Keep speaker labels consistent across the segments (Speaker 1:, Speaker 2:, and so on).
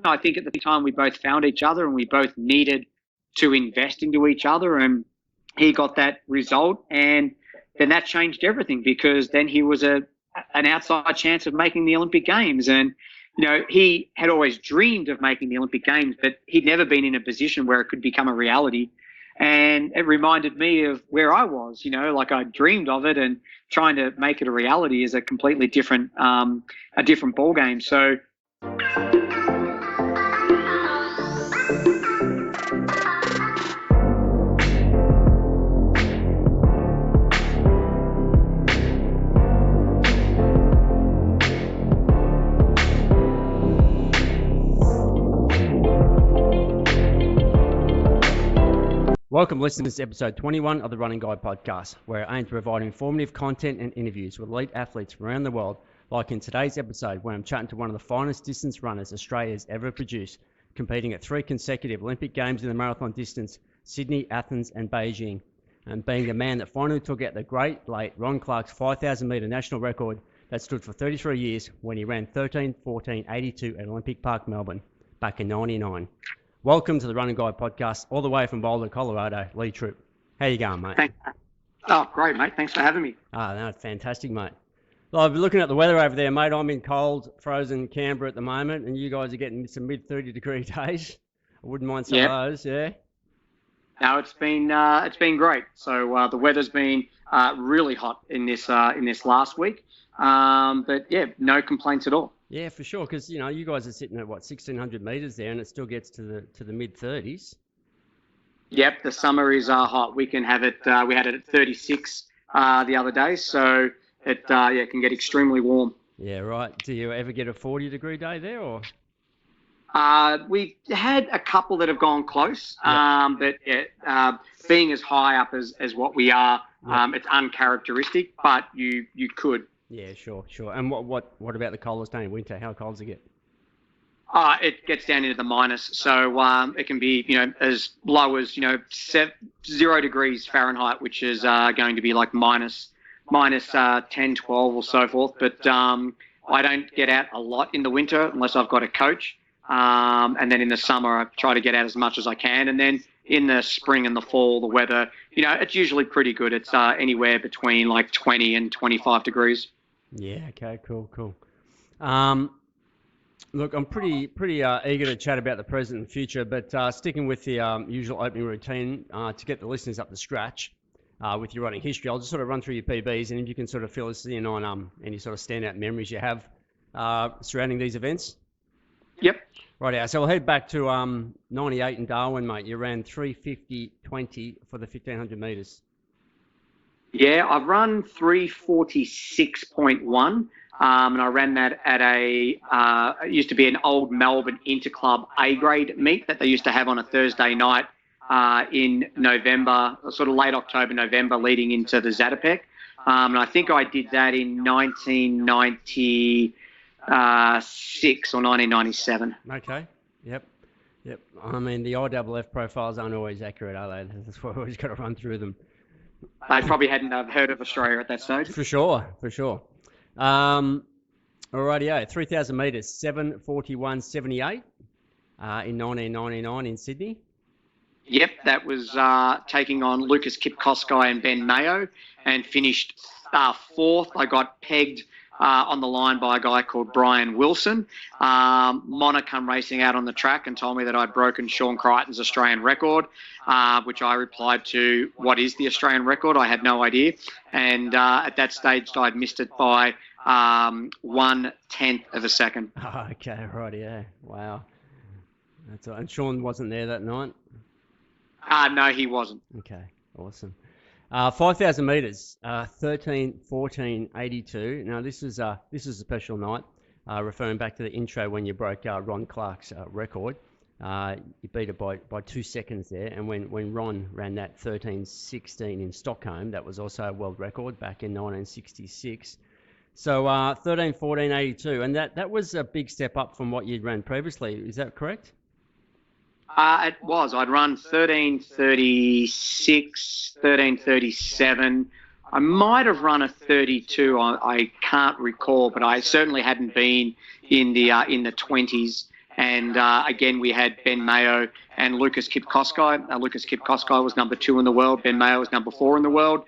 Speaker 1: I think at the time we both found each other and we both needed to invest into each other, and he got that result, and then that changed everything because then he was an outside chance of making the Olympic Games. And, he had always dreamed of making the Olympic Games, but he'd never been in a position where it could become a reality. And it reminded me of where I was, like I dreamed of it, and trying to make it a reality is a completely different ball game. So,
Speaker 2: welcome listeners to episode 21 of the Running Guide podcast, where I aim to provide informative content and interviews with elite athletes from around the world, like in today's episode where I'm chatting to one of the finest distance runners Australia's ever produced, competing at 3 consecutive Olympic Games in the marathon distance, Sydney, Athens and Beijing, and being the man that finally took out the great late Ron Clark's 5,000 metre national record that stood for 33 years when he ran 13:14:82 at Olympic Park, Melbourne, back in '99. Welcome to the Running Guide podcast, all the way from Boulder, Colorado, Lee Troop. How you going, mate?
Speaker 1: Thanks. Oh, great, mate. Thanks for having me.
Speaker 2: No, fantastic, mate. Well, I've been looking at the weather over there, mate. I'm in cold, frozen Canberra at the moment, and you guys are getting some mid-30 degree days. I wouldn't mind some of those, yeah?
Speaker 1: No, it's been great. So the weather's been really hot in this last week, but yeah, no complaints at all.
Speaker 2: Yeah, for sure, because you guys are sitting at 1,600 meters there, and it still gets to the mid-30s.
Speaker 1: Yep, the summer is hot. We can have it. We had it at 36 the other day, so it can get extremely warm.
Speaker 2: Yeah, right. Do you ever get a 40 degree day there, or?
Speaker 1: We had a couple that have gone close, but being as high up as what we are, it's uncharacteristic. But you could.
Speaker 2: Yeah, sure. And what about the coldest day in winter? How cold does it get?
Speaker 1: It gets down into the minus, so it can be as low as 0 degrees Fahrenheit, which is going to be like minus 10, 12 or so forth. But I don't get out a lot in the winter unless I've got a coach, and then in the summer I try to get out as much as I can, and then in the spring and the fall the weather it's usually pretty good. It's anywhere between like 20 and 25 degrees.
Speaker 2: Yeah, okay, cool. Look, I'm pretty eager to chat about the present and future, but sticking with the usual opening routine to get the listeners up to scratch with your running history, I'll just sort of run through your PBs, and if you can sort of fill us in on any sort of standout memories you have surrounding these events.
Speaker 1: Yep.
Speaker 2: Right, so we'll head back to 98 in Darwin, mate. You ran 3:50:20 for the 1,500 metres.
Speaker 1: Yeah, I've run 3:46.1, and I ran that at it used to be an old Melbourne Interclub A-grade meet that they used to have on a Thursday night in November, sort of late October, November, leading into the Zatopek. And I think I did that in 1996 or 1997.
Speaker 2: Okay, yep. I mean, the IWF profiles aren't always accurate, are they? That's why we always got to run through them.
Speaker 1: They probably hadn't heard of Australia at that stage.
Speaker 2: For sure. Alrighty, 3,000 metres, 7:41:78 in 1999 in Sydney.
Speaker 1: Yep, that was taking on Lucas Kipkoski and Ben Mayo, and finished fourth. I got pegged on the line by a guy called Brian Wilson. Mona come racing out on the track and told me that I'd broken Sean Crichton's Australian record, which I replied to, what is the Australian record? I had no idea. And at that stage, I'd missed it by 1/10 of a second.
Speaker 2: Oh, okay, right, yeah. Wow. And Sean wasn't there that night?
Speaker 1: No, he wasn't.
Speaker 2: Okay, awesome. 5,000 metres, 13:14:82. Now this is a special night. Referring back to the intro when you broke Ron Clark's record, you beat it by 2 seconds there. And when Ron ran that 13:16 in Stockholm, that was also a world record back in 1966. So 13:14:82, and that was a big step up from what you'd ran previously. Is that correct?
Speaker 1: It was. I'd run 13:36, 13:37. I might have run a 32. I can't recall, but I certainly hadn't been in the 20s. And again, we had Ben Mayo and Lucas Kipkoski. Lucas Kipkoski was number 2 in the world. Ben Mayo was number 4 in the world.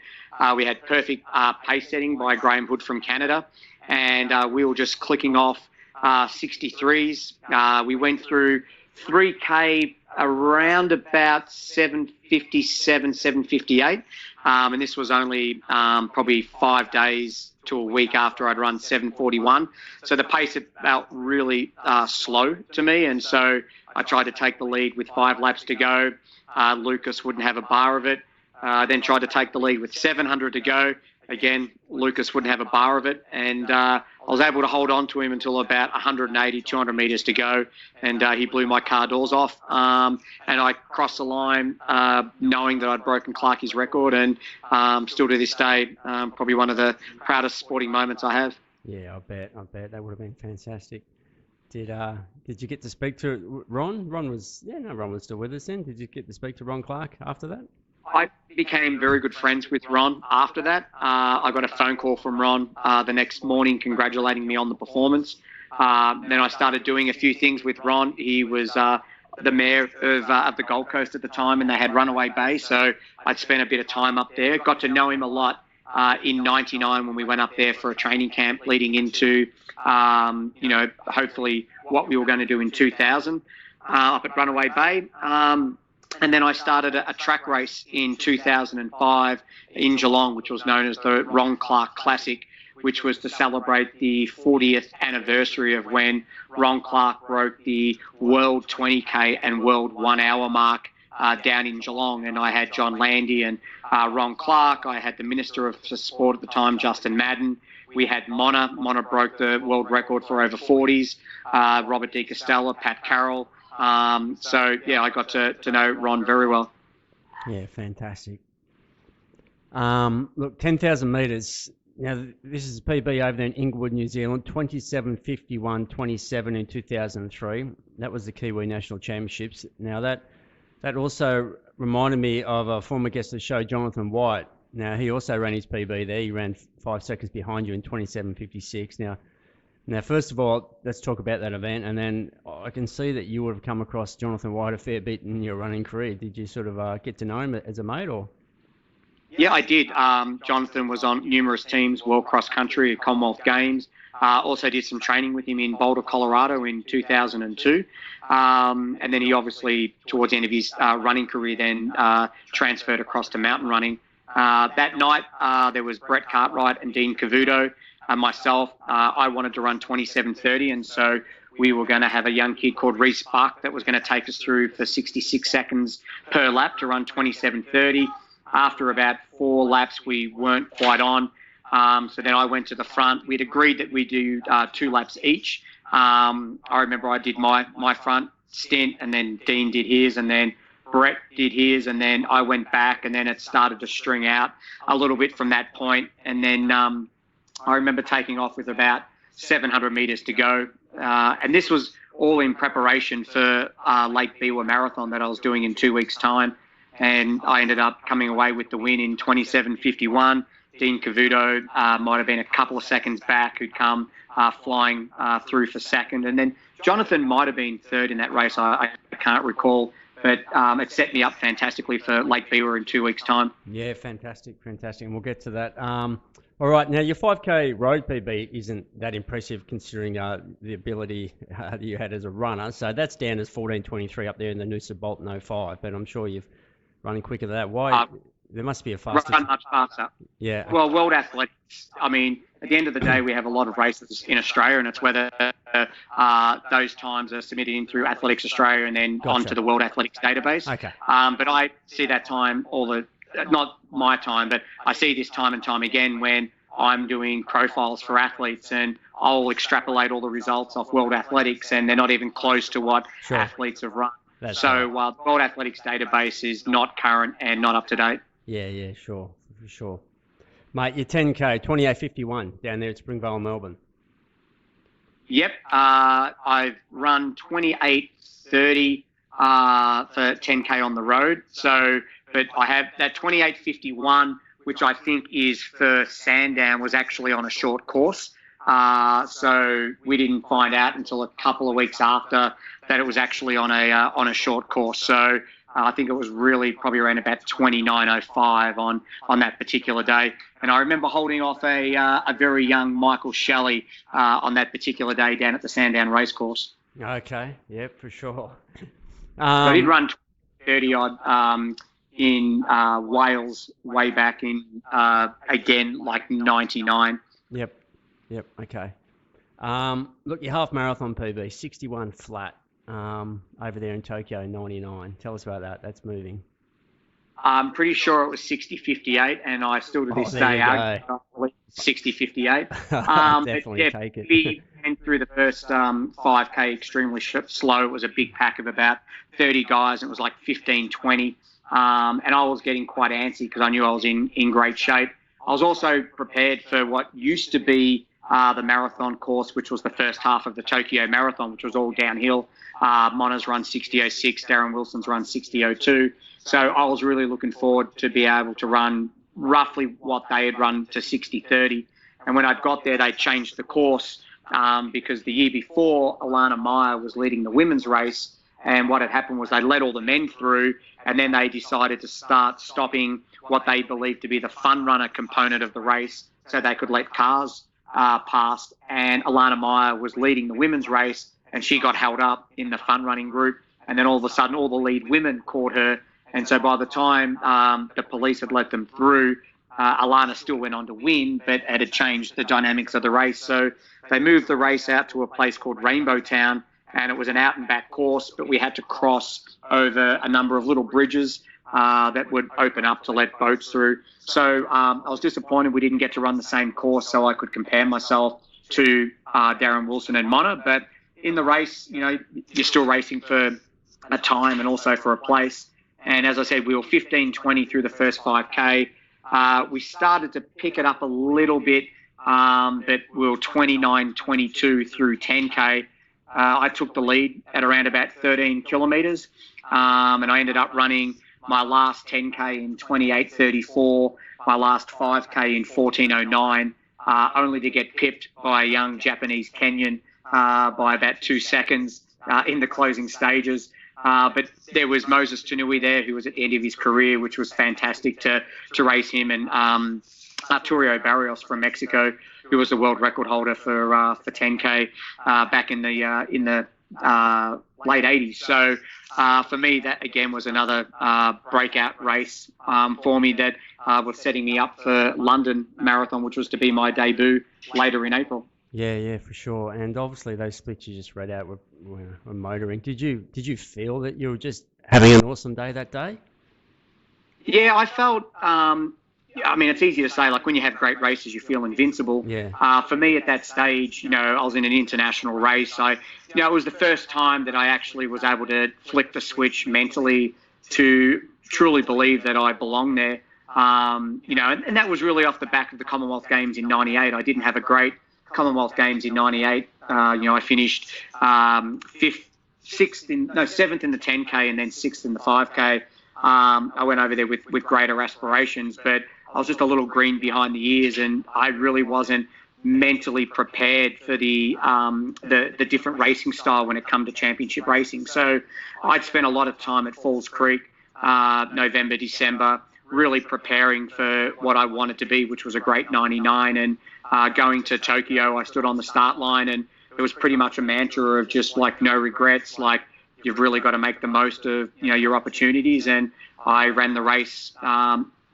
Speaker 1: We had perfect pace setting by Graham Hood from Canada. And we were just clicking off 63s. We went through 3K around about 7:57, 7:58. And this was only probably 5 days to a week after I'd run 7:41. So the pace had felt really slow to me. And so I tried to take the lead with 5 laps to go. Lucas wouldn't have a bar of it. Then tried to take the lead with 700 to go. Again, Lucas wouldn't have a bar of it. And I was able to hold on to him until about 180, 200 metres to go. And he blew my car doors off. And I crossed the line knowing that I'd broken Clarkie's record. And still to this day, probably one of the proudest sporting moments I have.
Speaker 2: Yeah, I bet. That would have been fantastic. Did you get to speak to Ron? Ron was still with us then. Did you get to speak to Ron Clark after that?
Speaker 1: I became very good friends with Ron after that. I got a phone call from Ron the next morning congratulating me on the performance. Then I started doing a few things with Ron. He was the mayor of the Gold Coast at the time, and they had Runaway Bay, so I'd spent a bit of time up there. Got to know him a lot in '99 when we went up there for a training camp leading into, hopefully what we were going to do in 2000 up at Runaway Bay. And then I started a track race in 2005 in Geelong, which was known as the Ron Clark Classic, which was to celebrate the 40th anniversary of when Ron Clark broke the world 20K and world 1 hour mark down in Geelong. And I had John Landy and Ron Clark. I had the Minister of Sport at the time, Justin Madden. We had Mona. Mona broke the world record for over 40s. Robert De Castella, Pat Carroll. I got to know Ron very well.
Speaker 2: Yeah, fantastic. Look, 10,000 metres. Now, this is PB over there in Inglewood, New Zealand, 27:51.27 in 2003. That was the Kiwi National Championships. Now, that also reminded me of a former guest of the show, Jonathan White. Now, he also ran his PB there. He ran 5 seconds behind you in 27:56. Now, first of all, let's talk about that event, and then I can see that you would have come across Jonathan White a fair bit in your running career. Did you sort of get to know him as a mate, or?
Speaker 1: Yeah, I did. Jonathan was on numerous teams, World Cross Country, Commonwealth Games. Also did some training with him in Boulder, Colorado in 2002. And then he obviously, towards the end of his running career, then transferred across to mountain running. That night, there was Brett Cartwright and Dean Cavuto. Myself, I wanted to run 27:30, and so we were going to have a young kid called Reese Buck that was going to take us through for 66 seconds per lap to run 27:30. After about 4 laps, we weren't quite on. So then I went to the front. We'd agreed that we do 2 laps each. I remember I did my front stint, and then Dean did his, and then Brett did his, and then I went back, and then it started to string out a little bit from that point. And then I remember taking off with about 700 metres to go. And this was all in preparation for Lake Biwa Marathon that I was doing in 2 weeks' time. And I ended up coming away with the win in 27:51. Dean Cavuto might have been a couple of seconds back, who'd come flying through for second. And then Jonathan might have been third in that race. I can't recall. But it set me up fantastically for Lake Biwa in 2 weeks' time.
Speaker 2: Yeah, fantastic. And we'll get to that. All right, now your 5K road PB isn't that impressive considering the ability that you had as a runner. So that's down as 14:23 up there in the Noosa Bolton 05. But I'm sure you've running quicker than that. Why? There must be a faster.
Speaker 1: Run much faster.
Speaker 2: Yeah.
Speaker 1: Well, World Athletics, I mean, at the end of the day, we have a lot of races in Australia, and it's whether those times are submitted in through Athletics Australia and then onto the World Athletics database.
Speaker 2: Okay.
Speaker 1: But I see that time not my time, but I see this time and time again when I'm doing profiles for athletes, and I'll extrapolate all the results off World Athletics, and they're not even close to what athletes have run. So the World Athletics database is not current and not up to date.
Speaker 2: Yeah, sure, for sure. Mate, your 10K, 28:51 down there at Springvale, Melbourne.
Speaker 1: Yep, I've run 28:30 for 10K on the road. But I have that 28:51, which I think is for Sandown, was actually on a short course. So we didn't find out until a couple of weeks after that it was actually on a short course. So I think it was really probably around about 29:05 on that particular day. And I remember holding off a very young Michael Shelley on that particular day down at the Sandown Racecourse.
Speaker 2: Okay, yeah, for sure.
Speaker 1: I did run 30 odd in Wales way back in again like 99.
Speaker 2: Yep, okay. Look, your half marathon PB, 61 flat over there in Tokyo, 99. Tell us about that. That's moving.
Speaker 1: I'm pretty sure it was 60:58, and I still to this day argue 60:58.
Speaker 2: Definitely take it.
Speaker 1: We went through the first 5K extremely slow. It was a big pack of about 30 guys, and it was like 15:20. And I was getting quite antsy because I knew I was in great shape. I was also prepared for what used to be the marathon course, which was the first half of the Tokyo Marathon, which was all downhill. Mona's run 60:06, Darren Wilson's run 60:02. So I was really looking forward to be able to run roughly what they had run to 60:30. And when I got there, they changed the course because the year before, Alana Meyer was leading the women's race. And what had happened was they let all the men through, and then they decided to start stopping what they believed to be the fun runner component of the race so they could let cars past. And Alana Meyer was leading the women's race, and she got held up in the fun running group. And then all of a sudden, all the lead women caught her. And so by the time the police had let them through, Alana still went on to win, but it had changed the dynamics of the race. So they moved the race out to a place called Rainbow Town, and it was an out and back course, but we had to cross over a number of little bridges that would open up to let boats through. So I was disappointed we didn't get to run the same course so I could compare myself to Darren Wilson and Mona. But in the race, you're still racing for a time and also for a place. And as I said, we were 15:20 through the first 5K. We started to pick it up a little bit, but we were 29:22 through 10K. I took the lead at around about 13 kilometres, and I ended up running my last 10K in 28:34, my last 5K in 14:09, only to get pipped by a young Japanese Kenyan by about 2 seconds in the closing stages. But there was Moses Tanui there, who was at the end of his career, which was fantastic to race him, and Arturo Barrios from Mexico, who was the world record holder for 10K back in the late 80s. So for me, that again was another breakout race for me that was setting me up for London Marathon, which was to be my debut later in April.
Speaker 2: Yeah, for sure. And obviously those splits you just read out were motoring. Did you feel that you were just having an awesome day that day?
Speaker 1: Yeah, I felt. I mean, it's easy to say, like when you have great races, you feel invincible.
Speaker 2: Yeah.
Speaker 1: For me at that stage, I was in an international race. It was the first time that I actually was able to flick the switch mentally to truly believe that I belong there. And that was really off the back of the Commonwealth Games in '98. I didn't have a great Commonwealth Games in '98. I finished seventh in the 10K and then sixth in the 5K. I went over there with greater aspirations, but I was just a little green behind the ears, and I really wasn't mentally prepared for the different racing style when it come to championship racing. So I'd spent a lot of time at Falls Creek, November, December, really preparing for what I wanted to be, which was a great 99. And going to Tokyo, I stood on the start line, and it was pretty much a mantra of just like no regrets, like you've really got to make the most of your opportunities. And I ran the race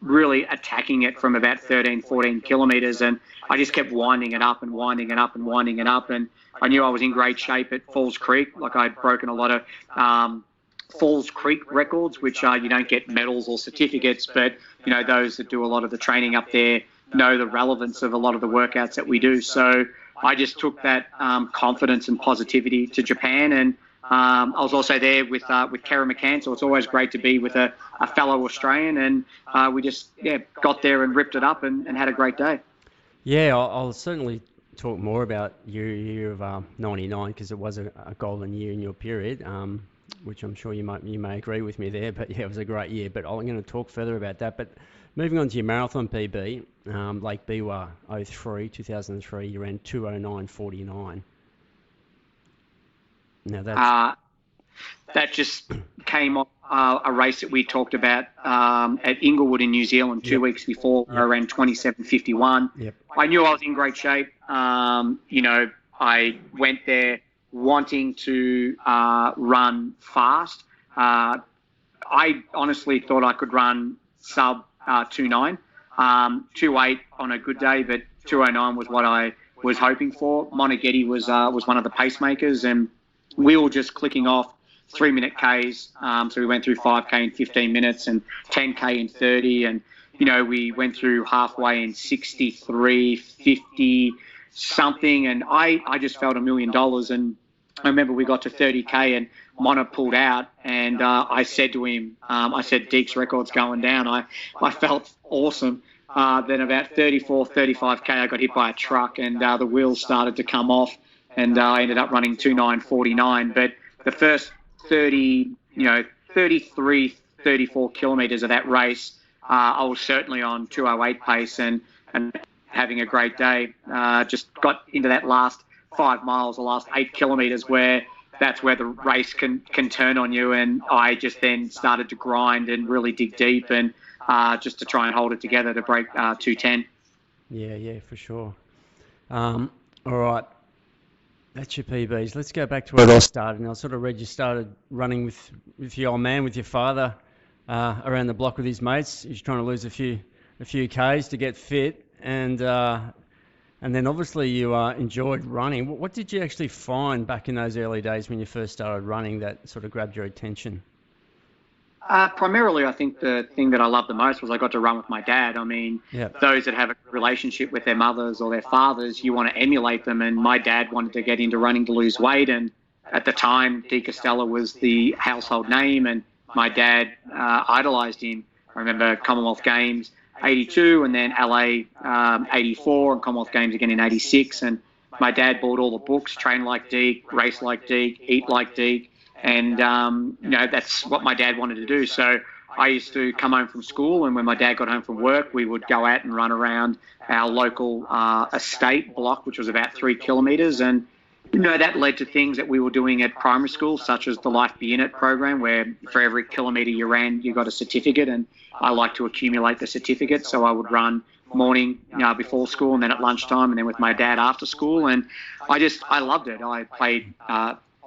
Speaker 1: really attacking it from about 13, 14 kilometres, and I just kept winding it up and winding it up and winding it up. And I knew I was in great shape at Falls Creek. Like I'd broken a lot of Falls Creek records, which you don't get medals or certificates, but those that do a lot of the training up there know the relevance of a lot of the workouts that we do. So I just took that confidence and positivity to Japan, and I was also there with Kara McCann, so it's always great to be with a fellow Australian, and we just got there and ripped it up and had a great day.
Speaker 2: Yeah, I'll certainly talk more about your year of '99 because it was a golden year in your period. which I'm sure you may agree with me there. But yeah, it was a great year. But I'm going to talk further about that. But moving on to your marathon PB, Lake Biwa 2003, you ran 2:09:49. Now
Speaker 1: that just came off a race that we talked about at Inglewood in New Zealand 2 weeks before, where I ran 27:51.
Speaker 2: Yep.
Speaker 1: I knew I was in great shape. I went there wanting to run fast. I honestly thought I could run sub 2:9, 2:8 on a good day, but 2:09 was what I was hoping for. Moneghetti was one of the pacemakers, and we were just clicking off 3-minute Ks. So we went through 5K in 15 minutes and 10K in 30. And, we went through halfway in 63:50 something. And I just felt $1 million. And I remember we got to 30K and Mona pulled out. And I said to him, Deke's record's going down. I felt awesome. Then about 35K, I got hit by a truck and the wheels started to come off. And I ended up running 2:9:49. But the first 33, 34 kilometres of that race, I was certainly on 2:08 pace and having a great day. Just got into that last 5 miles, the last 8 kilometres, where that's where the race can turn on you. And I just then started to grind and really dig deep and just to try and hold it together to break 2:10. Yeah,
Speaker 2: for sure. All right. That's your PBs. Let's go back to where it all started. And I sort of read you started running with your old man, with your father, around the block with his mates. He was trying to lose a few Ks to get fit, and then obviously you enjoyed running. What did you actually find back in those early days when you first started running that sort of grabbed your attention?
Speaker 1: Primarily, I think the thing that I loved the most was I got to run with my dad. I mean, Those that have a relationship with their mothers or their fathers, you want to emulate them. And my dad wanted to get into running to lose weight. And at the time, De Castella was the household name. And my dad idolized him. I remember Commonwealth Games 82 and then LA 84 and Commonwealth Games again in 86. And my dad bought all the books, Train Like Deke, Race Like Deke, Eat Like Deke. And, that's what my dad wanted to do. So I used to come home from school, and when my dad got home from work, we would go out and run around our local estate block, which was about 3 kilometres. And, that led to things that we were doing at primary school, such as the Life Be In It program, where for every kilometre you ran, you got a certificate. And I like to accumulate the certificates. So I would run morning before school and then at lunchtime and then with my dad after school. And I loved it. I played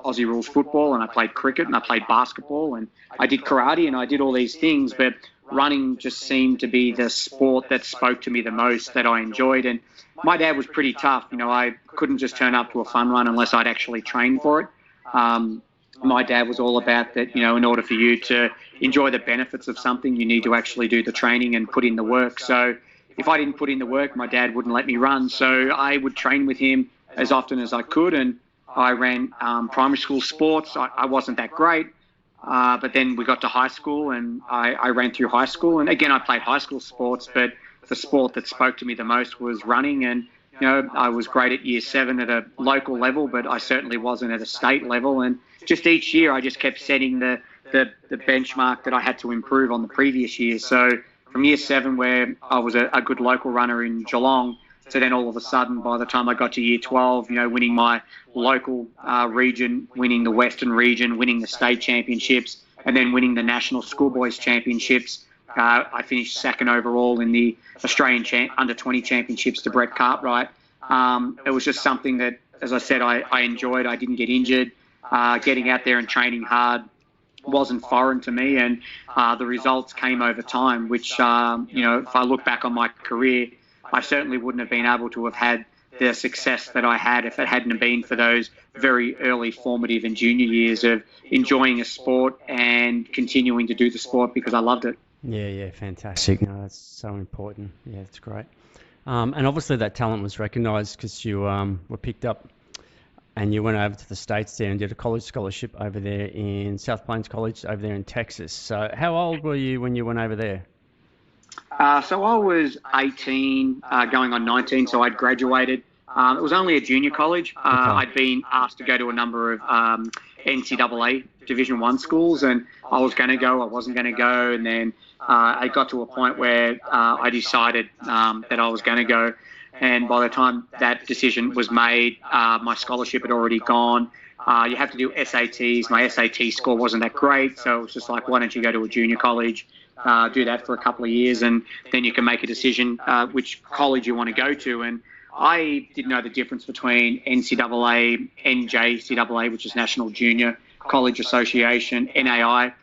Speaker 1: Aussie rules football, and I played cricket, and I played basketball, and I did karate, and I did all these things, but running just seemed to be the sport that spoke to me the most, that I enjoyed. And my dad was pretty tough. I couldn't just turn up to a fun run unless I'd actually trained for it. My dad was all about that, in order for you to enjoy the benefits of something, you need to actually do the training and put in the work. So if I didn't put in the work, my dad wouldn't let me run. So I would train with him as often as I could, and I ran primary school sports. I wasn't that great, but then we got to high school, and I ran through high school. And again, I played high school sports, but the sport that spoke to me the most was running. And, I was great at year 7 at a local level, but I certainly wasn't at a state level. And just each year, I just kept setting the benchmark that I had to improve on the previous year. So from year 7, where I was a good local runner in Geelong, so then all of a sudden, by the time I got to year 12, winning my local region, winning the Western region, winning the state championships, and then winning the National Schoolboys Championships, I finished second overall in the Australian Under-20 Championships to Brett Cartwright. It was just something that, as I said, I enjoyed. I didn't get injured. Getting out there and training hard wasn't foreign to me, and the results came over time, which, if I look back on my career, I certainly wouldn't have been able to have had the success that I had if it hadn't been for those very early formative and junior years of enjoying a sport and continuing to do the sport because I loved it.
Speaker 2: Yeah, fantastic. No, that's so important. Yeah, it's great. And obviously that talent was recognised because you were picked up and you went over to the States there and did a college scholarship over there in South Plains College over there in Texas. So how old were you when you went over there?
Speaker 1: So I was 18, going on 19, so I'd graduated. It was only a junior college. I'd been asked to go to a number of NCAA Division One schools, and I was going to go, I wasn't going to go, and then I got to a point where I decided that I was going to go. And by the time that decision was made, my scholarship had already gone. You have to do SATs. My SAT score wasn't that great, so it was just like, why don't you go to a junior college, do that for a couple of years, and then you can make a decision which college you want to go to. And I didn't know the difference between NCAA, NJCAA, which is National Junior College Association, NAI.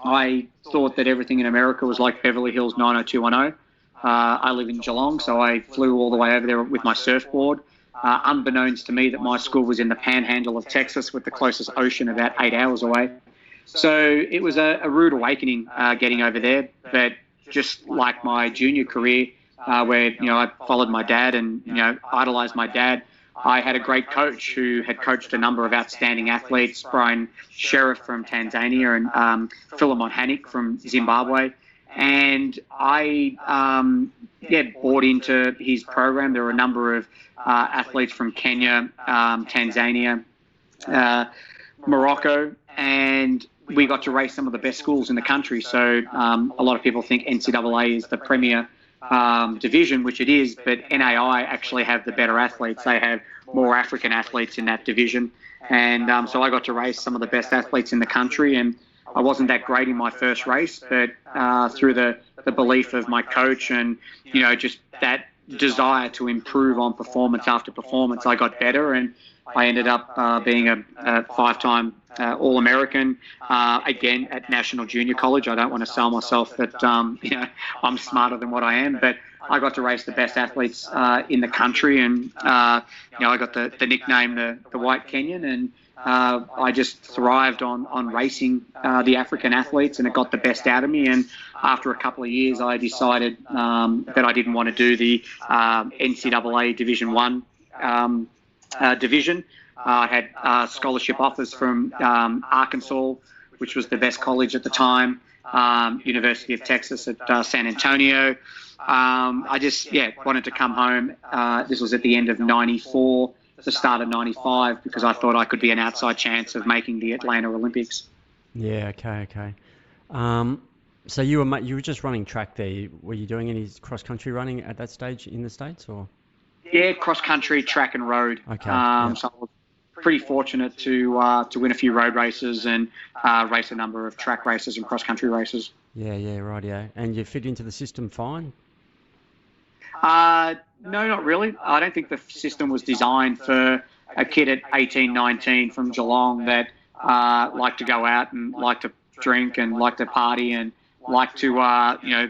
Speaker 1: I thought that everything in America was like Beverly Hills 90210. I live in Geelong, so I flew all the way over there with my surfboard. Unbeknownst to me that my school was in the panhandle of Texas with the closest ocean about 8 hours away. So it was a rude awakening getting over there. But just like my junior career, where, I followed my dad and, idolized my dad, I had a great coach who had coached a number of outstanding athletes, Brian Sheriff from Tanzania and Philemon Hanik from Zimbabwe. And I, bought into his program. There were a number of athletes from Kenya, Tanzania, Morocco, and we got to race some of the best schools in the country. So a lot of people think NCAA is the premier division, which it is, but NAI actually have the better athletes. They have more African athletes in that division. And so I got to race some of the best athletes in the country, and I wasn't that great in my first race, but through the belief of my coach and, just that desire to improve on performance after performance, I got better, and I ended up being a five-time All-American, again, at National Junior College. I don't want to sell myself that, I'm smarter than what I am, but I got to race the best athletes in the country, and, I got the nickname the White Kenyan, and I just thrived on racing the African athletes, and it got the best out of me. And after a couple of years, I decided that I didn't want to do the NCAA Division One division. I had scholarship offers from Arkansas, which was the best college at the time, University of Texas at San Antonio. I just wanted to come home. This was at the end of '94. The start of '95, because I thought I could be an outside chance of making the Atlanta Olympics.
Speaker 2: Yeah, okay. So you were just running track there. Were you doing any cross country running at that stage in the States, or?
Speaker 1: Yeah, cross country, track and road.
Speaker 2: Okay.
Speaker 1: So I was pretty fortunate to win a few road races and race a number of track races and cross country races.
Speaker 2: Yeah, right, yeah. And you fit into the system fine?
Speaker 1: No, not really. I don't think the system was designed for a kid at 18, 19 from Geelong that liked to go out and liked to drink and liked to party and liked to,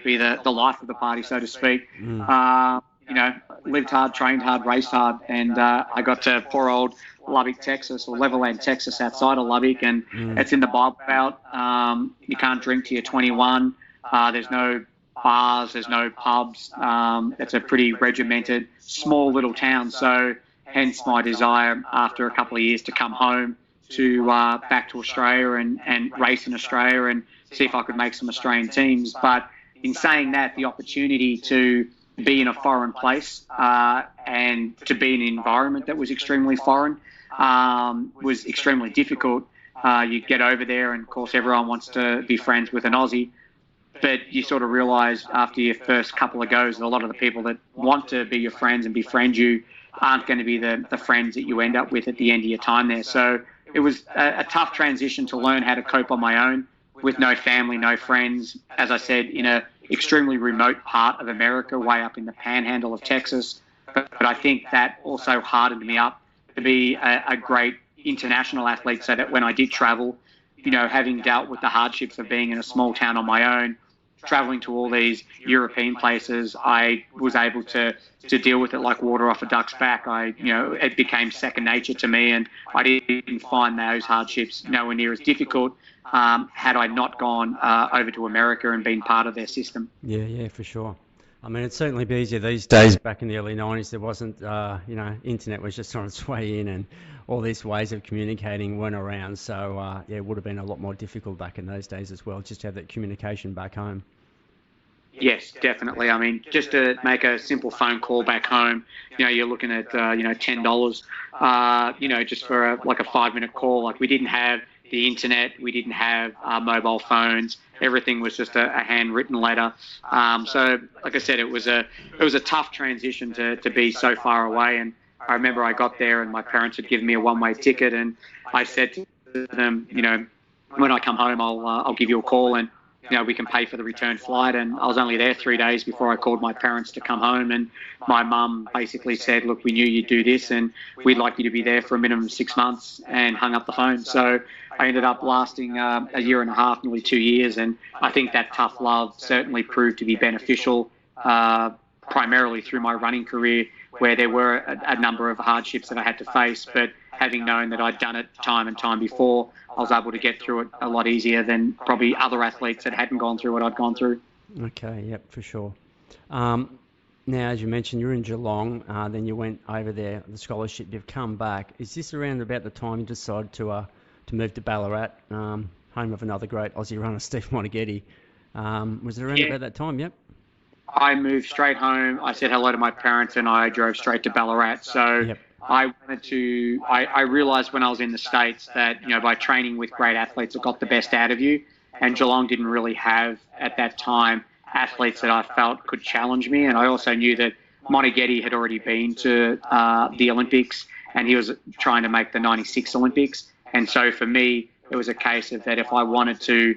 Speaker 1: be the life of the party, so to speak. Lived hard, trained hard, raced hard, and I got to poor old Lubbock, Texas, or Levelland, Texas, outside of Lubbock, and it's in the Bible Belt. You can't drink till you're 21. There's no bars, there's no pubs. It's a pretty regimented, small little town. So hence my desire after a couple of years to come home to back to Australia and race in Australia and see if I could make some Australian teams. But in saying that, the opportunity to be in a foreign place and to be in an environment that was extremely foreign was extremely difficult. You get over there and, of course, everyone wants to be friends with an Aussie. But you sort of realise after your first couple of goes that a lot of the people that want to be your friends and befriend you aren't going to be the friends that you end up with at the end of your time there. So it was a tough transition to learn how to cope on my own with no family, no friends. As I said, in a extremely remote part of America, way up in the panhandle of Texas. But I think that also hardened me up to be a great international athlete, so that when I did travel, having dealt with the hardships of being in a small town on my own, traveling to all these European places, I was able to deal with it like water off a duck's back. It became second nature to me, and I didn't find those hardships nowhere near as difficult had I not gone over to America and been part of their system.
Speaker 2: Yeah, for sure. I mean, it'd certainly be easier these days. Back in the early 90s, there wasn't, internet was just on its way in, and all these ways of communicating weren't around. So, it would have been a lot more difficult back in those days as well, just to have that communication back home.
Speaker 1: Yes, definitely. I mean, just to make a simple phone call back home, you're looking at, $10, just for a 5-minute call. Like, we didn't have the internet. We didn't have mobile phones. Everything was just a handwritten letter. So, like I said, it was a tough transition to be so far away. And I remember I got there and my parents had given me a one-way ticket, and I said to them, when I come home, I'll give you a call and we can pay for the return flight. And I was only there 3 days before I called my parents to come home, and my mum basically said, look, we knew you'd do this and we'd like you to be there for a minimum of 6 months, and hung up the phone. So I ended up lasting a year and a half, nearly 2 years. And I think that tough love certainly proved to be beneficial, primarily through my running career, where there were a number of hardships that I had to face. But having known that I'd done it time and time before, I was able to get through it a lot easier than probably other athletes that hadn't gone through what I'd gone through.
Speaker 2: Okay, yep, for sure. Now, as you mentioned, you're in Geelong, then you went over there, the scholarship, you've come back. Is this around about the time you decided to move to Ballarat, home of another great Aussie runner, Steve Monaghetti? Was it around about that time? Yep. I
Speaker 1: moved straight home. I said hello to my parents and I drove straight to Ballarat. So yep. I realised when I was in the States that, by training with great athletes, it got the best out of you. And Geelong didn't really have, at that time, athletes that I felt could challenge me. And I also knew that Monaghetti had already been to the Olympics, and he was trying to make the 96 Olympics. And so for me, it was a case of that if I wanted to,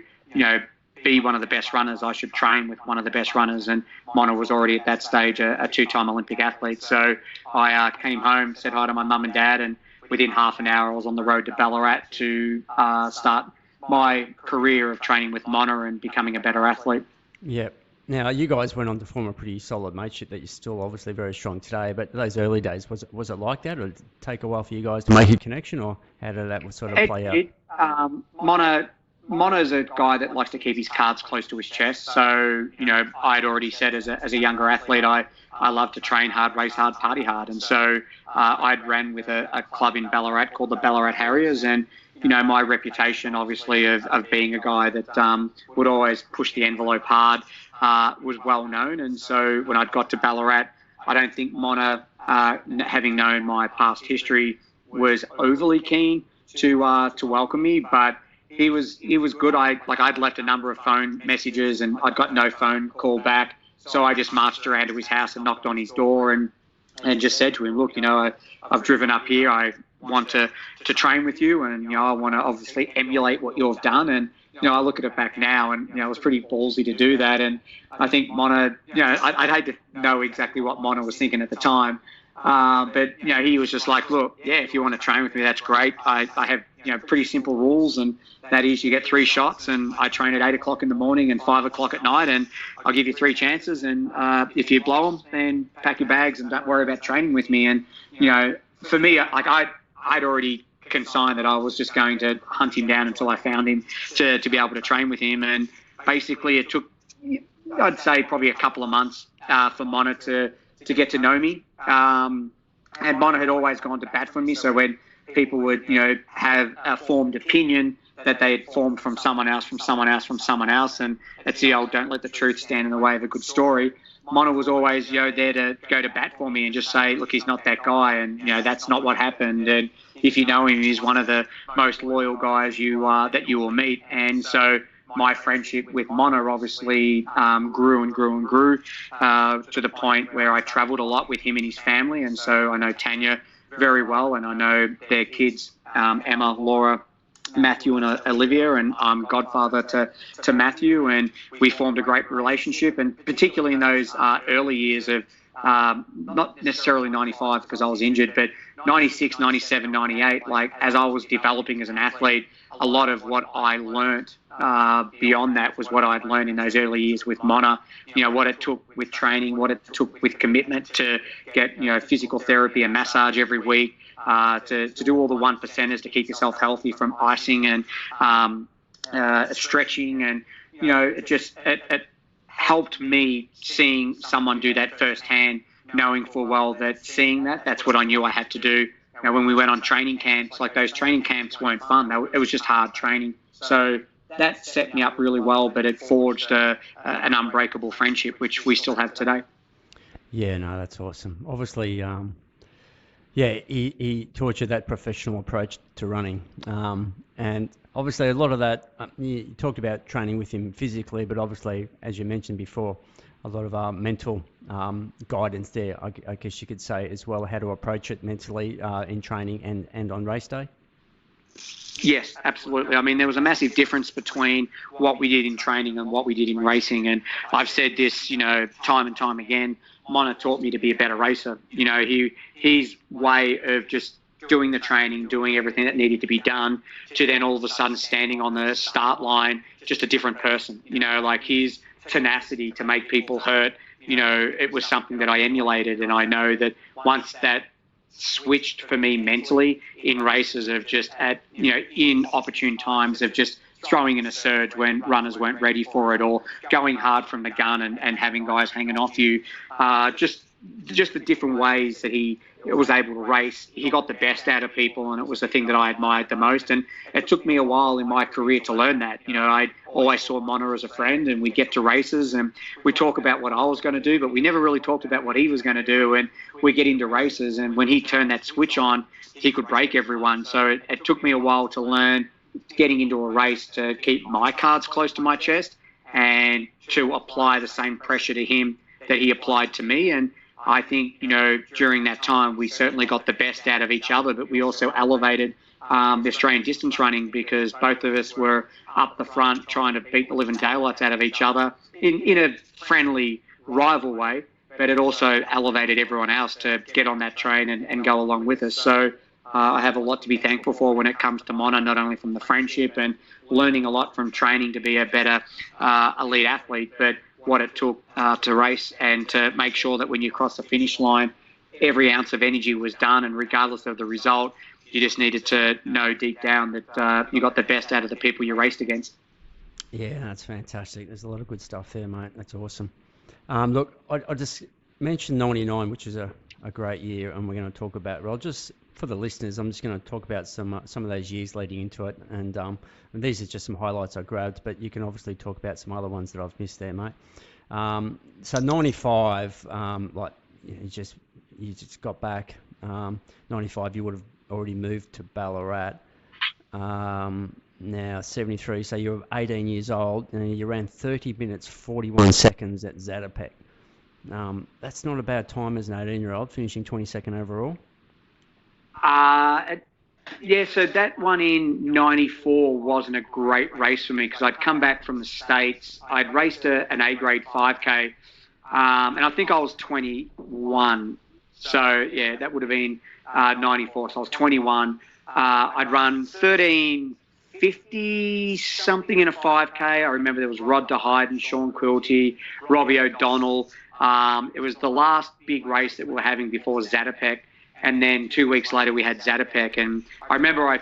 Speaker 1: be one of the best runners, I should train with one of the best runners. And Mona was already at that stage a two-time Olympic athlete. So I came home, said hi to my mum and dad, and within half an hour I was on the road to Ballarat to start my career of training with Mona and becoming a better athlete. Yep. Now, you guys went on to form a pretty solid mateship that you're still obviously very strong today, but those early days, was it like that, or did it take a while for you guys to make a connection, or how did that sort of play out? Mono's a guy that likes to keep his cards close to his chest. So, I'd already said as a younger athlete, I love to train hard, race hard, party hard. And so I'd ran with a club in Ballarat called the Ballarat Harriers. And, my reputation, obviously, of being a guy that would always push the envelope hard was well known. And so when I'd got to Ballarat, I don't think Mona, having known my past history, was overly keen to welcome me, but he was good. I'd left a number of phone messages and I'd got no phone call back. So I just marched around to his house and knocked on his door and just said to him, look, I've driven up here. I want to train with you, and I want to obviously emulate what you've done. And I look at it back now, and it was pretty ballsy to do that. And I think Mona, I'd hate to know exactly what Mona was thinking at the time, but he was just like, look, yeah, if you want to train with me, that's great. I have pretty simple rules, and that is you get 3 shots, and I train at 8 o'clock in the morning and 5 o'clock at night, and I'll give you 3 chances, and if you blow them, then pack your bags and don't worry about training with me. And for me, I'd already consigned that I was just going to hunt him down until I found him to be able to train with him. And basically it took, I'd say, probably a couple of months for Mona to get to know me. And Mona had always gone to bat for me. So when people would, have a formed opinion that they had formed from someone else, and it's the old don't let the truth stand in the way of a good story. Mona was always, there to go to bat for me and just say, look, he's not that guy, and that's not what happened. And if you know him, he's one of the most loyal guys that you will meet. And so my friendship with Mona obviously grew and grew and grew to the point where I travelled a lot with him and his family. And so I know Tanya very well, and I know their kids, Emma, Laura, Matthew and Olivia, and I'm godfather to Matthew, and we formed a great relationship. And particularly in those early years of not necessarily 95 because I was injured, but 96, 97, 98, as I was developing as an athlete, a lot of what I learnt beyond that was what I'd learned in those early years with Mona, what it took with training, what it took with commitment to get, physical therapy and massage every week, to do all the 1%ers to keep yourself healthy, from icing and stretching. And, it helped me seeing someone do that firsthand, knowing full well that seeing that's what I knew I had to do. When we went on training camps, those training camps weren't fun. It was just hard training. So that set me up really well, but it forged an unbreakable friendship, which we still have today. Yeah, no, that's awesome. Obviously, he taught you that professional approach to running. And
Speaker 2: obviously a lot of that, you talked about training with him physically, but obviously, as you mentioned before, a lot of mental guidance there, I guess you could say as well, how to approach it mentally in training and on race day.
Speaker 1: Yes, absolutely. I mean, there was a massive difference between what we did in training and what we did in racing. And I've said this, time and time again. Mona taught me to be a better racer. His way of just doing the training, doing everything that needed to be done, to then all of a sudden standing on the start line, just a different person. Like his tenacity to make people hurt. It was something that I emulated, and I know that once that switched for me mentally in races of just in opportune times of just throwing in a surge when runners weren't ready for it, or going hard from the gun and having guys hanging off you, just the different ways that he was able to race. He got the best out of people, and it was the thing that I admired the most. And it took me a while in my career to learn that. I always saw Mona as a friend, and we'd get to races and we talk about what I was going to do, but we never really talked about what he was going to do. And we get into races, and when he turned that switch on, he could break everyone. So it took me a while to learn, getting into a race, to keep my cards close to my chest and to apply the same pressure to him that he applied to me. And I think, during that time, we certainly got the best out of each other, but we also elevated the Australian distance running, because both of us were up the front trying to beat the living daylights out of each other in a friendly rival way, but it also elevated everyone else to get on that train and go along with us. So I have a lot to be thankful for when it comes to Mona, not only from the friendship and learning a lot from training to be a better elite athlete, but what it took to race and to make sure that when you cross the finish line, every ounce of energy was done, and regardless of the result, you just needed to know deep down that you got the best out of the people you raced against.
Speaker 2: Yeah, that's fantastic. There's a lot of good stuff there, mate. That's awesome. Look, I just mentioned 99, which is a great year, and we're going to talk about, well, just for the listeners, I'm just going to talk about some of those years leading into it, and these are just some highlights I grabbed, but you can obviously talk about some other ones that I've missed there, mate. So 95, you just got back. 95, you would have already moved to Ballarat. Now 73, so you're 18 years old, and you ran 30 minutes 41 seconds at Zatopek. That's not a bad time as an 18-year-old, finishing 22nd overall.
Speaker 1: Yeah, so that one in 94 wasn't a great race for me, because I'd come back from the States. I'd raced an A-grade 5K, and I think I was 21. So, yeah, that would have been 94. So I was 21. I'd run 13:50 something in a 5K. I remember there was Rod DeHyden, Sean Quilty, Robbie O'Donnell. It was the last big race that we were having before Zatopek. And then 2 weeks later, we had Zatopek. And I remember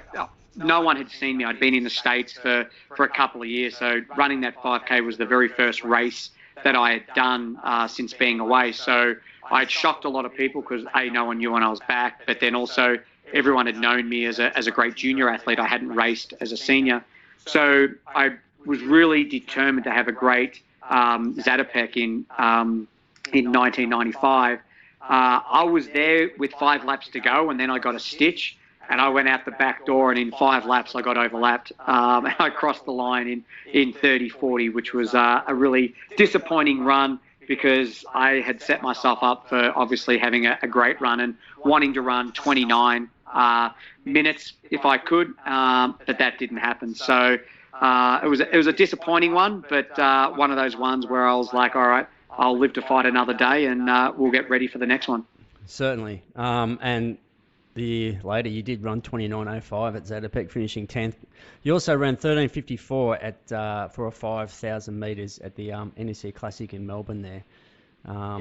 Speaker 1: no one had seen me. I'd been in the States for a couple of years. So running that 5K was the very first race that I had done since being away. So I had shocked a lot of people because, A, no one knew when I was back. But then also everyone had known me as a great junior athlete. I hadn't raced as a senior. So I was really determined to have a great Zatopek in 1995. I was there with 5 laps to go, and then I got a stitch, and I went out the back door, and in 5 laps I got overlapped, and I crossed the line in 30:40, which was a really disappointing run, because I had set myself up for obviously having a great run and wanting to run 29 minutes if I could, but that didn't happen. So it was a disappointing one, but one of those ones where I was like, all right, I'll live to fight another day, and we'll get ready for the next one.
Speaker 2: Certainly. And the year later, you did run 29:05 at Zatopek, finishing 10th. You also ran 13:54 for a 5,000 metres at the NSC Classic in Melbourne there.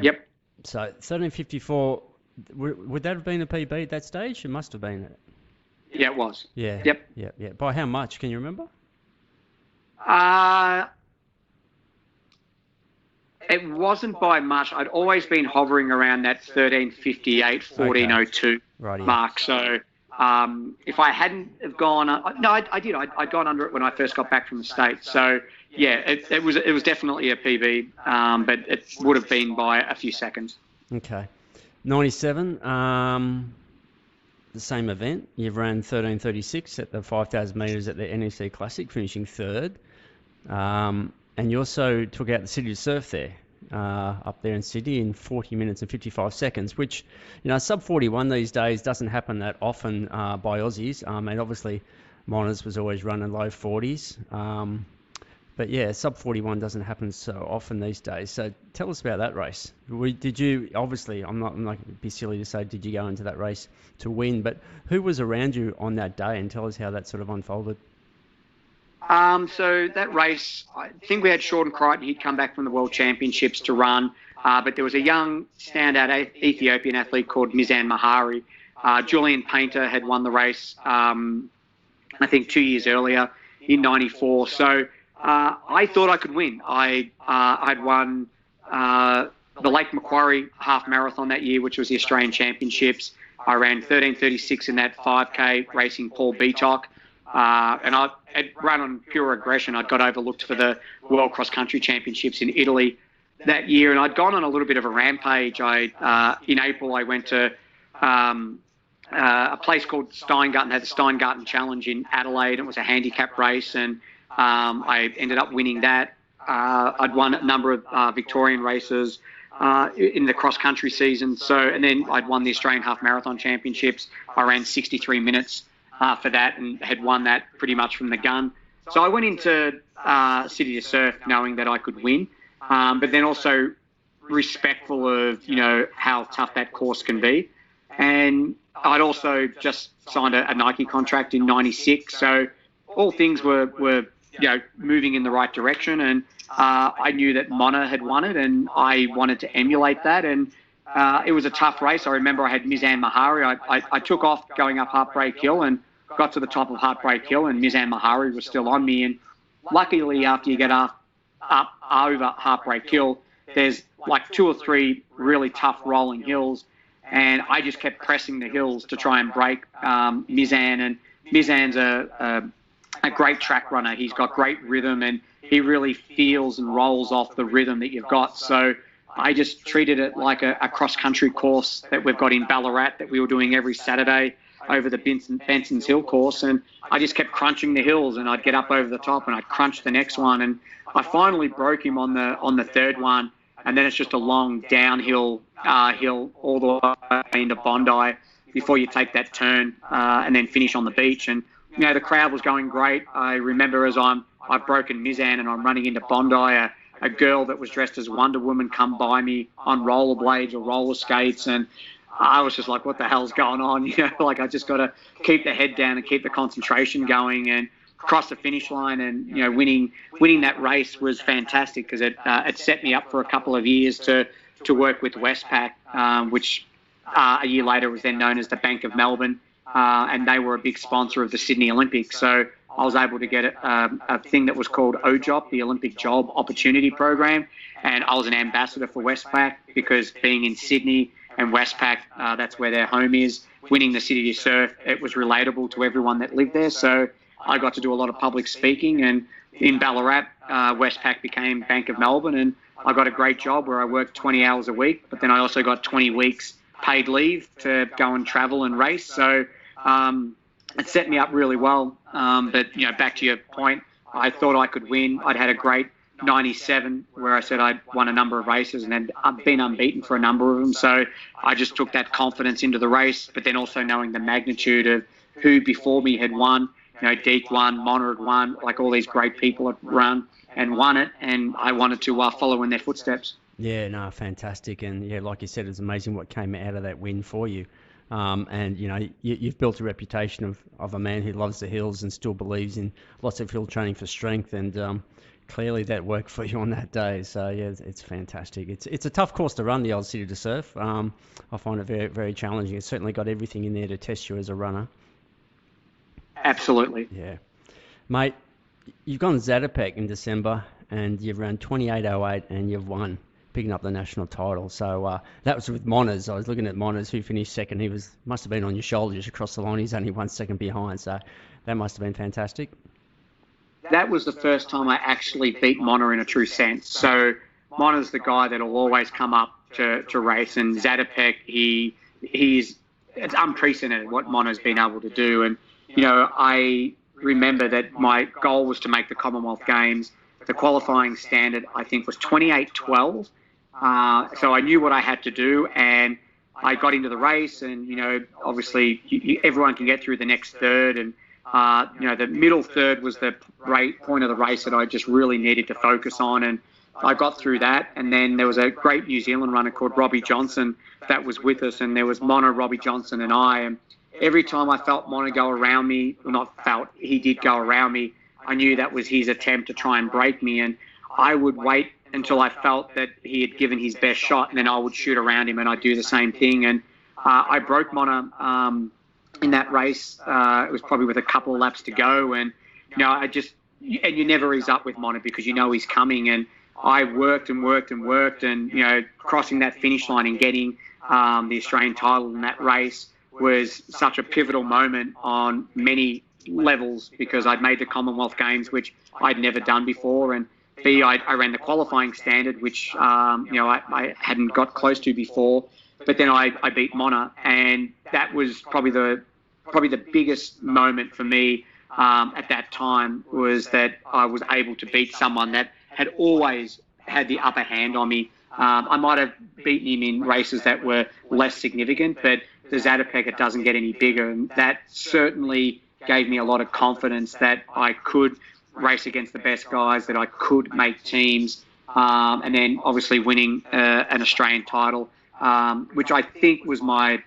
Speaker 1: Yep.
Speaker 2: So 13:54, would that have been a PB at that stage? It must have been.
Speaker 1: Yeah, it was.
Speaker 2: Yeah.
Speaker 1: Yep.
Speaker 2: Yeah. By how much? Can you remember?
Speaker 1: It wasn't by much. I'd always been hovering around that 13:58, 14:02 mark. So if I hadn't have gone, I did. I'd gone under it when I first got back from the States. So yeah, it was definitely a PB, but it would have been by a few seconds.
Speaker 2: Okay. 97. the same event. You've ran 13:36 at the 5,000 metres at the NEC Classic, finishing third. And you also took out the City to Surf there, up there in Sydney in 40 minutes and 55 seconds, which, sub 41 these days doesn't happen that often by Aussies. And obviously, Monners was always running low 40s. But yeah, sub 41 doesn't happen so often these days. So tell us about that race. Did you, obviously, I'm not going to be silly to say, did you go into that race to win? But who was around you on that day? And tell us how that sort of unfolded.
Speaker 1: So that race, I think we had Shorten Crichton. He'd come back from the World Championships to run. But there was a young standout Ethiopian athlete called Mizan Mahari. Julian Painter had won the race, I think 2 years earlier in 94. So I thought I could win. I'd won the Lake Macquarie half marathon that year, which was the Australian Championships. I ran 13:36 in that 5K racing Paul Beatock. And I'd run on pure aggression. I'd got overlooked for the World Cross Country Championships in Italy that year, and I'd gone on a little bit of a rampage. In April, I went to a place called Steingarten, had the Steingarten Challenge in Adelaide. It was a handicap race, and I ended up winning that. I'd won a number of Victorian races in the cross-country season. And then I'd won the Australian Half Marathon Championships. I ran 63 minutes for that and had won that pretty much from the gun. So I went into City to Surf knowing that I could win, but then also respectful of, how tough that course can be. And I'd also just signed a Nike contract in 96. So all things were moving in the right direction. And I knew that Mona had won it, and I wanted to emulate that. And it was a tough race. I remember I had Mizan Mahari. I took off going up Heartbreak Hill and got to the top of Heartbreak Hill, and Mizan Mahari was still on me. And luckily, after you get up over Heartbreak Hill, there's like 2 or 3 really tough rolling hills. And I just kept pressing the hills to try and break Mizan. And Mizan's a great track runner. He's got great rhythm, and he really feels and rolls off the rhythm that you've got. So I just treated it like a cross-country course that we've got in Ballarat that we were doing every Saturday over the Benson's Hill course. And I just kept crunching the hills, and I'd get up over the top and I'd crunch the next one. And I finally broke him on the third one. And then it's just a long downhill hill all the way into Bondi before you take that turn and then finish on the beach. And, the crowd was going great. I remember as I've broken Mizan and I'm running into Bondi, a girl that was dressed as Wonder Woman come by me on rollerblades or roller skates. And I was just like, what the hell's going on? I just got to keep the head down and keep the concentration going and cross the finish line. And, winning that race was fantastic because it set me up for a couple of years to work with Westpac, which a year later was then known as the Bank of Melbourne. And they were a big sponsor of the Sydney Olympics. So I was able to get a thing that was called OJOP, the Olympic Job Opportunity Program. And I was an ambassador for Westpac because being in Sydney and Westpac, that's where their home is, winning the City to Surf, it was relatable to everyone that lived there. So I got to do a lot of public speaking. And in Ballarat, Westpac became Bank of Melbourne. And I got a great job where I worked 20 hours a week, but then I also got 20 weeks paid leave to go and travel and race. So it set me up really well. But, back to your point, I thought I could win. I'd had a great 97 where I said I'd won a number of races and I'd been unbeaten for a number of them. So I just took that confidence into the race, but then also knowing the magnitude of who before me had won. Deke won, Mona had won, like all these great people had run and won it. And I wanted to follow in their footsteps.
Speaker 2: Yeah, no, fantastic. And yeah, like you said, it's amazing what came out of that win for you. And, you've built a reputation of a man who loves the hills and still believes in lots of hill training for strength. And clearly that worked for you on that day. So, yeah, it's fantastic. It's a tough course to run, the old City to Surf. I find it very, very challenging. It's certainly got everything in there to test you as a runner.
Speaker 1: Absolutely.
Speaker 2: Yeah. Mate, you've gone Zatopek in December and you've run 28.08 and you've won, picking up the national title. So that was with Monners. I was looking at Monners, who finished second. He must have been on your shoulders across the line. He's only 1 second behind. So that must have been fantastic.
Speaker 1: That was the first time I actually beat Mona in a true sense. So Mona's the guy that'll always come up to race. And Zatopek, he's it's unprecedented what Mono's been able to do. And, you know, I remember that my goal was to make the Commonwealth Games. The qualifying standard, I think, was 28:12. So I knew what I had to do, and I got into the race. And, you know, obviously everyone can get through the next third. And, you know, the middle third was the point of the race that I just really needed to focus on. And I got through that. And then there was a great New Zealand runner called Robbie Johnson that was with us. And there was Mono, Robbie Johnson, and I. And every time I felt Mono go around me, well, not felt, he did go around me, I knew that was his attempt to try and break me. And I would wait until I felt that he had given his best shot, and then I would shoot around him, and I'd do the same thing. And I broke Mono in that race. It was probably with a couple of laps to go. And, you know, and you never ease up with Mono because you know he's coming. And I worked and worked and worked, and, you know, crossing that finish line and getting the Australian title in that race was such a pivotal moment on many levels because I'd made the Commonwealth Games, which I'd never done before, and B, I ran the qualifying standard, which you know, I hadn't got close to before. But then I beat Mono, and that was probably the biggest moment for me at that time, was that I was able to beat someone that had always had the upper hand on me. I might have beaten him in races that were less significant, but the Zatopek, it doesn't get any bigger. And that certainly gave me a lot of confidence that I could race against the best guys, that I could make teams, and then obviously winning an Australian title, which I think was my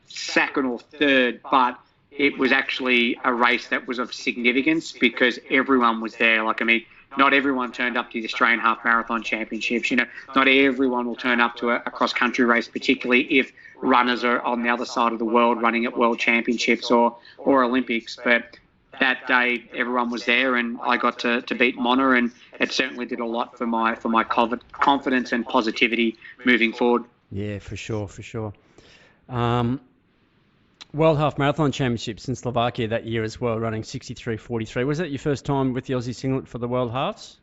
Speaker 1: second or third, but it was actually a race that was of significance because everyone was there. Like, I mean, not everyone turned up to the Australian Half Marathon Championships. You know, not everyone will turn up to a cross-country race, particularly if runners are on the other side of the world running at World Championships or Olympics. But that day, everyone was there, and I got to beat Mono, and it certainly did a lot for my confidence and positivity moving forward.
Speaker 2: Yeah, for sure. World Half Marathon Championships in Slovakia that year as well, running 63:43. Was that your first time with the Aussie singlet for the World Halves?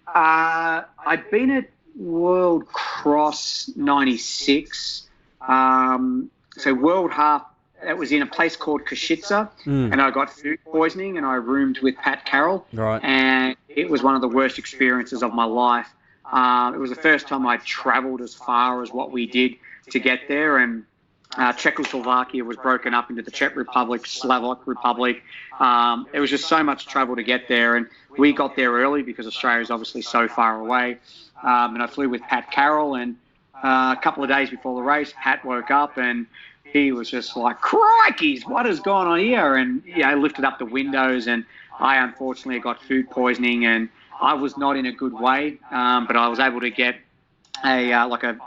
Speaker 1: I'd been at World Cross 96. So World Half, that was in a place called Košice, and I got food poisoning, and I roomed with Pat Carroll.
Speaker 2: Right.
Speaker 1: And it was one of the worst experiences of my life. It was the first time I'd travelled as far as what we did to get there, and Czechoslovakia was broken up into the Czech Republic, Slovak Republic. It was just so much travel to get there, and we got there early because Australia is obviously so far away. And I flew with Pat Carroll, and a couple of days before the race, Pat woke up and he was just like, "Crikeys, what has gone on here?" And, you know, lifted up the windows, and I unfortunately got food poisoning, and I was not in a good way, but I was able to get a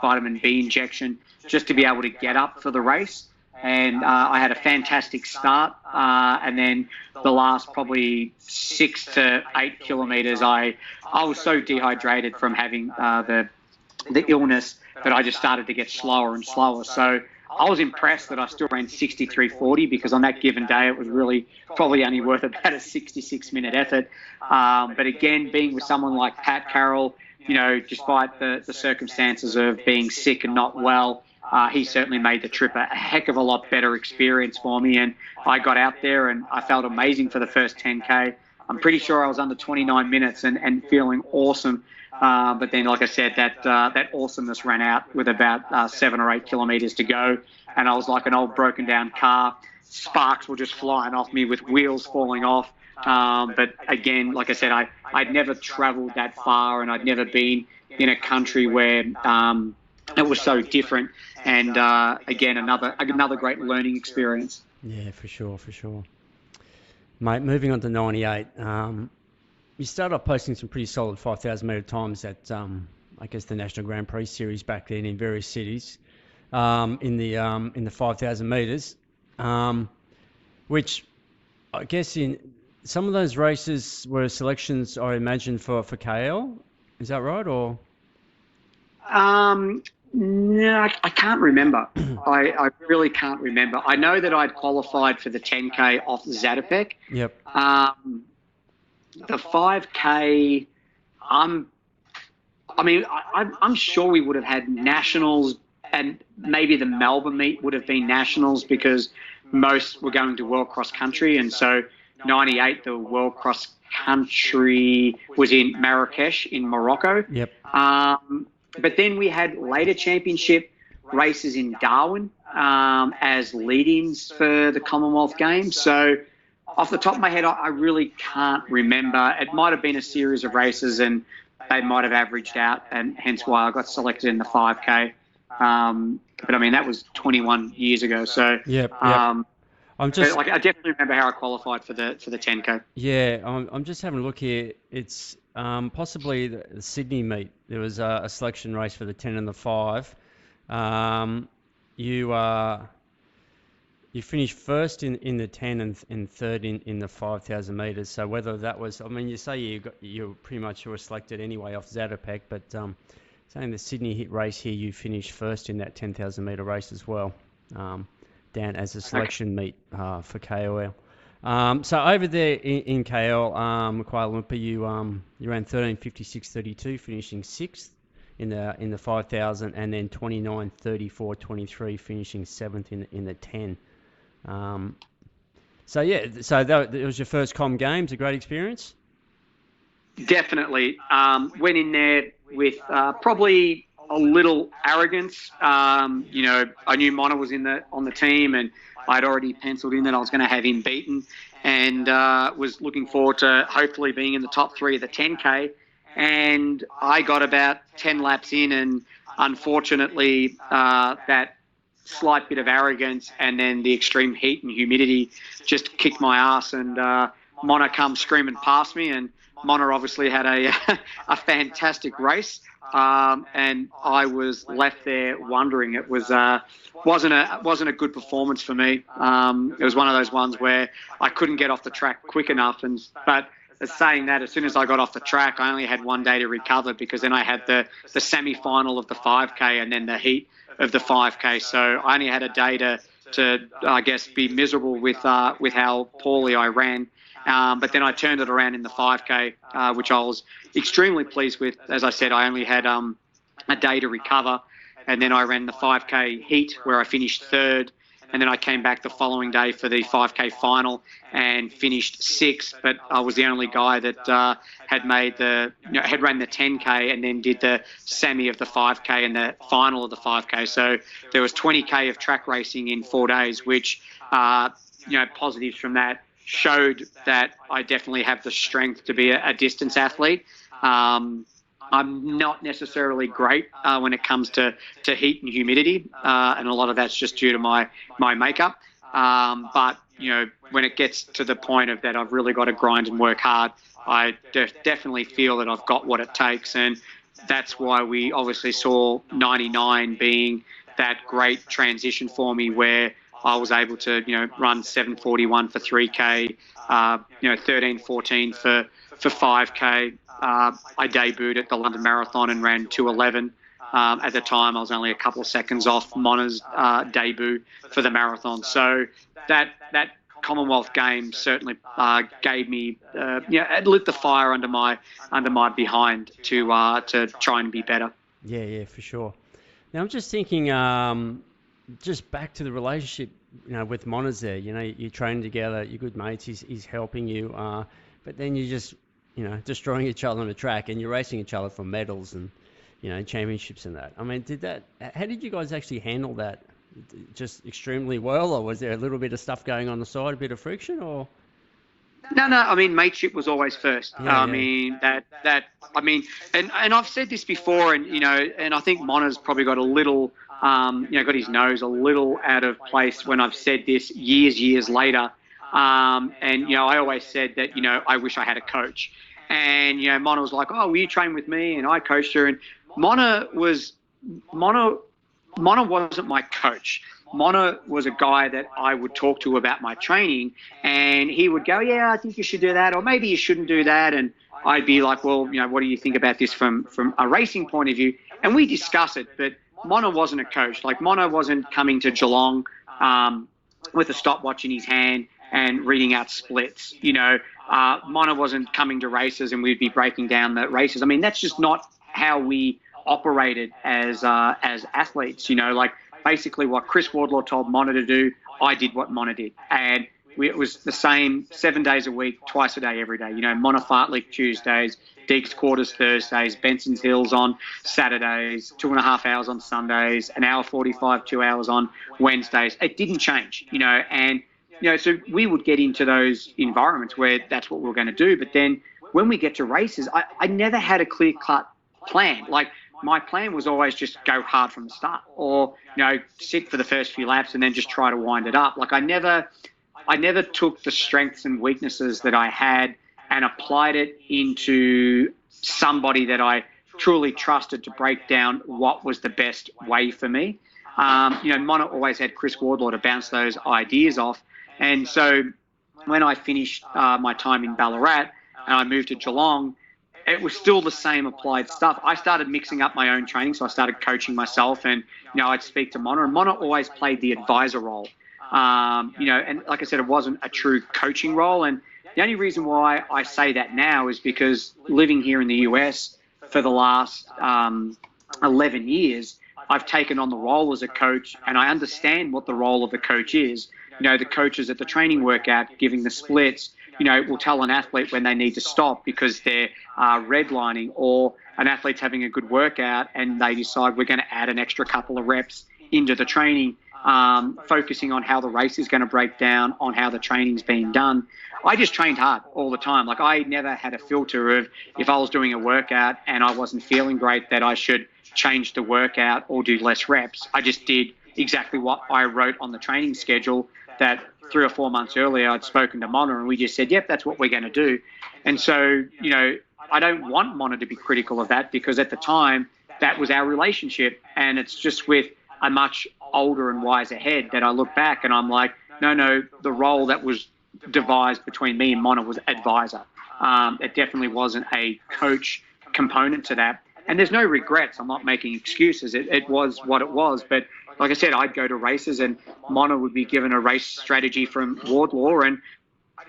Speaker 1: vitamin B injection just to be able to get up for the race. And I had a fantastic start. And then the last probably 6 to 8 kilometres, I was so dehydrated from having the illness that I just started to get slower and slower. So I was impressed that I still ran 63:40 because on that given day it was really probably only worth about a 66-minute effort. But again, being with someone like Pat Carroll, you know, despite the circumstances of being sick and not well, he certainly made the trip a heck of a lot better experience for me. And I got out there and I felt amazing for the first 10K. I'm pretty sure I was under 29 minutes and feeling awesome. But then, like I said, that awesomeness ran out with about 7 or 8 kilometres to go. And I was like an old broken down car. Sparks were just flying off me with wheels falling off. But again, like I said, I'd never travelled that far, and I'd never been in a country where it was so different. And again, another great learning experience.
Speaker 2: Yeah, for sure. Mate, moving on to 98. You started off posting some pretty solid 5,000 metre times at, I guess, the National Grand Prix series back then in various cities in the 5,000 metres, which I guess in some of those races were selections, I imagine, for KL. Is that right, or?
Speaker 1: No, I can't remember. I really can't remember. I know that I'd qualified for the 10K off Zatopek.
Speaker 2: Yep.
Speaker 1: The 5K, I'm sure we would have had nationals and maybe the Melbourne meet would have been nationals because most were going to World Cross Country. And so 98, the World Cross Country was in Marrakesh in Morocco.
Speaker 2: Yep.
Speaker 1: But then we had later championship races in Darwin as lead-ins for the Commonwealth Games. So off the top of my head, I really can't remember. It might have been a series of races and they might have averaged out, and hence why I got selected in the 5K. But I mean, that was 21 years ago. So
Speaker 2: Yep. I'm just
Speaker 1: I definitely remember how I qualified for the 10K.
Speaker 2: Yeah, I'm just having a look here. It's possibly the Sydney meet. There was a selection race for the 10 and the 5. You finished first in the 10 and third in the 5,000 metres. So whether that was, I mean, you say you pretty much were selected anyway off Zatopek, but saying the Sydney hit race here, you finished first in that 10,000 metre race as well, down as a selection meet for KOL. So over there in KL, Kuala Lumpur, you ran 13:56:32, finishing sixth in the 5,000, and then 29:34:23, finishing seventh in the 10. So that was your first Com Games, a great experience.
Speaker 1: Definitely went in there with probably a little arrogance. I knew Mona was on the team, and I'd already penciled in that I was going to have him beaten, and was looking forward to hopefully being in the top 3 of the 10K. And I got about 10 laps in, and unfortunately that slight bit of arrogance and then the extreme heat and humidity just kicked my ass, and Mona come screaming past me, and Mona obviously had a fantastic race, and I was left there wondering. It wasn't a good performance for me. It was one of those ones where I couldn't get off the track quick enough, but saying that, as soon as I got off the track, I only had one day to recover, because then I had the semi-final of the 5K and then the heat of the 5K. So I only had a day to I guess, be miserable with how poorly I ran. But then I turned it around in the 5K, which I was extremely pleased with. As I said, I only had a day to recover, and then I ran the 5K heat where I finished third, and then I came back the following day for the 5K final and finished sixth. But I was the only guy that had ran the 10K and then did the semi of the 5K and the final of the 5K. So there was 20K of track racing in 4 days, which positives from that showed that I definitely have the strength to be a distance athlete. I'm not necessarily great when it comes to heat and humidity, and a lot of that's just due to my makeup. But when it gets to the point of that I've really got to grind and work hard, I definitely feel that I've got what it takes, and that's why we obviously saw 99 being that great transition for me, where I was able to run 7:41 for 3K, 13:14 for 5K. I debuted at the London Marathon and ran 2:11. At the time, I was only a couple of seconds off Mona's debut for the marathon. So that Commonwealth Games certainly gave me, it lit the fire under my behind to try and be better.
Speaker 2: Yeah, for sure. Now I'm just thinking, just back to the relationship, with Mona's there. You train together, you're good mates. He's helping you, but then you just destroying each other on the track, and you're racing each other for medals and, championships and that. I mean, how did you guys actually handle that? Just extremely well, or was there a little bit of stuff going on the side, a bit of friction, or?
Speaker 1: No. I mean, mateship was always first.
Speaker 2: Yeah.
Speaker 1: And I've said this before, and I think Mona's probably got a little, got his nose a little out of place when I've said this years later. I always said that, I wish I had a coach. And, Mona was like, oh, will you train with me? And I coached her. And Mona wasn't my coach. Mona was a guy that I would talk to about my training, and he would go, yeah, I think you should do that, or maybe you shouldn't do that. And I'd be like, well, what do you think about this from a racing point of view? And we discuss it, but Mona wasn't a coach. Like, Mona wasn't coming to Geelong with a stopwatch in his hand and reading out splits. Mona wasn't coming to races and we'd be breaking down the races. I mean, that's just not how we operated as athletes. Like basically what Chris Wardlaw told Mona to do, I did what Mona did, and it was the same 7 days a week, twice a day, every day. Mona Fartlek Tuesdays, Deeks Quarters Thursdays, Benson's Hills on Saturdays, 2.5 hours on Sundays, an hour 45, 2 hours on Wednesdays. It didn't change, and so we would get into those environments where that's what we were going to do. But then when we get to races, I never had a clear-cut plan. Like, my plan was always just go hard from the start, or, sit for the first few laps and then just try to wind it up. Like, I never took the strengths and weaknesses that I had and applied it into somebody that I truly trusted to break down what was the best way for me. Mona always had Chris Wardlaw to bounce those ideas off. And so when I finished my time in Ballarat and I moved to Geelong, it was still the same applied stuff. I started mixing up my own training, so I started coaching myself, and I'd speak to Mona, and Mona always played the advisor role. And like I said, it wasn't a true coaching role. And the only reason why I say that now is because living here in the US for the last 11 years, I've taken on the role as a coach, and I understand what the role of a coach is. The coaches at the training workout giving the splits, will tell an athlete when they need to stop because they're redlining, or an athlete's having a good workout and they decide we're going to add an extra couple of reps into the training, focusing on how the race is going to break down, on how the training's being done. I just trained hard all the time. Like, I never had a filter of, if I was doing a workout and I wasn't feeling great, that I should change the workout or do less reps. I just did exactly what I wrote on the training schedule that 3 or 4 months earlier I'd spoken to Mona, and we just said, yep, that's what we're going to do. And so, I don't want Mona to be critical of that, because at the time that was our relationship, and it's just with a much older and wiser head that I look back and I'm like, no, the role that was devised between me and Mona was advisor. It definitely wasn't a coach component to that. And there's no regrets. I'm not making excuses. It was what it was. But like I said, I'd go to races and Mona would be given a race strategy from Wardlaw, and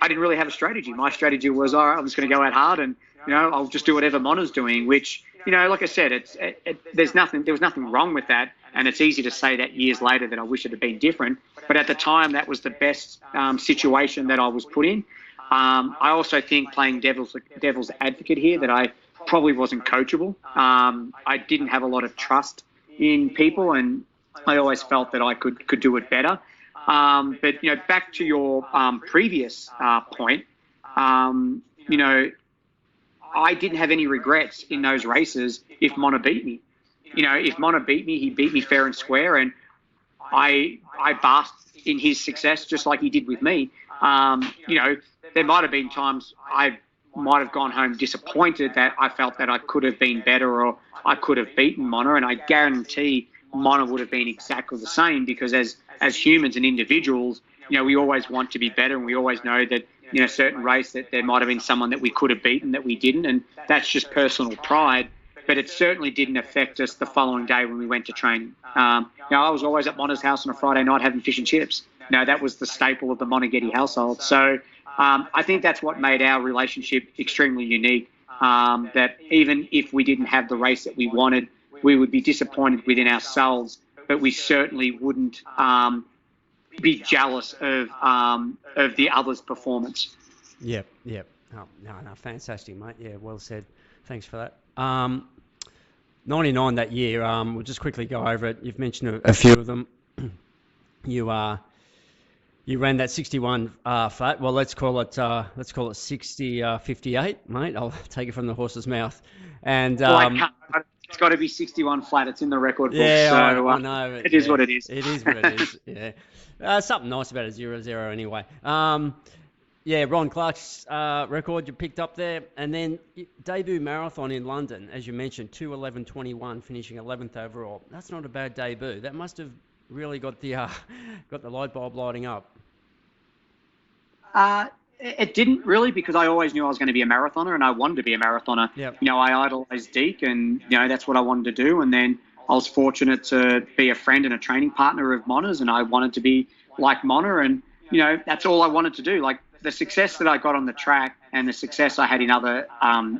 Speaker 1: I didn't really have a strategy. My strategy was, all right, I'm just going to go out hard and, I'll just do whatever Mona's doing, which, like I said, there was nothing wrong with that. And it's easy to say that years later that I wish it had been different. But at the time, that was the best situation that I was put in. I also think, playing devil's advocate here, that I probably wasn't coachable. I didn't have a lot of trust in people, and I always felt that I could do it better. But back to your previous point, I didn't have any regrets in those races if Mona beat me. If Mona beat me, he beat me fair and square, and I basked in his success just like he did with me. There might have been times I might have gone home disappointed that I felt that I could have been better, or I could have beaten Mona, and I guarantee Mona would have been exactly the same, because as humans and individuals, we always want to be better, and we always know that in a certain race that there might have been someone that we could have beaten that we didn't, and that's just personal pride. But it certainly didn't affect us the following day when we went to training. I was always at Mona's house on a Friday night having fish and chips. That was the staple of the Monaghetti household. So I think that's what made our relationship extremely unique, that even if we didn't have the race that we wanted, we would be disappointed within ourselves, but we certainly wouldn't be jealous of the other's performance.
Speaker 2: Yep. Oh, no, fantastic, mate. Yeah, well said. Thanks for that. 99 that year, we'll just quickly go over it. You've mentioned a few of them. You ran that 61 flat. Well, let's call it 60-58, mate. I'll take it from the horse's mouth. And
Speaker 1: it's got to be 61 flat. It's in the record book.
Speaker 2: Yeah,
Speaker 1: so
Speaker 2: I know.
Speaker 1: It is what it is.
Speaker 2: It is what it is. Yeah, something nice about a 0-0 anyway. Ron Clark's record you picked up there, and then debut marathon in London, as you mentioned, 2:11:21, finishing 11th overall. That's not a bad debut. That must have really got the light bulb lighting up.
Speaker 1: It didn't really, because I always knew I was going to be a marathoner, and I wanted to be a marathoner.
Speaker 2: Yep.
Speaker 1: I idolized Deke, and that's what I wanted to do. And then I was fortunate to be a friend and a training partner of Mona's, and I wanted to be like Mona, and that's all I wanted to do. Like, the success that I got on the track and the success I had in other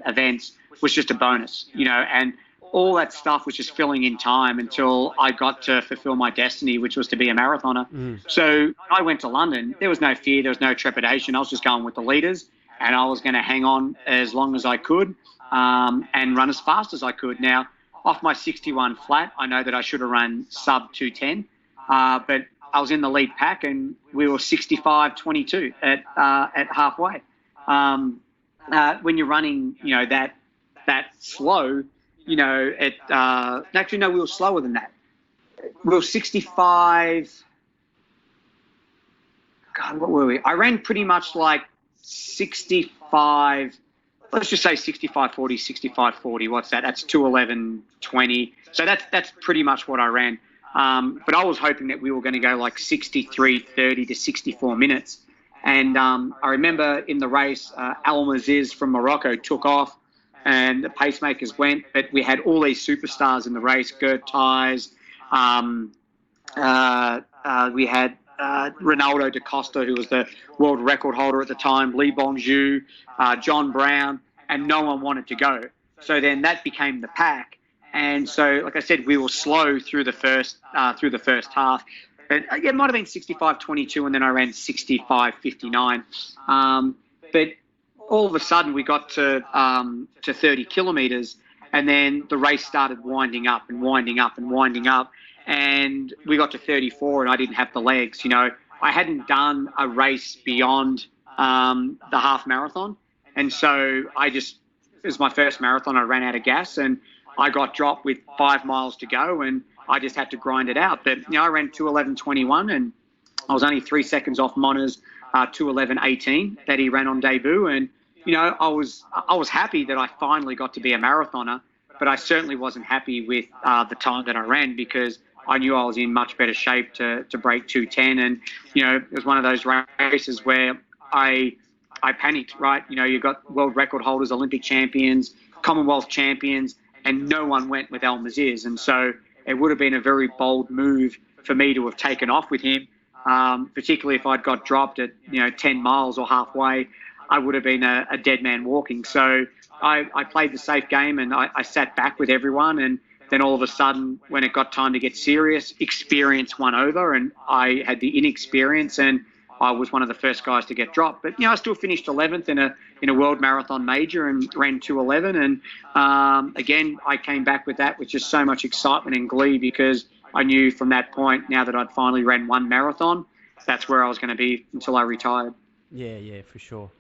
Speaker 1: events was just a bonus, and all that stuff was just filling in time until I got to fulfill my destiny, which was to be a marathoner. So I went to London. There was no fear. There was no trepidation. I was just going with the leaders, and I was going to hang on as long as I could and run as fast as I could. Now, off my 61 flat, I know that I should have run sub 210, but I was in the lead pack, and we were 65:22 at halfway. When you're running, that slow, actually no, we were slower than that. We were 65. God, what were we? I ran pretty much like 65. Let's just say 65:40, 65:40. What's that? That's 2:11:20. So that's pretty much what I ran. But I was hoping that we were going to go like 63:30 to 64 minutes. And I remember in the race, Al Maziz from Morocco took off and the pacemakers went, but we had all these superstars in the race, Gert Tyes. We had Ronaldo da Costa, who was the world record holder at the time, Lee Bonjour, John Brown, and no one wanted to go. So then that became the pack. And so, like I said, we were slow through the first half. But it might have been 65:22, and then I ran 65:59. But all of a sudden, we got to 30 kilometres, and then the race started winding up and winding up and winding up. And we got to 34, and I didn't have the legs. I hadn't done a race beyond the half marathon. And so it was my first marathon. I ran out of gas, and I got dropped with 5 miles to go, and I just had to grind it out. But, I ran 2:11:21, and I was only 3 seconds off Mona's 2:11:18 that he ran on debut. And, I was happy that I finally got to be a marathoner, but I certainly wasn't happy with the time that I ran, because I knew I was in much better shape to break 2:10. And, it was one of those races where I panicked, right? You've got world record holders, Olympic champions, Commonwealth champions, and no one went with Al Maziz. And so it would have been a very bold move for me to have taken off with him, particularly if I'd got dropped at, 10 miles or halfway. I would have been a dead man walking. So I played the safe game, and I sat back with everyone. And then all of a sudden, when it got time to get serious, experience won over, and I had the inexperience, and I was one of the first guys to get dropped. But, I still finished 11th in a world marathon major and ran 2:11. And again, I came back with that with just so much excitement and glee, because I knew from that point, now that I'd finally ran one marathon, that's where I was going to be until I retired.
Speaker 2: Yeah, for sure.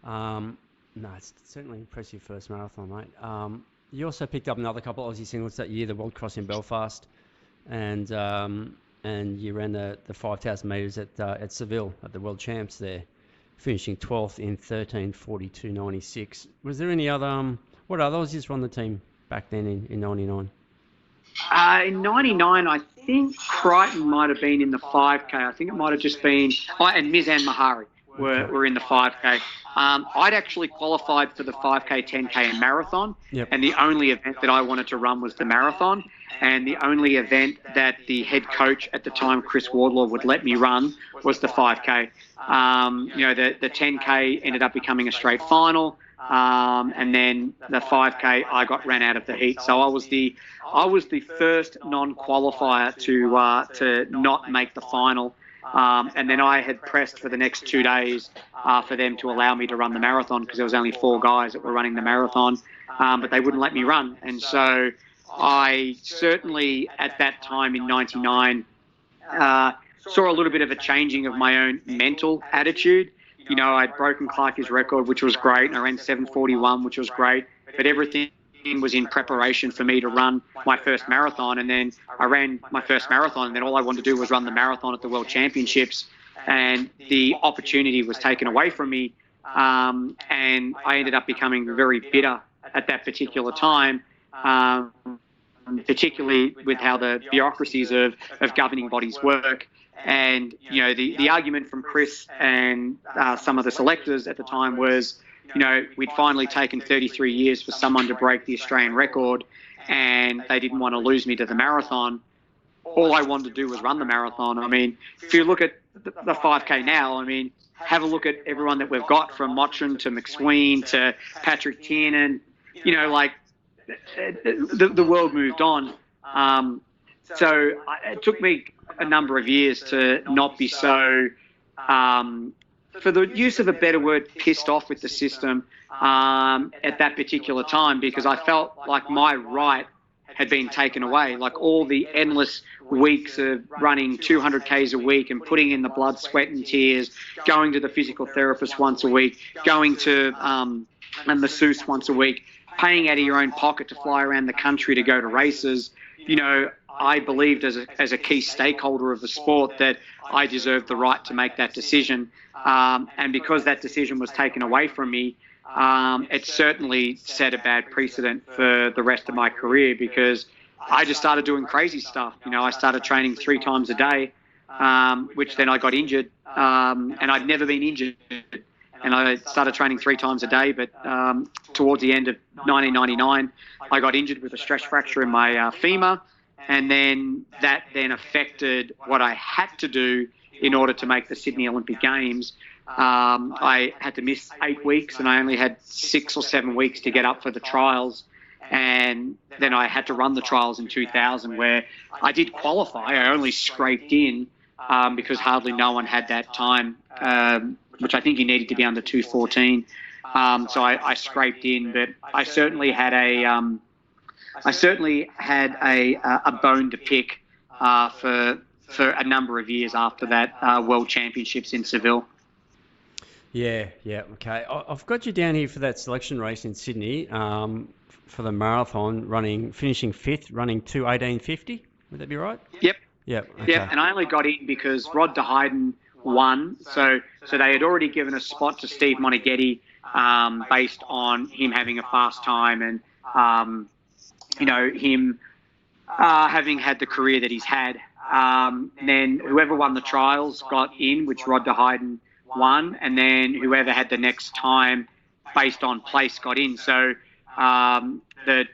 Speaker 2: It's certainly an impressive first marathon, mate. You also picked up another couple of Aussie singles that year, the World Cross in Belfast, and you ran the 5,000 metres at Seville at the World Champs there, finishing 12th in 13:42.96. Was there any other, what other Aussies were on the team back then in 99?
Speaker 1: In 99, I think Crichton might have been in the 5K. I think it might have just been, and Mizan Mahari were in the 5K. I'd actually qualified for the 5K, 10K and marathon.
Speaker 2: Yep.
Speaker 1: And the only event that I wanted to run was the marathon. And the only event that the head coach at the time, Chris Wardlaw, would let me run was the 5K. The 10K ended up becoming a straight final. And then the 5K, I got ran out of the heat. So I was the first non-qualifier to not make the final. And then I had pressed for the next 2 days for them to allow me to run the marathon, because there was only 4 guys that were running the marathon, but they wouldn't let me run. And so I certainly, at that time in 99, saw a little bit of a changing of my own mental attitude. I'd broken Clarkie's record, which was great, and I ran 7:41, which was great, but everything was in preparation for me to run my first marathon. And then I ran my first marathon, and then all I wanted to do was run the marathon at the World Championships, and the opportunity was taken away from me, and I ended up becoming very bitter at that particular time, particularly with how the bureaucracies of governing bodies work. And, the argument from Chris and some of the selectors at the time was, we'd finally taken 33 years for someone to break the Australian record, and they didn't want to lose me to the marathon. All I wanted to do was run the marathon. I mean, if you look at the 5K now, I mean, have a look at everyone that we've got, from Mottram to McSween to Patrick Tiernan. the world moved on. It took me a number of years to not be so, for the use of a better word, pissed off with the system at that particular time, because I felt like my right had been taken away. Like all the endless weeks of running 200 Ks a week and putting in the blood, sweat and tears, going to the physical therapist once a week, going to a masseuse once a week, paying out of your own pocket to fly around the country to go to races. I believed as a key stakeholder of the sport that I deserved the right to make that decision. And because that decision was taken away from me, it certainly set a bad precedent for the rest of my career, because I just started doing crazy stuff. I started training 3 times a day, which then I got injured, and I'd never been injured. And I started training 3 times a day, but towards the end of 1999, I got injured with a stress fracture in my femur, and then that then affected what I had to do in order to make the Sydney Olympic Games. I had to miss 8 weeks, and I only had 6 or 7 weeks to get up for the trials. And then I had to run the trials in 2000, where I did qualify. I only scraped in because hardly no one had that time, which I think you needed to be under 2:14. So I scraped in, but I certainly had a bone to pick for a number of years after that World Championships in Seville.
Speaker 2: Yeah, okay. I've got you down here for that selection race in Sydney for the marathon, finishing 5th, running 2:18:50. Would that be right?
Speaker 1: Yep.
Speaker 2: Yep. Okay.
Speaker 1: Yep. And I only got in because Rod de Heiden won. So they had already given a spot to Steve Moneghetti based on him having a fast time and him having had the career that he's had. Then whoever won the trials got in, which Rod de Heiden won, and then whoever had the next time based on place got in. So the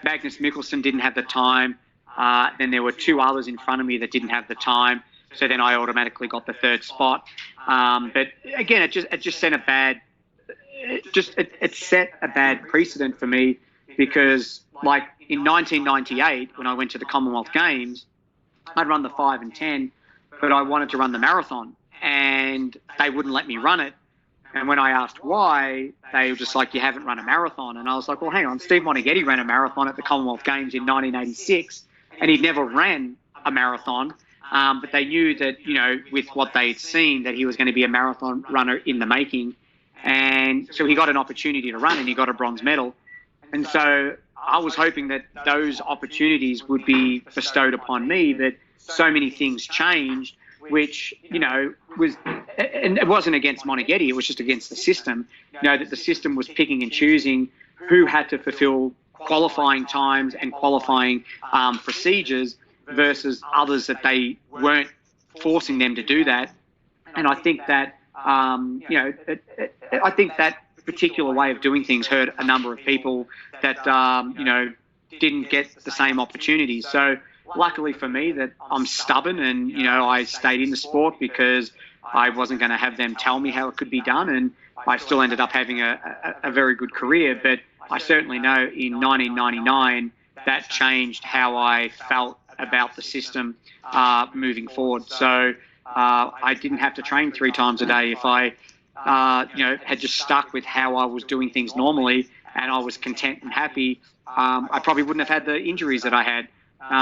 Speaker 1: Magnus Mikkelsen didn't have the time. Then there were 2 others in front of me that didn't have the time. So then I automatically got the 3rd spot. But again, it just sent a bad, it set a bad precedent for me, because like in 1998, when I went to the Commonwealth Games, I'd run the 5 and 10, but I wanted to run the marathon, and they wouldn't let me run it. And when I asked why, they were just like, you haven't run a marathon. And I was like, well, hang on, Steve Moneghetti ran a marathon at the Commonwealth Games in 1986, and he'd never ran a marathon. But they knew that, with what they'd seen, that he was going to be a marathon runner in the making. And so he got an opportunity to run, and he got a bronze medal. And so I was hoping that those opportunities would be bestowed upon me, but so many things changed, which, was, and it wasn't against Moneghetti, it was just against the system, that the system was picking and choosing who had to fulfill qualifying times and qualifying procedures versus others that they weren't forcing them to do that. And I think that, I think that particular way of doing things hurt a number of people that, didn't get the same opportunities. So luckily for me that I'm stubborn and, I stayed in the sport because I wasn't going to have them tell me how it could be done. And I still ended up having a very good career. But I certainly know in 1999 that changed how I felt about the system moving forward. So I didn't have to train 3 times a day. If I, had just stuck with how I was doing things normally and I was content and happy, I probably wouldn't have had the injuries that I had.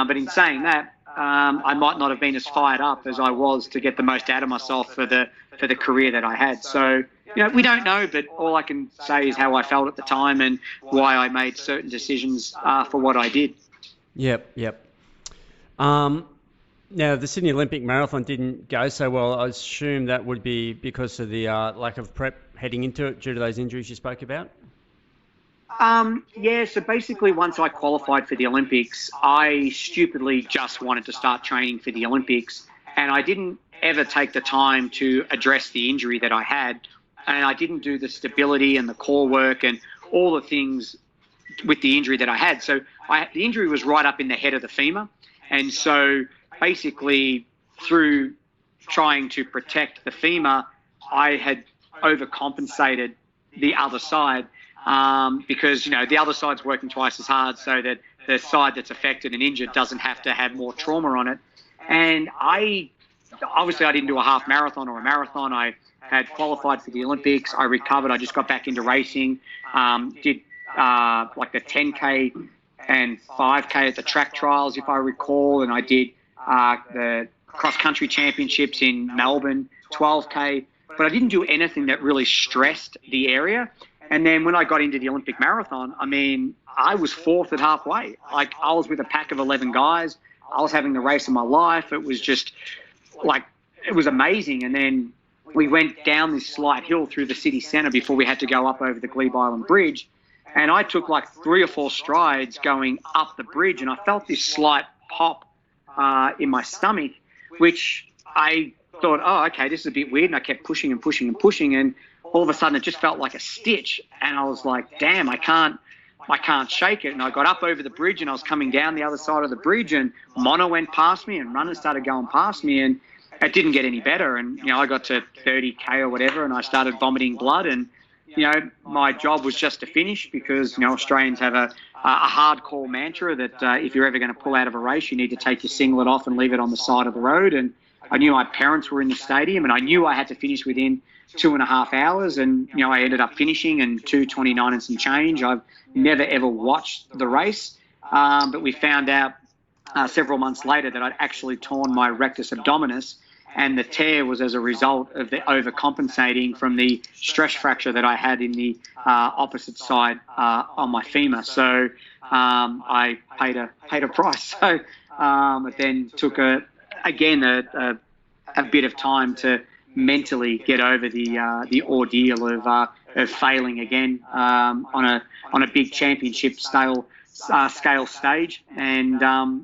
Speaker 1: But in saying that, I might not have been as fired up as I was to get the most out of myself for the career that I had. So, we don't know, but all I can say is how I felt at the time and why I made certain decisions for what I did.
Speaker 2: Yep. Now, the Sydney Olympic Marathon didn't go so well. I assume that would be because of the lack of prep heading into it due to those injuries you spoke about?
Speaker 1: Yeah, so basically once I qualified for the Olympics, I stupidly just wanted to start training for the Olympics, and I didn't ever take the time to address the injury that I had, and I didn't do the stability and the core work and all the things with the injury that I had. So the injury was right up in the head of the femur, and so basically through trying to protect the femur, I had overcompensated the other side. because, the other side's working twice as hard so that the side that's affected and injured doesn't have to have more trauma on it. And I didn't do a half marathon or a marathon. I had qualified for the Olympics. I recovered. I just got back into racing. Did like the 10K and 5K at the track trials, if I recall. And I did the cross-country championships in Melbourne, 12K. But I didn't do anything that really stressed the area. And then when I got into the Olympic marathon, I was fourth at halfway. Like, I was with a pack of 11 guys. I was having the race of my life. It was just it was amazing. And then we went down this slight hill through the city centre before we had to go up over the Glebe Island Bridge. And I took like 3 or 4 strides going up the bridge, and I felt this slight pop in my stomach, which I thought, oh, okay, this is a bit weird. And I kept pushing and pushing and pushing. And all of a sudden it just felt like a stitch. And I was like, damn, I can't shake it. And I got up over the bridge, and I was coming down the other side of the bridge, and Mono went past me and runners started going past me, and it didn't get any better. And, I got to 30K or whatever, and I started vomiting blood. And, my job was just to finish because, Australians have a hardcore mantra that if you're ever going to pull out of a race, you need to take your singlet off and leave it on the side of the road. And I knew my parents were in the stadium, and I knew I had to finish within 2.5 hours. And, I ended up finishing in 2:29 and some change. I've never, ever watched the race. But we found out several months later that I'd actually torn my rectus abdominis, and the tear was as a result of the overcompensating from the stress fracture that I had in the opposite side on my femur. So I paid a price. So it then took a bit of time to mentally get over the ordeal of failing again on a big championship scale stage, and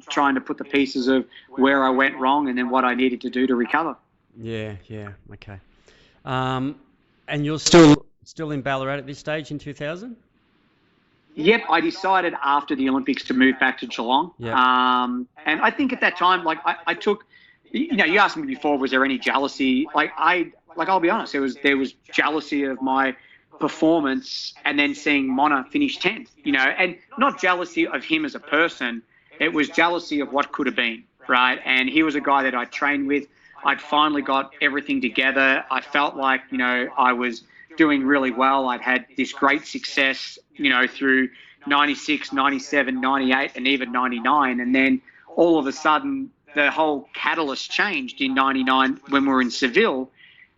Speaker 1: trying to put the pieces of where I went wrong and then what I needed to do to recover.
Speaker 2: Yeah, okay. And you're still in Ballarat at this stage in 2000?
Speaker 1: Yep, I decided after the Olympics to move back to Geelong.
Speaker 2: Yep.
Speaker 1: And I think at that time, I took, you asked me before, was there any jealousy? I'll be honest, there was jealousy of my performance, and then seeing Mona finish 10th, and not jealousy of him as a person. It was jealousy of what could have been, right? And he was a guy that I trained with. I'd finally got everything together. I felt like, I was doing really well. I'd had this great success, through 96, 97, 98, and even 99. And then all of a sudden, the whole catalyst changed in 99 when we were in Seville.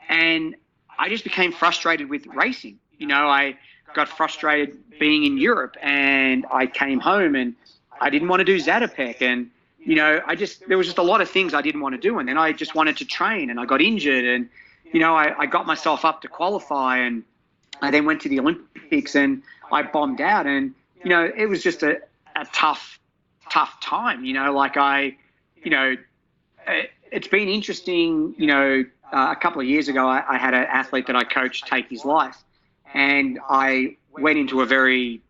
Speaker 1: And I just became frustrated with racing. I got frustrated being in Europe, and I came home and I didn't want to do Zatopek. And, there was just a lot of things I didn't want to do. And then I just wanted to train, and I got injured, and, I got myself up to qualify, and I then went to the Olympics and I bombed out. And, it was just a tough time, it's been interesting, a couple of years ago, I had an athlete that I coached take his life, and I went into a very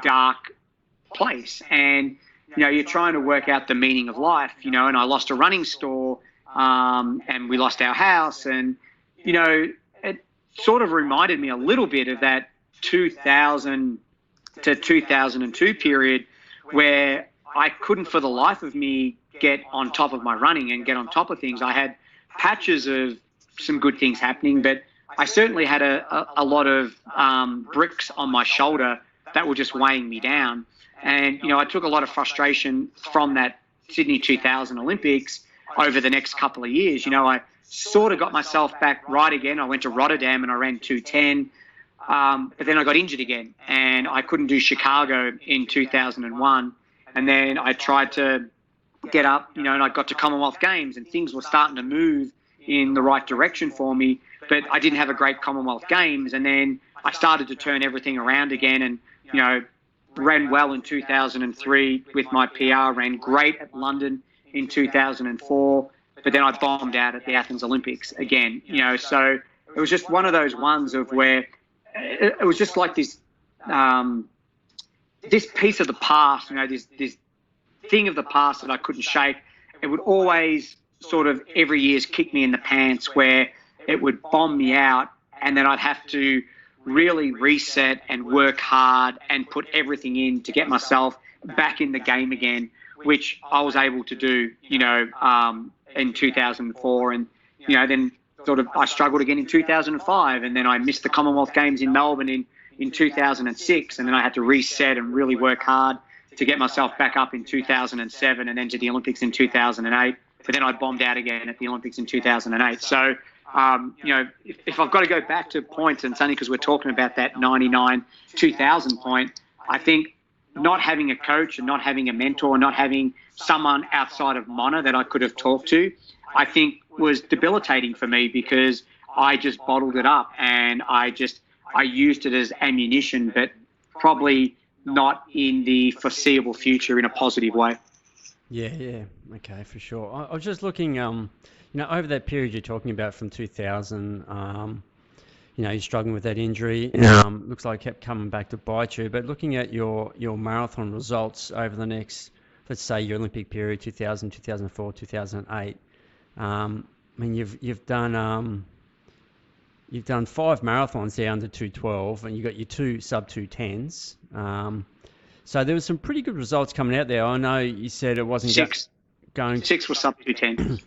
Speaker 1: dark place. And, you're trying to work out the meaning of life, and I lost a running store, and we lost our house. And, it sort of reminded me a little bit of that 2000 to 2002 period where I couldn't for the life of me get on top of my running and get on top of things. I had patches of some good things happening, but I certainly had a lot of bricks on my shoulder that were just weighing me down. And, I took a lot of frustration from that Sydney 2000 Olympics over the next couple of years. I sort of got myself back right again. I went to Rotterdam and I ran 2:10, but then I got injured again, and I couldn't do Chicago in 2001. And then I tried to get up, and I got to Commonwealth Games, and things were starting to move in the right direction for me, but I didn't have a great Commonwealth Games. And then I started to turn everything around again, and, ran well in 2003 with my PR, ran great at London in 2004, but then I bombed out at the Athens Olympics again, so it was just one of those ones of where it was just like this, this piece of the past, this thing of the past that I couldn't shake. It would always sort of every year's kick me in the pants, where it would bomb me out, and then I'd have to really reset and work hard and put everything in to get myself back in the game again, which I was able to do, in 2004. And, then sort of I struggled again in 2005, and then I missed the Commonwealth Games in Melbourne in 2006, and then I had to reset and really work hard to get myself back up in 2007 and then to the Olympics in 2008. But then I bombed out again at the Olympics in 2008. So, if I've got to go back to points, and it's only because we're talking about that 99, 2000 point, I think not having a coach and not having a mentor, not having someone outside of Mona that I could have talked to, I think was debilitating for me, because I just bottled it up and I used it as ammunition, but probably not in the foreseeable future in a positive way.
Speaker 2: Yeah. Okay, for sure. I was just looking, over that period you're talking about from 2000, you're struggling with that injury. Looks like it kept coming back to bite you. But looking at your marathon results over the next, let's say, your Olympic period, 2000, 2004, 2008. You've done 5 marathons there under 2:12, and you got your 2 sub 2:10s. So there was some pretty good results coming out there. I know you said it wasn't going.
Speaker 1: 6 was sub 2:10.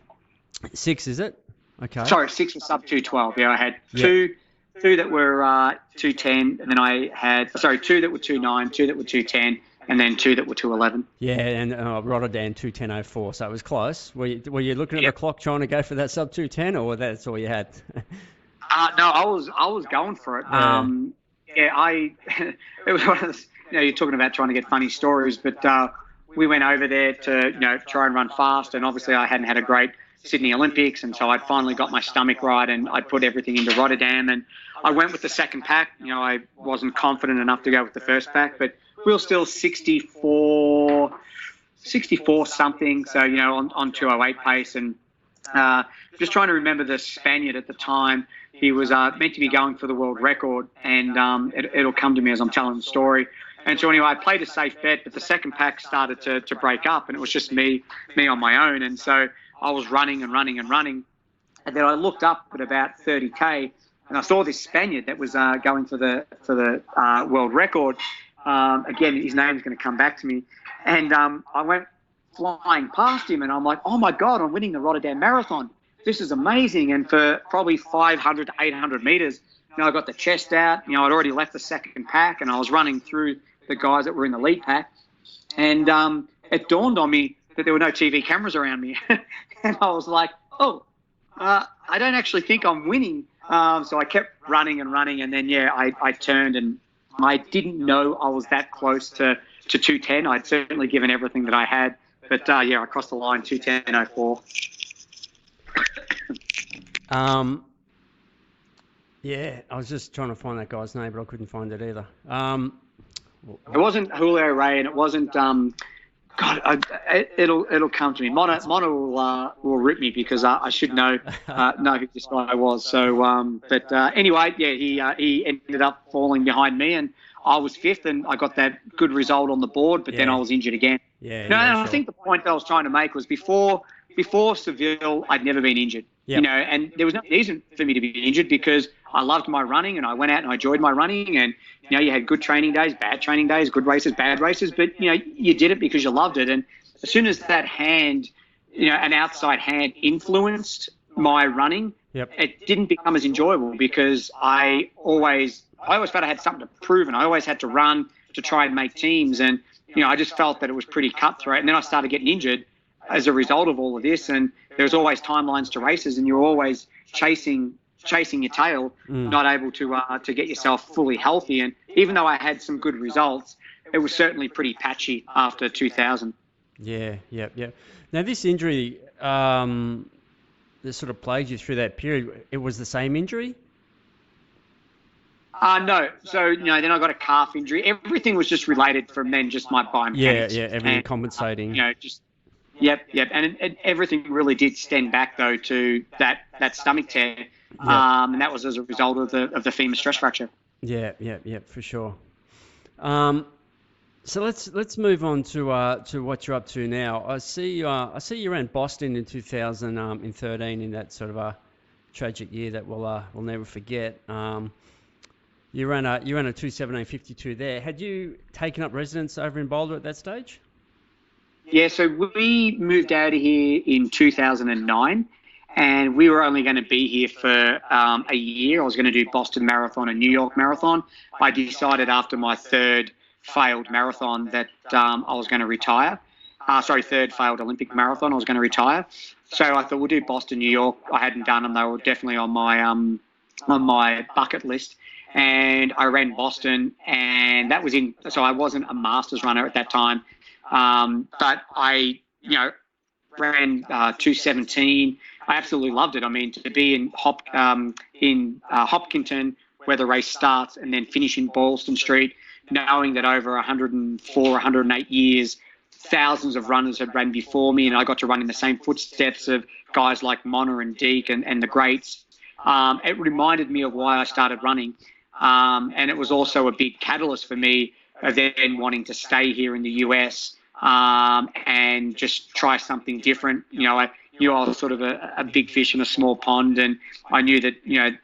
Speaker 2: 6, is it? Okay.
Speaker 1: Sorry, 6 was sub 2:12. Yeah, I had two that were 2:10, and then I had 2 that were 2:09, 2 that were 2:10, and then 2 that were 2:11.
Speaker 2: Yeah, and Rotterdam 2:10:04, so it was close. Were you looking at the clock trying to go for that sub 2:10, or that's all you had?
Speaker 1: No, I was going for it. It was one of those, you're talking about trying to get funny stories, but we went over there to try and run fast, and obviously I hadn't had a great Sydney Olympics, and so I'd finally got my stomach right, and I'd put everything into Rotterdam, and I went with the second pack. I wasn't confident enough to go with the first pack, but we were still 64 something, so on 2:08 pace, and just trying to remember the Spaniard at the time. He was meant to be going for the world record, and it'll come to me as I'm telling the story. And so anyway, I played a safe bet, but the second pack started to break up, and it was just me on my own. And so I was running. And then I looked up at about 30K, and I saw this Spaniard that was going for the world record. Again, his name's going to come back to me. And I went flying past him, and I'm like, oh my God, I'm winning the Rotterdam Marathon. This is amazing. And for probably 500 to 800 meters, I got the chest out. I'd already left the second pack, and I was running through the guys that were in the lead pack. And it dawned on me that there were no TV cameras around me. And I was like, I don't actually think I'm winning. So I kept running. And then, I turned, and I didn't know I was that close to 2:10. I'd certainly given everything that I had. But, I crossed the line, 2:10:04.
Speaker 2: I was just trying to find that guy's name, but I couldn't find it either.
Speaker 1: It wasn't Julio Ray, and it wasn't. It'll come to me. Mona will rip me, because I should know who this guy was. So, anyway, he ended up falling behind me, and I was 5th, and I got that good result on the board. But then I was injured again.
Speaker 2: Sure.
Speaker 1: I think the point that I was trying to make was before Seville, I'd never been injured.
Speaker 2: Yep.
Speaker 1: And there was no reason for me to be injured, because I loved my running, and I went out and I enjoyed my running, and you had good training days, bad training days, good races, bad races, but you did it because you loved it. And as soon as that hand, an outside hand influenced my running, it didn't become as enjoyable, because I always felt I had something to prove, and I always had to run to try and make teams, and I just felt that it was pretty cutthroat. And then I started getting injured as a result of all of this, and there's always timelines to races, and you're always chasing your tail, not able to get yourself fully healthy. And even though I had some good results, it was certainly pretty patchy after 2000.
Speaker 2: Yeah. Now this injury that sort of plagued you through that period, it was the same injury?
Speaker 1: No. So, then I got a calf injury. Everything was just related from then, just my biomechanics.
Speaker 2: Yeah, everything compensating.
Speaker 1: Yep. And everything really did stem back, though, to that stomach tear. And that was as a result of the femur stress fracture.
Speaker 2: Yeah, for sure. So let's move on to what you're up to now. I see you ran Boston in 2013 in that sort of a tragic year that we'll never forget. You ran a 2:17:52 there. Had you taken up residence over in Boulder at that stage?
Speaker 1: Yeah, so we moved out of here in 2009, and we were only going to be here for a year. I was going to do Boston Marathon and New York Marathon. I decided after my third failed marathon that I was going to retire. Third failed Olympic marathon. I was going to retire. So I thought we'll do Boston, New York. I hadn't done them; they were definitely on my bucket list. And I ran Boston, and that was in. So I wasn't a masters runner at that time. But I, ran 2:17. I absolutely loved it. I mean, to be in Hopkinton, where the race starts, and then finish in Boylston Street, knowing that over 104, 108 years, thousands of runners had run before me, and I got to run in the same footsteps of guys like Mona and Deke and the greats. It reminded me of why I started running. And it was also a big catalyst for me of then wanting to stay here in the US and just try something different. I knew I was sort of a big fish in a small pond, and I knew that,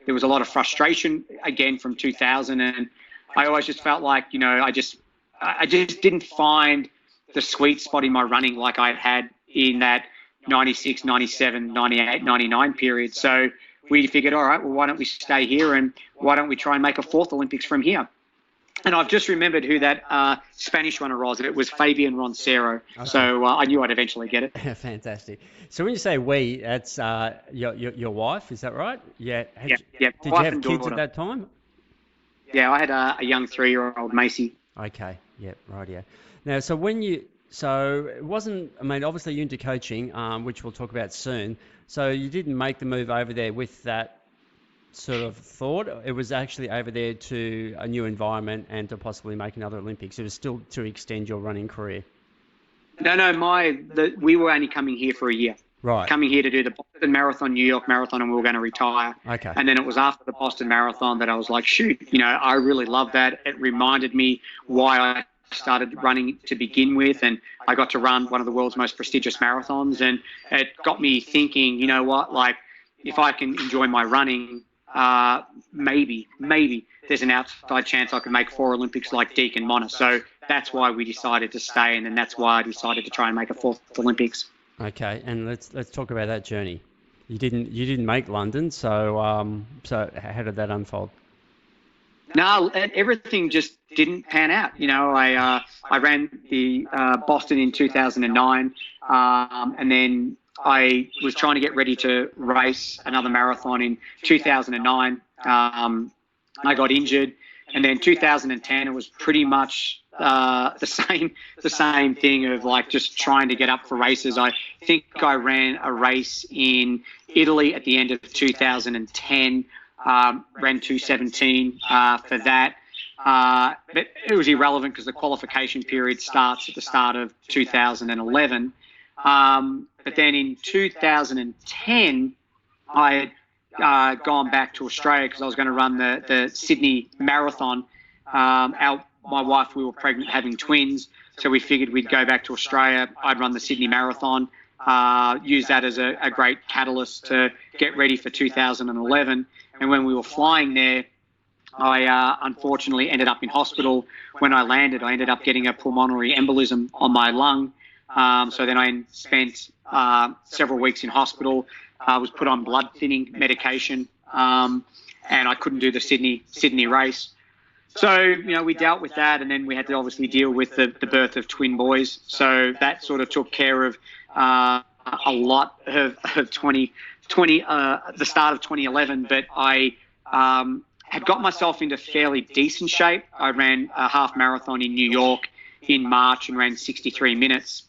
Speaker 1: there was a lot of frustration again from 2000. And I always just felt like, I just didn't find the sweet spot in my running like I had in that 96, 97, 98, 99 period. So we figured, all right, well, why don't we stay here, and why don't we try and make a fourth Olympics from here? And I've just remembered who that Spanish runner was. It was Fabian Roncero. Okay. So I knew I'd eventually get it.
Speaker 2: Fantastic. So when you say we, that's your wife, is that right? Yeah.
Speaker 1: Yeah.
Speaker 2: Did you have kids at that time?
Speaker 1: Yeah, I had a young 3-year-old, Macy.
Speaker 2: Okay. Yeah. Right. Yeah. Now, so it wasn't. I mean, obviously you're into coaching, which we'll talk about soon. So you didn't make the move over there with that sort of thought. It was actually over there to a new environment and to possibly make another Olympics. It was still to extend your running career.
Speaker 1: No, we were only coming here for a year.
Speaker 2: Right.
Speaker 1: Coming here to do the Boston Marathon, New York Marathon, and we were going to retire.
Speaker 2: Okay.
Speaker 1: And then it was after the Boston Marathon that I was like, shoot, I really love that. It reminded me why I started running to begin with, and I got to run one of the world's most prestigious marathons, and it got me thinking, like, if I can enjoy my running, maybe there's an outside chance I could make 4 Olympics like Deke and Mona. So that's why we decided to stay, and then that's why I decided to try and make a 4th Olympics.
Speaker 2: Okay, and let's talk about that journey. You didn't make London, so how did that unfold?
Speaker 1: No, everything just didn't pan out. I ran the Boston in 2009, and then I was trying to get ready to race another marathon in 2009. I got injured, and then 2010 it was pretty much the same thing of like just trying to get up for races. I think I ran a race in Italy at the end of 2010. Ran 2:17 for that. But it was irrelevant because the qualification period starts at the start of 2011. But then in 2010, I had gone back to Australia because I was going to run the Sydney Marathon. My wife, we were pregnant, having twins, so we figured we'd go back to Australia. I'd run the Sydney Marathon, use that as a great catalyst to get ready for 2011. And when we were flying there, I unfortunately ended up in hospital. When I landed, I ended up getting a pulmonary embolism on my lung. So then I spent several weeks in hospital. I was put on blood thinning medication, and I couldn't do the Sydney race. So, we dealt with that, and then we had to obviously deal with the birth of twin boys. So that sort of took care of a lot of 2020, the start of 2011. But I had got myself into fairly decent shape. I ran a half marathon in New York in March and ran 63 minutes.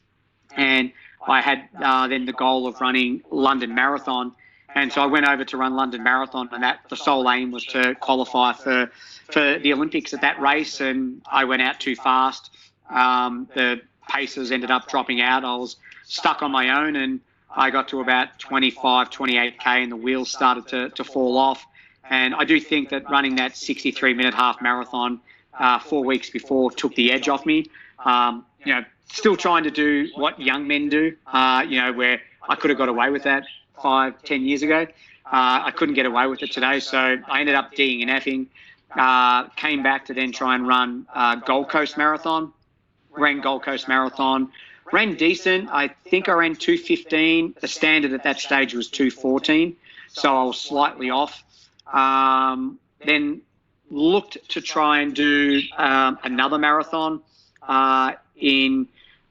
Speaker 1: And I had then the goal of running London Marathon. And so I went over to run London Marathon, and the sole aim was to qualify for the Olympics at that race. And I went out too fast. The paces ended up dropping out. I was stuck on my own, and I got to about 25, 28K, and the wheels started to fall off. And I do think that running that 63-minute half marathon 4 weeks before took the edge off me. Still trying to do what young men do, where I could have got away with that 5-10 years ago. I couldn't get away with it today, so I ended up D'ing and F'ing. came back to then try and run Gold Coast Marathon. Ran Gold Coast Marathon. Ran decent. I think I ran 2:15. The standard at that stage was 2:14, so I was slightly off. Then looked to try and do another marathon in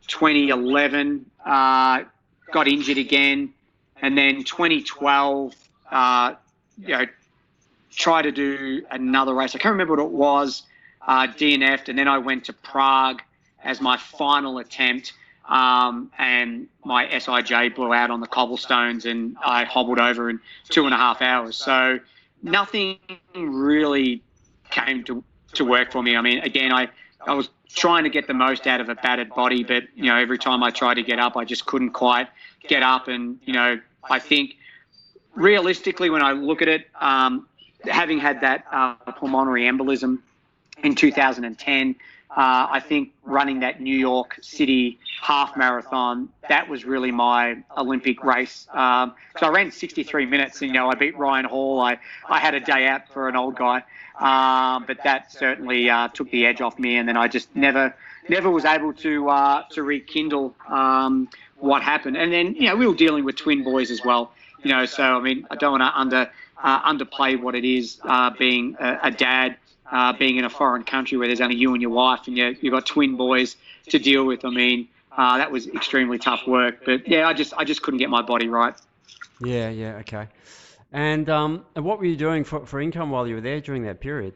Speaker 1: 2011. Got injured again, and then 2012, tried to do another race. I can't remember what it was. DNF'd, and then I went to Prague as my final attempt. And my SIJ blew out on the cobblestones and I hobbled over in 2.5 hours. So nothing really came to work for me. I mean, again, I was trying to get the most out of a battered body, but, every time I tried to get up, I just couldn't quite get up. And, I think realistically, when I look at it, having had that pulmonary embolism in 2010, I think running that New York City half marathon, that was really my Olympic race. So I ran 63 minutes and, I beat Ryan Hall. I had a day out for an old guy. But that certainly took the edge off me. And then I just never was able to rekindle what happened. And then, we were dealing with twin boys as well. So, I mean, I don't want to underplay what it is being a dad. Being in a foreign country where there's only you and your wife and you've got twin boys to deal with. I mean, that was extremely tough work. But, yeah, I just couldn't get my body right.
Speaker 2: Yeah, okay. And what were you doing for income while you were there during that period?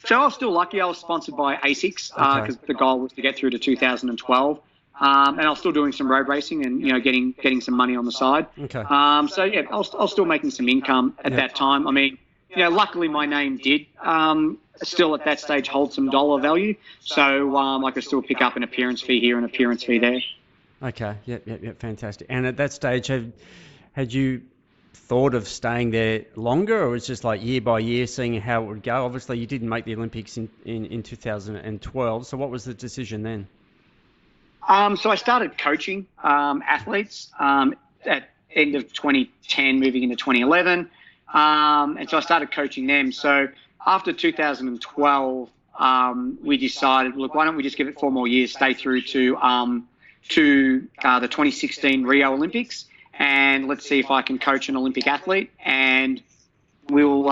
Speaker 1: So I was still lucky. I was sponsored by ASICS because the goal was to get through to 2012. And I was still doing some road racing and, getting some money on the side.
Speaker 2: Okay.
Speaker 1: So, yeah, I was still making some income at that time. I mean, luckily my name did still at that stage hold some dollar value. So I could still pick up an appearance fee here and an appearance fee there.
Speaker 2: Okay, yep, fantastic. And at that stage, had you thought of staying there longer, or was it just like year by year seeing how it would go? Obviously, you didn't make the Olympics in 2012. So what was the decision then?
Speaker 1: So I started coaching athletes at end of 2010, moving into 2011. And so I started coaching them. So after 2012, we decided, look, why don't we just give it 4 more years, stay through to the 2016 Rio Olympics, and let's see if I can coach an Olympic athlete. And we'll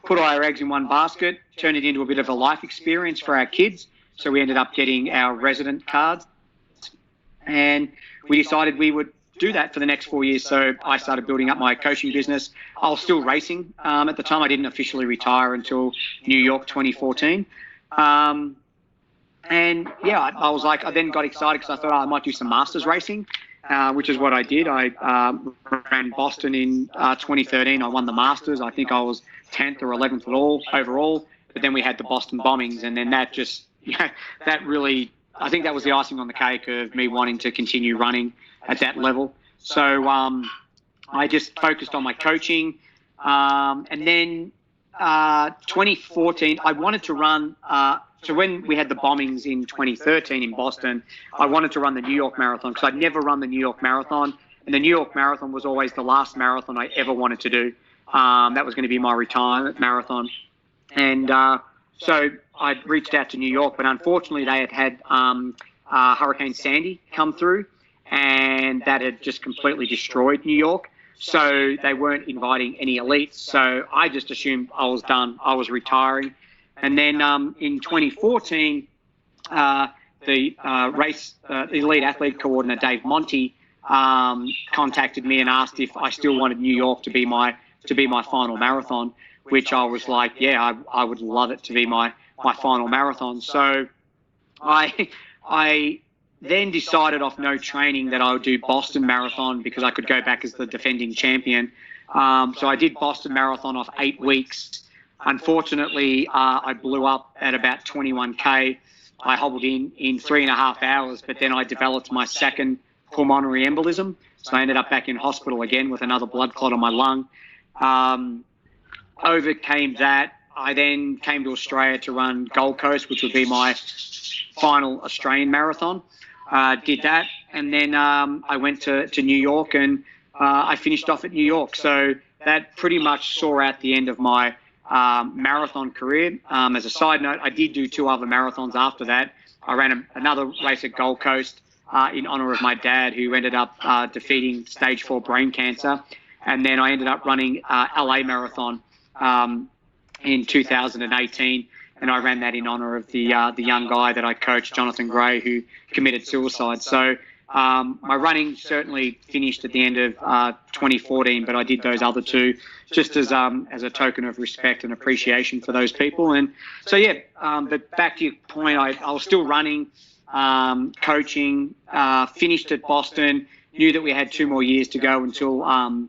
Speaker 1: put all our eggs in one basket, turn it into a bit of a life experience for our kids. So we ended up getting our resident cards, and we decided we would do that for the next 4 years. So I started building up my coaching business. I was still racing at the time. I didn't officially retire until New York 2014. And yeah, I was like, I then got excited because I thought I might do some masters racing, which is what I did. I ran Boston in 2013. I won the masters. I think I was 10th or 11th overall. But then we had the Boston bombings, and then that just, that really, I think that was the icing on the cake of me wanting to continue running at that level. So I just focused on my coaching. And then 2014, I wanted to run, so when we had the bombings in 2013 in Boston, I wanted to run the New York Marathon because I'd never run the New York Marathon. And the New York Marathon was always the last marathon I ever wanted to do. That was going to be my retirement marathon. And so I reached out to New York, but unfortunately they had Hurricane Sandy come through, and that had just completely destroyed New York. So they weren't inviting any elites. So I just assumed I was done. I was retiring. And then in 2014, the elite athlete coordinator, Dave Monty, contacted me and asked if I still wanted New York to be my final marathon, which I was like, yeah, I would love it to be my final marathon. So I then decided off no training that I would do Boston Marathon because I could go back as the defending champion. So I did Boston Marathon off 8 weeks. Unfortunately, I blew up at about 21K. I hobbled in 3.5 hours, but then I developed my second pulmonary embolism. So I ended up back in hospital again with another blood clot on my lung. Overcame that. I then came to Australia to run Gold Coast, which would be my final Australian marathon. Did that, and then I went to New York, and I finished off at New York. So that pretty much saw out the end of my marathon career. As a side note, I did do 2 other marathons after that. I ran another race at Gold Coast in honor of my dad, who ended up defeating stage 4 brain cancer. And then I ended up running LA Marathon in 2018, and I ran that in honor of the young guy that I coached, Jonathan Gray, who committed suicide. So my running certainly finished at the end of 2014, but I did those other 2 just as a token of respect and appreciation for those people. And so, but back to your point, I was still running, coaching, finished at Boston, knew that we had 2 more years to go until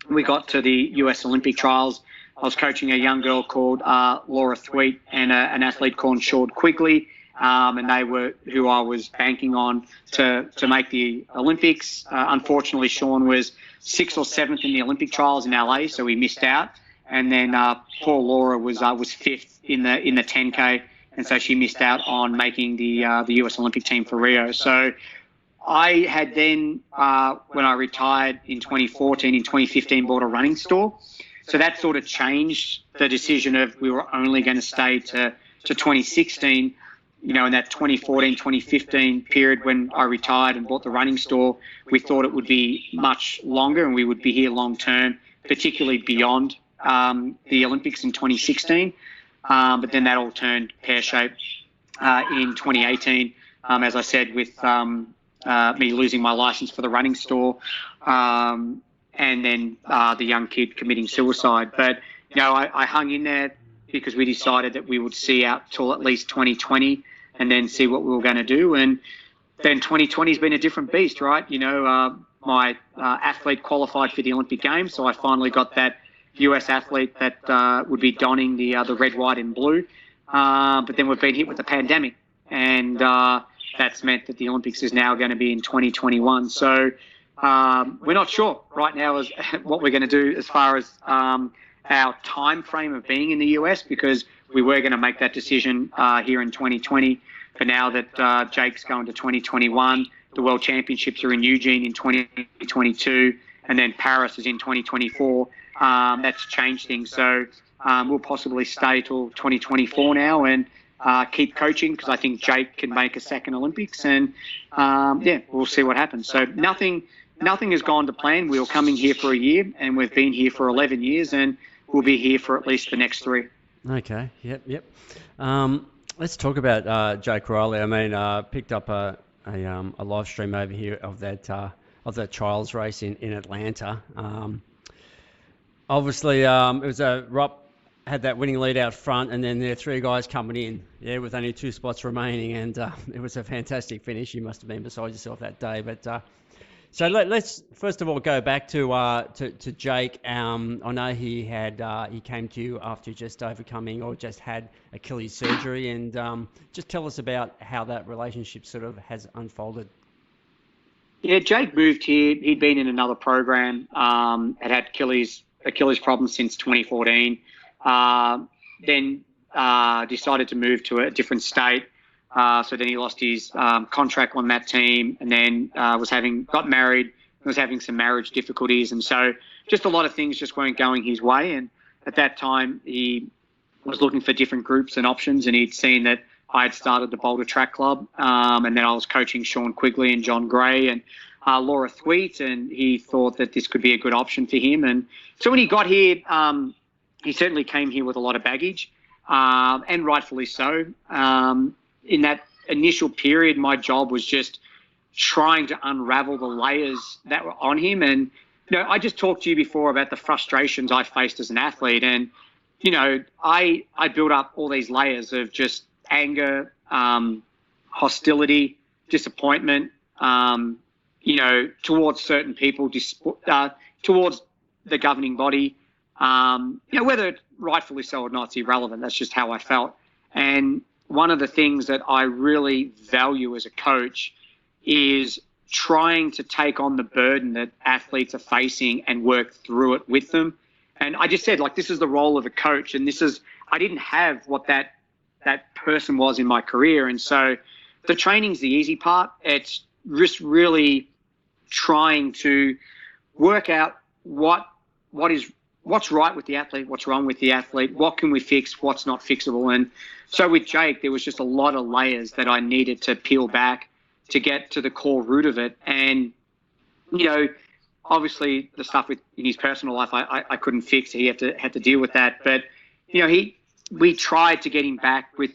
Speaker 1: we got to the US Olympic trials. I was coaching a young girl called Laura Thweet and an athlete called Sean Quigley, and they were who I was banking on to make the Olympics. Unfortunately, Sean was 6th or 7th in the Olympic trials in LA, so we missed out. And then poor Laura was 5th in the 10K, and so she missed out on making the US Olympic team for Rio. So I had then, when I retired in 2014, in 2015, bought a running store. So that sort of changed the decision of we were only going to stay to 2016. In that 2014, 2015 period when I retired and bought the running store, we thought it would be much longer and we would be here long term, particularly beyond the Olympics in 2016. But then that all turned pear-shaped in 2018, as I said, with me losing my license for the running store. And then the young kid committing suicide. But, I hung in there because we decided that we would see out till at least 2020 and then see what we were going to do. And then 2020 has been a different beast, right? My athlete qualified for the Olympic Games, so I finally got that US athlete that would be donning the red, white and blue. But then we've been hit with the pandemic, and that's meant that the Olympics is now going to be in 2021. So we're not sure right now as what we're going to do as far as our time frame of being in the US, because we were going to make that decision here in 2020. But now that Jake's going to 2021, the World Championships are in Eugene in 2022, and then Paris is in 2024. That's changed things. So we'll possibly stay till 2024 now and keep coaching, because I think Jake can make a second Olympics, and we'll see what happens. So nothing has gone to plan. We were coming here for a year, and we've been here for 11 years, and we'll be here for at least the next 3.
Speaker 2: Okay. Yep. Let's talk about Jake Riley. I mean, picked up a live stream over here of that trials race in Atlanta. Obviously, it was had that winning lead out front, and then there are 3 guys coming in, with only 2 spots remaining, and it was a fantastic finish. You must have been beside yourself that day. But so let's first of all go back to Jake. I know he came to you after just overcoming or just had Achilles surgery, and just tell us about how that relationship sort of has unfolded.
Speaker 1: Yeah, Jake moved here. He'd been in another program, had Achilles problems since 2014. Then decided to move to a different state. So then he lost his contract on that team, and then got married, was having some marriage difficulties. And so just a lot of things just weren't going his way. And at that time, he was looking for different groups and options, and he'd seen that I had started the Boulder Track Club, and then I was coaching Sean Quigley and John Gray and Laura Thweet, and he thought that this could be a good option for him. And so when he got here, he certainly came here with a lot of baggage, and rightfully so. In that initial period, my job was just trying to unravel the layers that were on him. And, I just talked to you before about the frustrations I faced as an athlete. And, I built up all these layers of just anger, hostility, disappointment, towards certain people, towards the governing body. Whether rightfully so or not, it's irrelevant. That's just how I felt. And one of the things that I really value as a coach is trying to take on the burden that athletes are facing and work through it with them. And I just said, this is the role of a coach. And I didn't have what that person was in my career. And so the training's the easy part. It's just really trying to work out what is what's right with the athlete, what's wrong with the athlete, what can we fix, what's not fixable. And so with Jake, there was just a lot of layers that I needed to peel back to get to the core root of it. And, obviously the stuff in his personal life, I couldn't fix. He had to deal with that. But, we tried to get him back with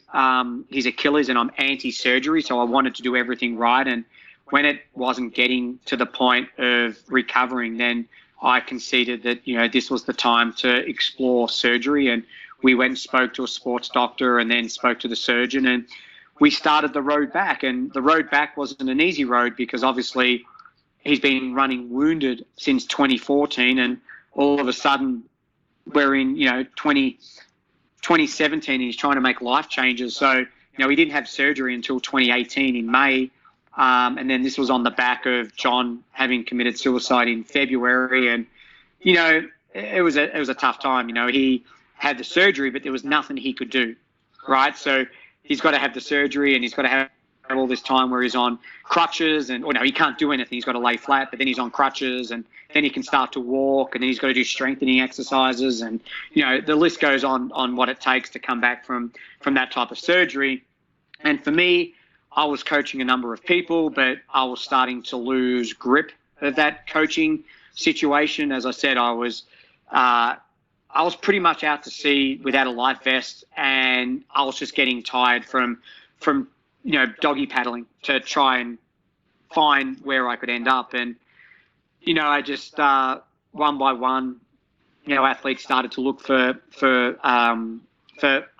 Speaker 1: his Achilles, and I'm anti-surgery, so I wanted to do everything right. And when it wasn't getting to the point of recovering, then I conceded that, this was the time to explore surgery. And we went and spoke to a sports doctor and then spoke to the surgeon, and we started the road back. And the road back wasn't an easy road because obviously he's been running wounded since 2014, and all of a sudden we're in, 2017, and he's trying to make life changes. So, he didn't have surgery until 2018 in May. And then this was on the back of John having committed suicide in February. And, it was a tough time. He had the surgery, but there was nothing he could do, right? So he's got to have the surgery, and he's got to have all this time where he's on crutches, and he can't do anything. He's got to lay flat, but then he's on crutches, and then he can start to walk, and then he's got to do strengthening exercises, and the list goes on what it takes to come back from that type of surgery. And for me, I was coaching a number of people, but I was starting to lose grip of that coaching situation. As I said, I was pretty much out to sea without a life vest, and I was just getting tired from doggy paddling to try and find where I could end up. And, I just, one by one, athletes started to look for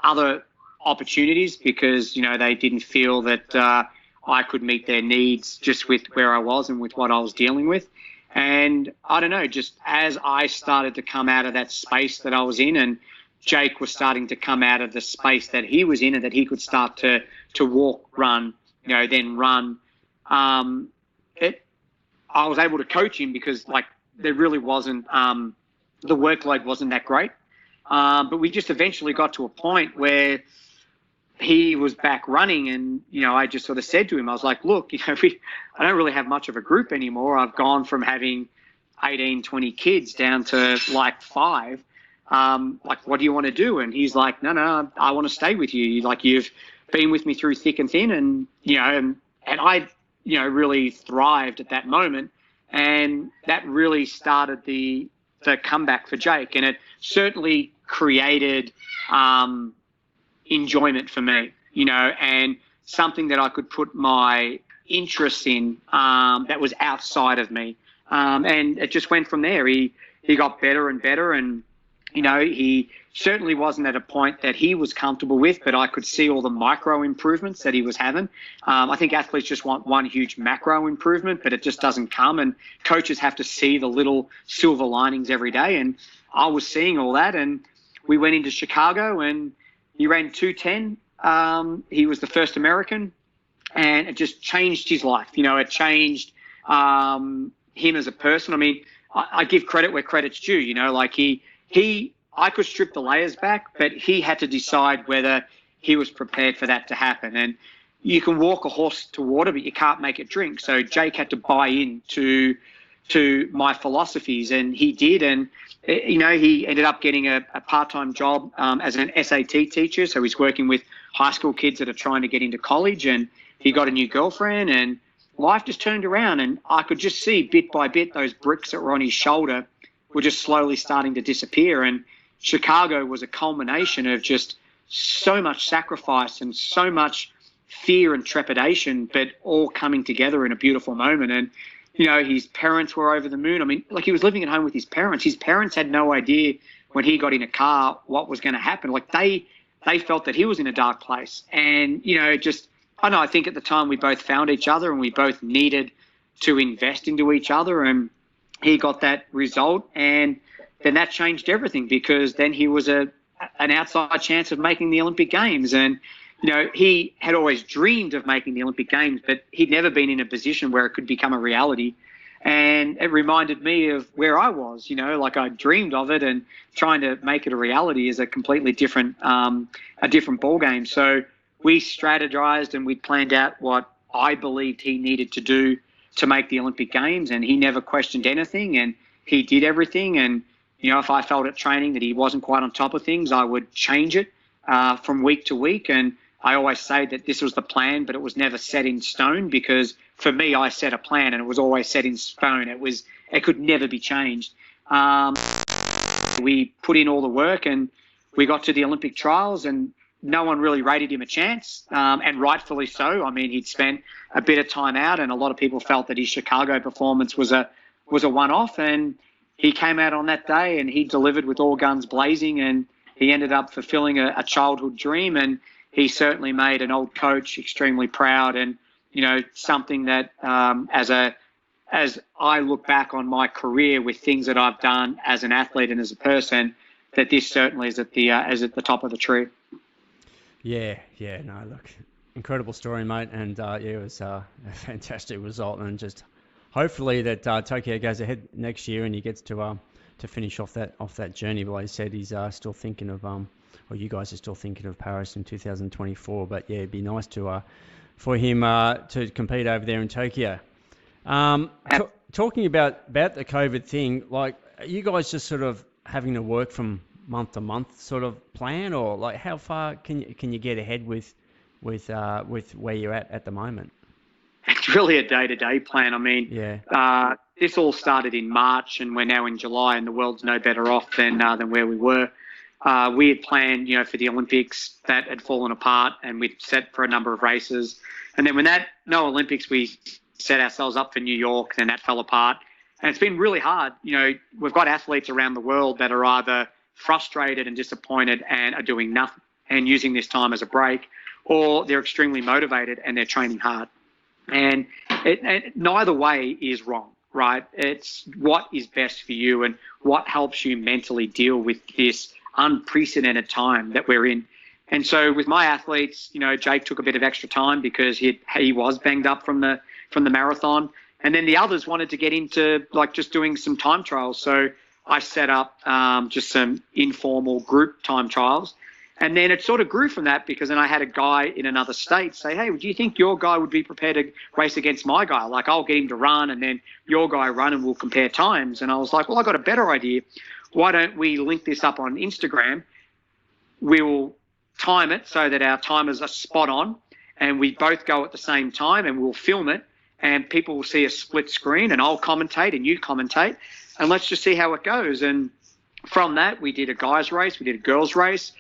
Speaker 1: other opportunities because, they didn't feel that I could meet their needs just with where I was and with what I was dealing with. And I don't know, just as I started to come out of that space that I was in, and Jake was starting to come out of the space that he was in, and that he could start to walk, run, then run. I was able to coach him because there really wasn't, the workload wasn't that great. But we just eventually got to a point where he was back running, and, I just sort of said to him, I was like, look, I don't really have much of a group anymore. I've gone from having 18, 20 kids down to 5. What do you want to do? And he's like, no, I want to stay with you. You've been with me through thick and thin, and, and I, really thrived at that moment. And that really started the comeback for Jake. And it certainly created enjoyment for me, and something that I could put my interest in that was outside of me. And it just went from there. He got better and better, and he certainly wasn't at a point that he was comfortable with, but I could see all the micro improvements that he was having. I think athletes just want one huge macro improvement, but it just doesn't come, and coaches have to see the little silver linings every day. And I was seeing all that, and we went into Chicago, and he ran 2:10. He was the first American, and it just changed his life. It changed him as a person. I mean, I give credit where credit's due. I could strip the layers back, but he had to decide whether he was prepared for that to happen. And you can walk a horse to water, but you can't make it drink. So Jake had to buy in to my philosophies, and he did. And, he ended up getting a part-time job as an SAT teacher. So he's working with high school kids that are trying to get into college, and he got a new girlfriend, and life just turned around. And I could just see bit by bit those bricks that were on his shoulder were just slowly starting to disappear. And Chicago was a culmination of just so much sacrifice and so much fear and trepidation, but all coming together in a beautiful moment. And, his parents were over the moon. I mean, he was living at home with his parents. His parents had no idea when he got in a car what was going to happen. They felt that he was in a dark place. And, I think at the time we both found each other, and we both needed to invest into each other. And he got that result, and then that changed everything, because then he was an outside chance of making the Olympic Games. And, he had always dreamed of making the Olympic Games, but he'd never been in a position where it could become a reality. And it reminded me of where I was, I dreamed of it, and trying to make it a reality is a completely different ball game. So we strategized, and we planned out what I believed he needed to do to make the Olympic Games, and he never questioned anything, and he did everything. And if I felt at training that he wasn't quite on top of things, I would change it from week to week. And I always say that this was the plan, but it was never set in stone, because for me, I set a plan and it was always set in stone. It could never be changed. We put in all the work and we got to the Olympic trials, and no one really rated him a chance, and rightfully so. I mean, he'd spent a bit of time out, and a lot of people felt that his Chicago performance was a one-off, and he came out on that day and he delivered with all guns blazing, and he ended up fulfilling a childhood dream, and he certainly made an old coach extremely proud. And something that as I look back on my career with things that I've done as an athlete and as a person, that this certainly is at the top of the tree.
Speaker 2: Yeah, no, look, incredible story, mate, and it was a fantastic result, and just hopefully that Tokyo goes ahead next year and he gets to finish off that journey. But like I said, he's still thinking of or you guys are still thinking of Paris in 2024. But yeah, it'd be nice for him to compete over there in Tokyo. Talking about the COVID thing, like, are you guys just sort of having to work from month to month sort of plan, or like how far can you get ahead with where you're at the moment?
Speaker 1: It's really a day-to-day plan. I mean, this all started in March and we're now in July, and the world's no better off than where we were. We had planned, for the Olympics. That had fallen apart, and we'd set for a number of races. And then when no Olympics, we set ourselves up for New York, then that fell apart. And it's been really hard. We've got athletes around the world that are either frustrated and disappointed and are doing nothing and using this time as a break, or they're extremely motivated and they're training hard. And neither way is wrong, right? It's what is best for you and what helps you mentally deal with this unprecedented time that we're in. And so with my athletes, Jake took a bit of extra time because he was banged up from the marathon. And then the others wanted to get into just doing some time trials. So I set up just some informal group time trials. And then it sort of grew from that, because then I had a guy in another state say, hey, do you think your guy would be prepared to race against my guy? Like, I'll get him to run and then your guy run and we'll compare times. And I was like, well, I got a better idea. Why don't we link this up on Instagram? We will time it so that our timers are spot on and we both go at the same time, and we'll film it and people will see a split screen, and I'll commentate and you commentate, and let's just see how it goes. And from that, we did a guys race, we did a girls race.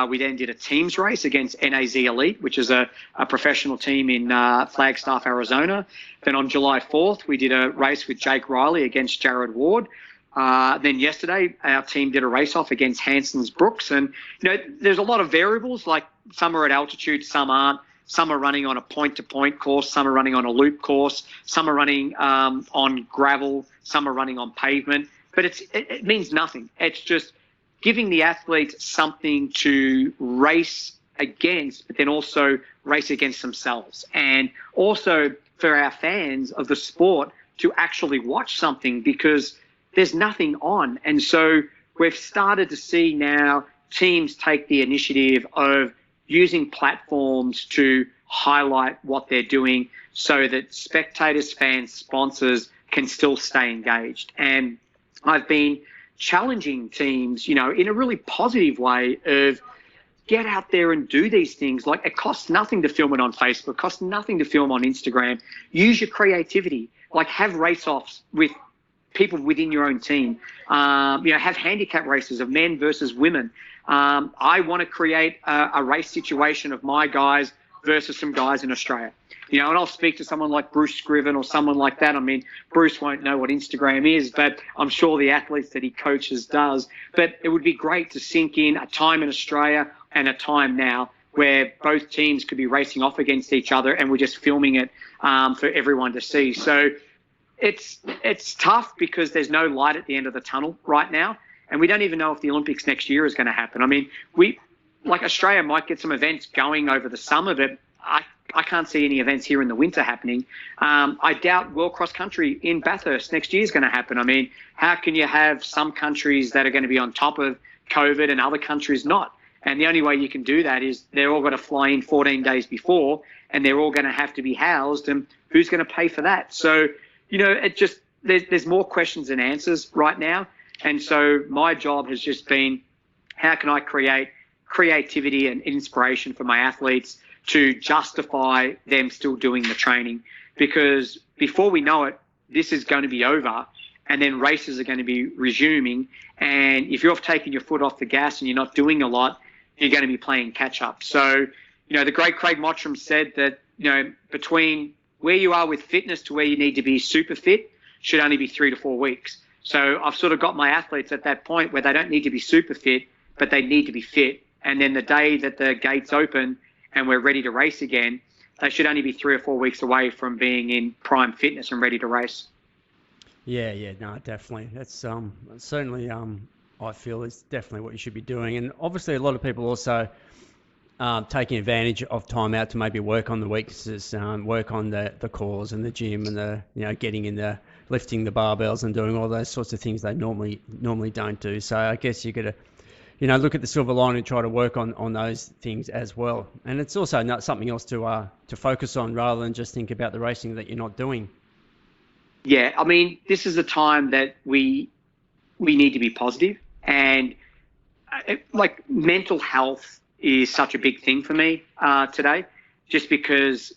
Speaker 1: We then did a teams race against NAZ Elite, which is a professional team in Flagstaff, Arizona. Then on July 4th, we did a race with Jake Riley against Jared Ward. Then yesterday, our team did a race-off against Hanson's Brooks. And, there's a lot of variables, like some are at altitude, some aren't. Some are running on a point-to-point course, some are running on a loop course, some are running on gravel, some are running on pavement. But it means nothing. It's just giving the athletes something to race against, but then also race against themselves. And also for our fans of the sport to actually watch something, because there's nothing on. And so we've started to see now teams take the initiative of using platforms to highlight what they're doing so that spectators, fans, sponsors can still stay engaged. And I've been challenging teams, in a really positive way of get out there and do these things. Like, it costs nothing to film it on Facebook, it costs nothing to film on Instagram. Use your creativity. Like, have race-offs with people within your own team. Have handicap races of men versus women. I want to create a race situation of my guys versus some guys in Australia. And I'll speak to someone like Bruce Scriven or someone like that. I mean, Bruce won't know what Instagram is, but I'm sure the athletes that he coaches does. But it would be great to sink in a time in Australia and a time now where both teams could be racing off against each other, and we're just filming it for everyone to see. So it's tough because there's no light at the end of the tunnel right now, and we don't even know if the Olympics next year is going to happen. I mean, Australia might get some events going over the summer, but I can't see any events here in the winter happening. I doubt World Cross Country in Bathurst next year is going to happen. I mean, how can you have some countries that are going to be on top of COVID and other countries not? And the only way you can do that is they're all going to fly in 14 days before, and they're all going to have to be housed, and who's going to pay for that? So, there's more questions than answers right now. And so my job has just been, how can I create creativity and inspiration for my athletes to justify them still doing the training? Because before we know it, this is going to be over, and then races are going to be resuming. And if you're taking your foot off the gas and you're not doing a lot, you're going to be playing catch up. So, the great Craig Mottram said that, between where you are with fitness to where you need to be super fit should only be 3 to 4 weeks. So I've sort of got my athletes at that point where they don't need to be super fit, but they need to be fit. And then the day that the gates open and we're ready to race again, they should only be 3 or 4 weeks away from being in prime fitness and ready to race.
Speaker 2: Yeah, no, definitely. That's certainly I feel is definitely what you should be doing. And obviously a lot of people also taking advantage of time out to maybe work on the weaknesses, work on the cores and the gym and the getting in the lifting the barbells and doing all those sorts of things they normally don't do. So I guess you got to look at the silver lining and try to work on those things as well. And it's also not something else to focus on rather than just think about the racing that you're not doing.
Speaker 1: Yeah, I mean, this is a time that we need to be positive, and like mental health is such a big thing for me today, just because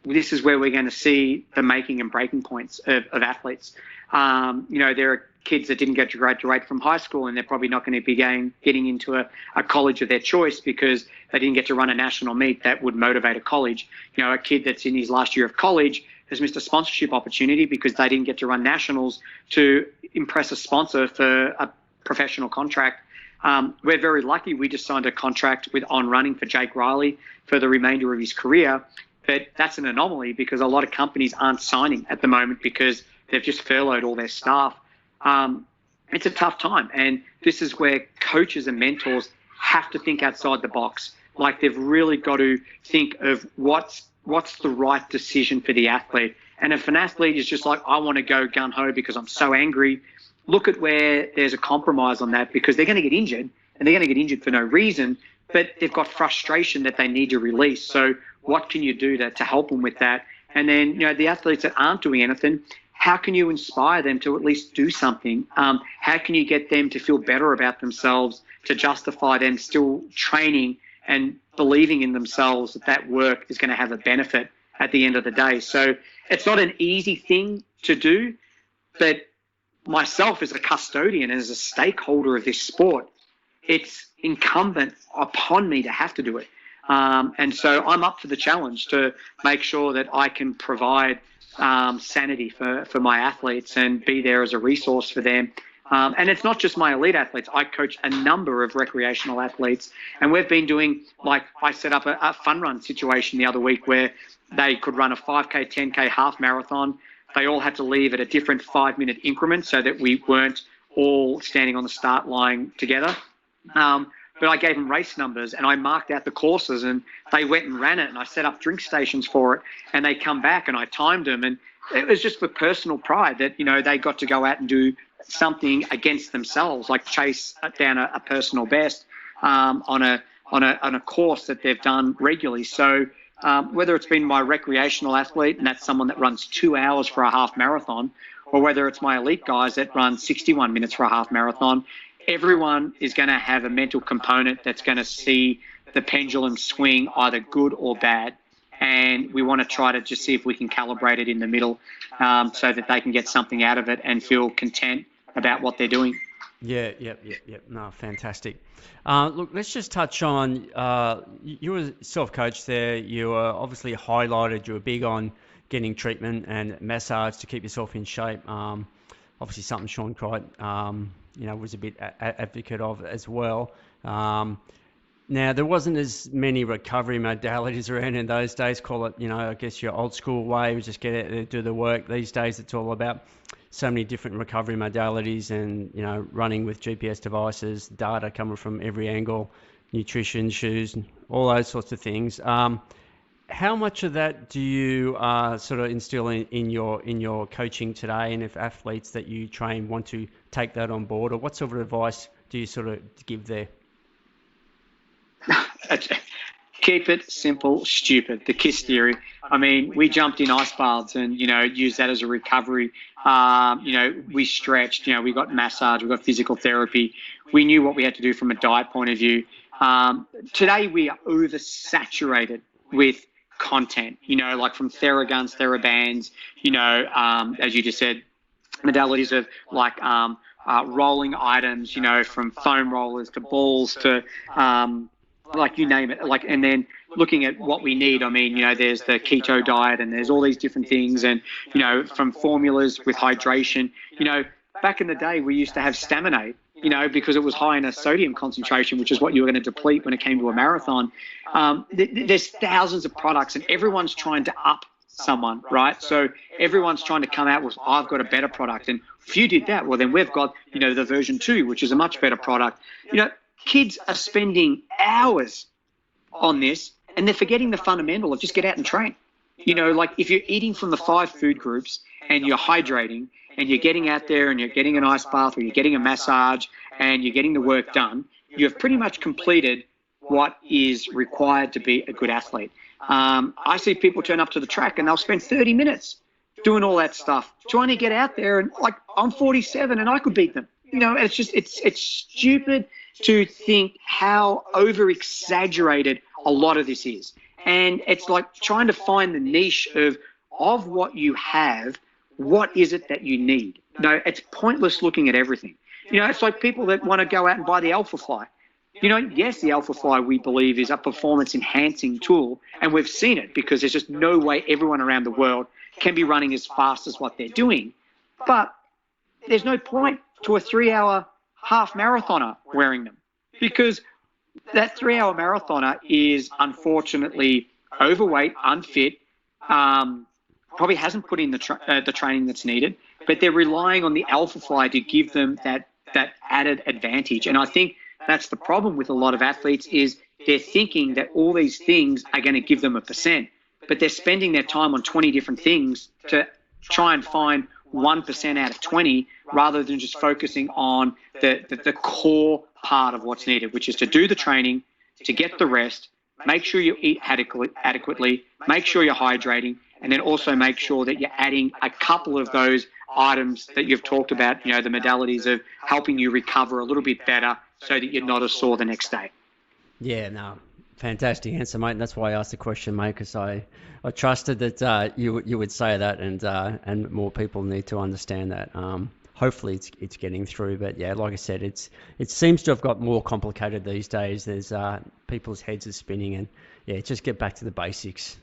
Speaker 1: this is where we're going to see the making and breaking points of athletes. There are kids that didn't get to graduate from high school, and they're probably not going to be getting into a college of their choice because they didn't get to run a national meet that would motivate a college. A kid that's in his last year of college has missed a sponsorship opportunity because they didn't get to run nationals to impress a sponsor for a professional contract. We're very lucky. We just signed a contract with On Running for Jake Riley for the remainder of his career. But that's an anomaly because a lot of companies aren't signing at the moment because they've just furloughed all their staff. It's a tough time. And this is where coaches and mentors have to think outside the box. Like, they've really got to think of what's the right decision for the athlete. And if an athlete is just like, I want to go gung-ho because I'm so angry, look at where there's a compromise on that, because they're going to get injured, and they're going to get injured for no reason, but they've got frustration that they need to release. So what can you do to help them with that? And then, the athletes that aren't doing anything, how can you inspire them to at least do something? How can you get them to feel better about themselves, to justify them still training and believing in themselves that work is going to have a benefit at the end of the day? So it's not an easy thing to do, but myself as a custodian, as a stakeholder of this sport, it's incumbent upon me to have to do it. And so I'm up for the challenge to make sure that I can provide sanity for my athletes and be there as a resource for them. And it's not just my elite athletes. I coach a number of recreational athletes, and we've been doing, like, I set up a fun run situation the other week where they could run a 5K, 10K half marathon. They all had to leave at a different 5-minute increment so that we weren't all standing on the start line together. But I gave them race numbers and I marked out the courses, and they went and ran it, and I set up drink stations for it, and they come back and I timed them. And it was just for personal pride that, they got to go out and do something against themselves, like chase down a personal best on a course that they've done regularly. So whether it's been my recreational athlete, and that's someone that runs 2 hours for a half marathon, or whether it's my elite guys that run 61 minutes for a half marathon, everyone is going to have a mental component that's going to see the pendulum swing either good or bad. And we want to try to just see if we can calibrate it in the middle so that they can get something out of it and feel content about what they're doing.
Speaker 2: Yeah. No, fantastic. Look, let's just touch on, you were self-coached there. You were obviously highlighted. You were big on getting treatment and massage to keep yourself in shape. Obviously something Sean Crichton, was a bit advocate of as well. Now, there wasn't as many recovery modalities around in those days. Call it, I guess your old school way was just get out there, do the work. These days, it's all about so many different recovery modalities and, running with GPS devices, data coming from every angle, nutrition, shoes, all those sorts of things. How much of that do you sort of instill in your coaching today? And if athletes that you train want to take that on board, or what sort of advice do you sort of give there?
Speaker 1: Keep it simple, stupid. The KISS theory. I mean, we jumped in ice baths and, used that as a recovery. We stretched, we got massage, we got physical therapy. We knew what we had to do from a diet point of view. Today we are oversaturated with content, like from Theraguns, Therabands, as you just said, modalities of like rolling items, from foam rollers to balls to like you name it, and then looking at what we need. I mean, there's the keto diet and there's all these different things, and from formulas with hydration. Back in the day we used to have Staminate, because it was high in a sodium concentration, which is what you were going to deplete when it came to a marathon. There's thousands of products and everyone's trying to up someone, right? So everyone's trying to come out with, I've got a better product. And if you did that, well, then we've got, the version 2, which is a much better product. Kids are spending hours on this and they're forgetting the fundamental of just get out and train. Like if you're eating from the 5 food groups and you're hydrating and you're getting out there and you're getting an ice bath or you're getting a massage and you're getting the work done, you've pretty much completed what is required to be a good athlete. I see people turn up to the track and they'll spend 30 minutes doing all that stuff, trying to get out there, and like I'm 47 and I could beat them. It's just it's stupid to think how over exaggerated a lot of this is. And it's like trying to find the niche of what you have, what is it that you need? It's pointless looking at everything. It's like people that want to go out and buy the Alpha Fly. Yes, the Alpha Fly, we believe, is a performance enhancing tool, and we've seen it because there's just no way everyone around the world can be running as fast as what they're doing. But there's no point to a 3-hour half marathoner wearing them, because that 3-hour marathoner is unfortunately overweight, unfit, probably hasn't put in the training that's needed, but they're relying on the Alpha Fly to give them that added advantage. And I think that's the problem with a lot of athletes, is they're thinking that all these things are going to give them 1%, but they're spending their time on 20 different things to try and find 1% out of 20, rather than just focusing on the core part of what's needed, which is to do the training, to get the rest, make sure you eat adequately, make sure you're hydrating, and then also make sure that you're adding a couple of those items that you've talked about, the modalities of helping you recover a little bit better so that you're not as sore the next day.
Speaker 2: Yeah, no, fantastic answer, mate. And that's why I asked the question, mate, because I trusted that you would say that, and more people need to understand that. Hopefully it's getting through, but yeah, like I said, it seems to have got more complicated these days. There's people's heads are spinning, and yeah, just get back to the basics.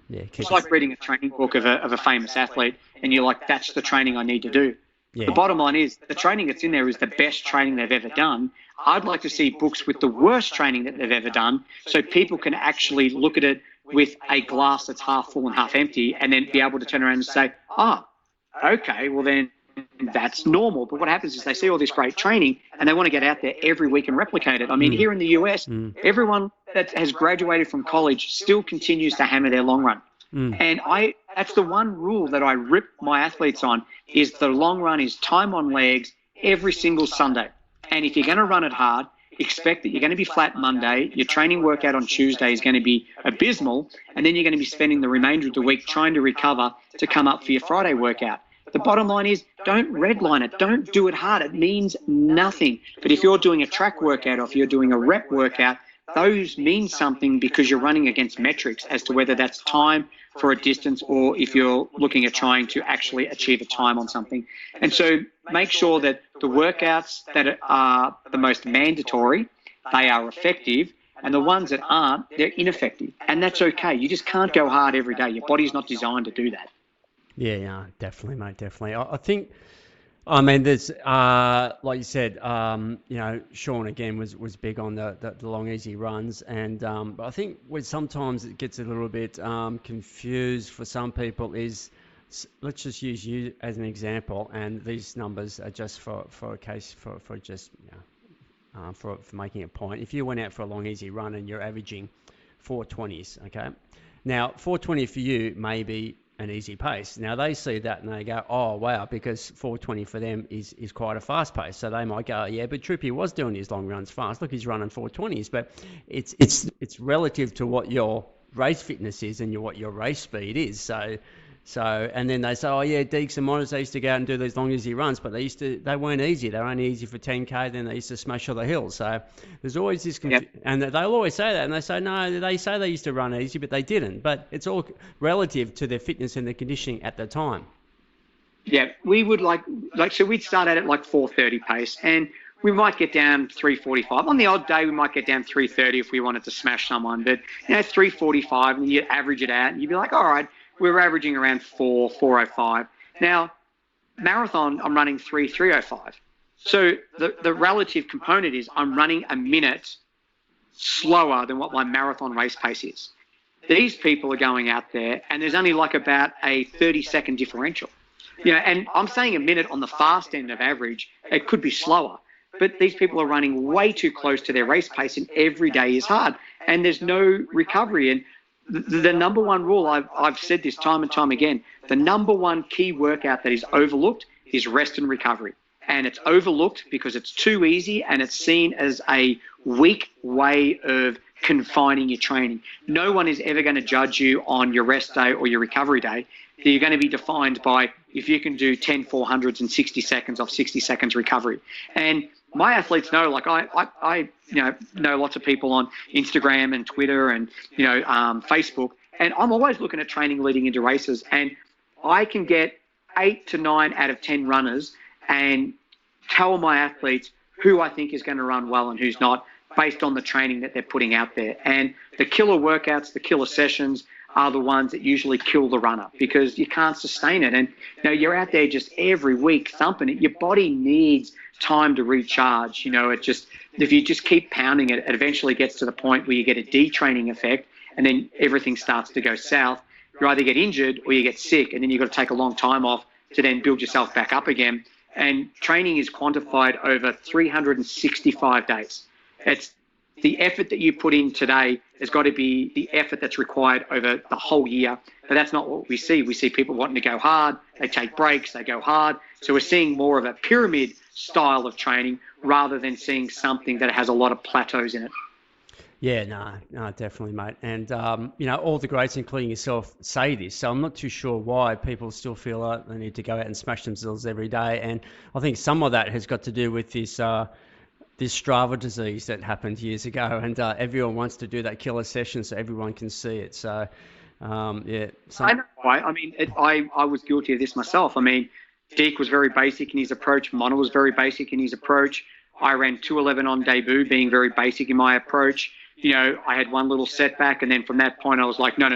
Speaker 1: It's like reading a training book of a famous athlete, and you're like, that's the training I need to do.
Speaker 2: Yeah.
Speaker 1: The bottom line is the training that's in there is the best training they've ever done. I'd like to see books with the worst training that they've ever done, so people can actually look at it with a glass that's half full and half empty, and then be able to turn around and say, okay, well then that's normal. But what happens is they see all this great training and they want to get out there every week and replicate it. I mean, here in the US, everyone that has graduated from college still continues to hammer their long run. And that's the one rule that I rip my athletes on, is the long run is time on legs every single Sunday. And if you're going to run it hard, expect that you're going to be flat Monday, your training workout on Tuesday is going to be abysmal, and then you're going to be spending the remainder of the week trying to recover to come up for your Friday workout. The bottom line is, don't redline it. Don't do it hard. It means nothing. But if you're doing a track workout or if you're doing a rep workout, those mean something because you're running against metrics as to whether that's time for a distance or if you're looking at trying to actually achieve a time on something. And so make sure that the workouts that are the most mandatory, they are effective, and the ones that aren't, they're ineffective. And that's okay. You just can't go hard every day. Your body's not designed to do that.
Speaker 2: Yeah, definitely, mate, definitely. I think, I mean, there's, like you said, Sean again was big on the long, easy runs, and but I think where sometimes it gets a little bit confused for some people is, let's just use you as an example, and these numbers are just for a case for just for making a point. If you went out for a long, easy run and you're averaging 420s, okay, now 420 for you may be an easy pace. Now they see that and they go, oh wow, because 4:20 for them is quite a fast pace. So they might go, yeah, but Troopy was doing his long runs fast. Look, he's running 4:20s. But it's relative to what your race fitness is and what your race speed is. So and then they say, oh yeah, Deeks and Monitors, they used to go out and do these long easy runs, but they weren't easy. They were only easy for 10k. Then they used to smash all the hills. So there's always this and they'll always say that, and they say no, they say they used to run easy, but they didn't. But it's all relative to their fitness and their conditioning at the time.
Speaker 1: Yeah, we would so we'd start out at like 4:30 pace, and we might get down 3:45. On the odd day, we might get down 3:30 if we wanted to smash someone, but 3:45, and you average it out, and you'd be like, all right, we're averaging around 4:05. Now, marathon, I'm running 3:05. So the relative component is I'm running a minute slower than what my marathon race pace is. These people are going out there, and there's only like about a 30-second differential. And I'm saying a minute on the fast end of average, it could be slower. But these people are running way too close to their race pace, and every day is hard. And there's no recovery. And the number one rule, I've said this time and time again, the number one key workout that is overlooked is rest and recovery. And it's overlooked because it's too easy and it's seen as a weak way of confining your training. No one is ever going to judge you on your rest day or your recovery day. You're going to be defined by if you can do 10 400s in 60 seconds off 60 seconds recovery. And my athletes know, like I know lots of people on Instagram and Twitter and, Facebook, and I'm always looking at training leading into races, and I can get 8 to 9 out of 10 runners and tell my athletes who I think is going to run well and who's not based on the training that they're putting out there. And the killer workouts, the killer sessions are the ones that usually kill the runner because you can't sustain it. And you're out there just every week thumping it. Your body needs time to recharge. If you just keep pounding it, it eventually gets to the point where you get a detraining effect, and then everything starts to go south. You either get injured or you get sick, and then you've got to take a long time off to then build yourself back up again. And training is quantified over 365 days. It's the effort that you put in today has got to be the effort that's required over the whole year. But that's not what we see. We see people wanting to go hard. They take breaks. They go hard. So we're seeing more of a pyramid style of training rather than seeing something that has a lot of plateaus in it.
Speaker 2: Yeah, no, definitely, mate. And, all the greats, including yourself, say this. So I'm not too sure why people still feel like they need to go out and smash themselves every day. And I think some of that has got to do with this Strava disease that happened years ago. And everyone wants to do that killer session so everyone can see it. So, yeah.
Speaker 1: I know. I was guilty of this myself. Deke was very basic in his approach. Mono was very basic in his approach. I ran 2:11 on debut, being very basic in my approach. I had one little setback, and then from that point I was like, no,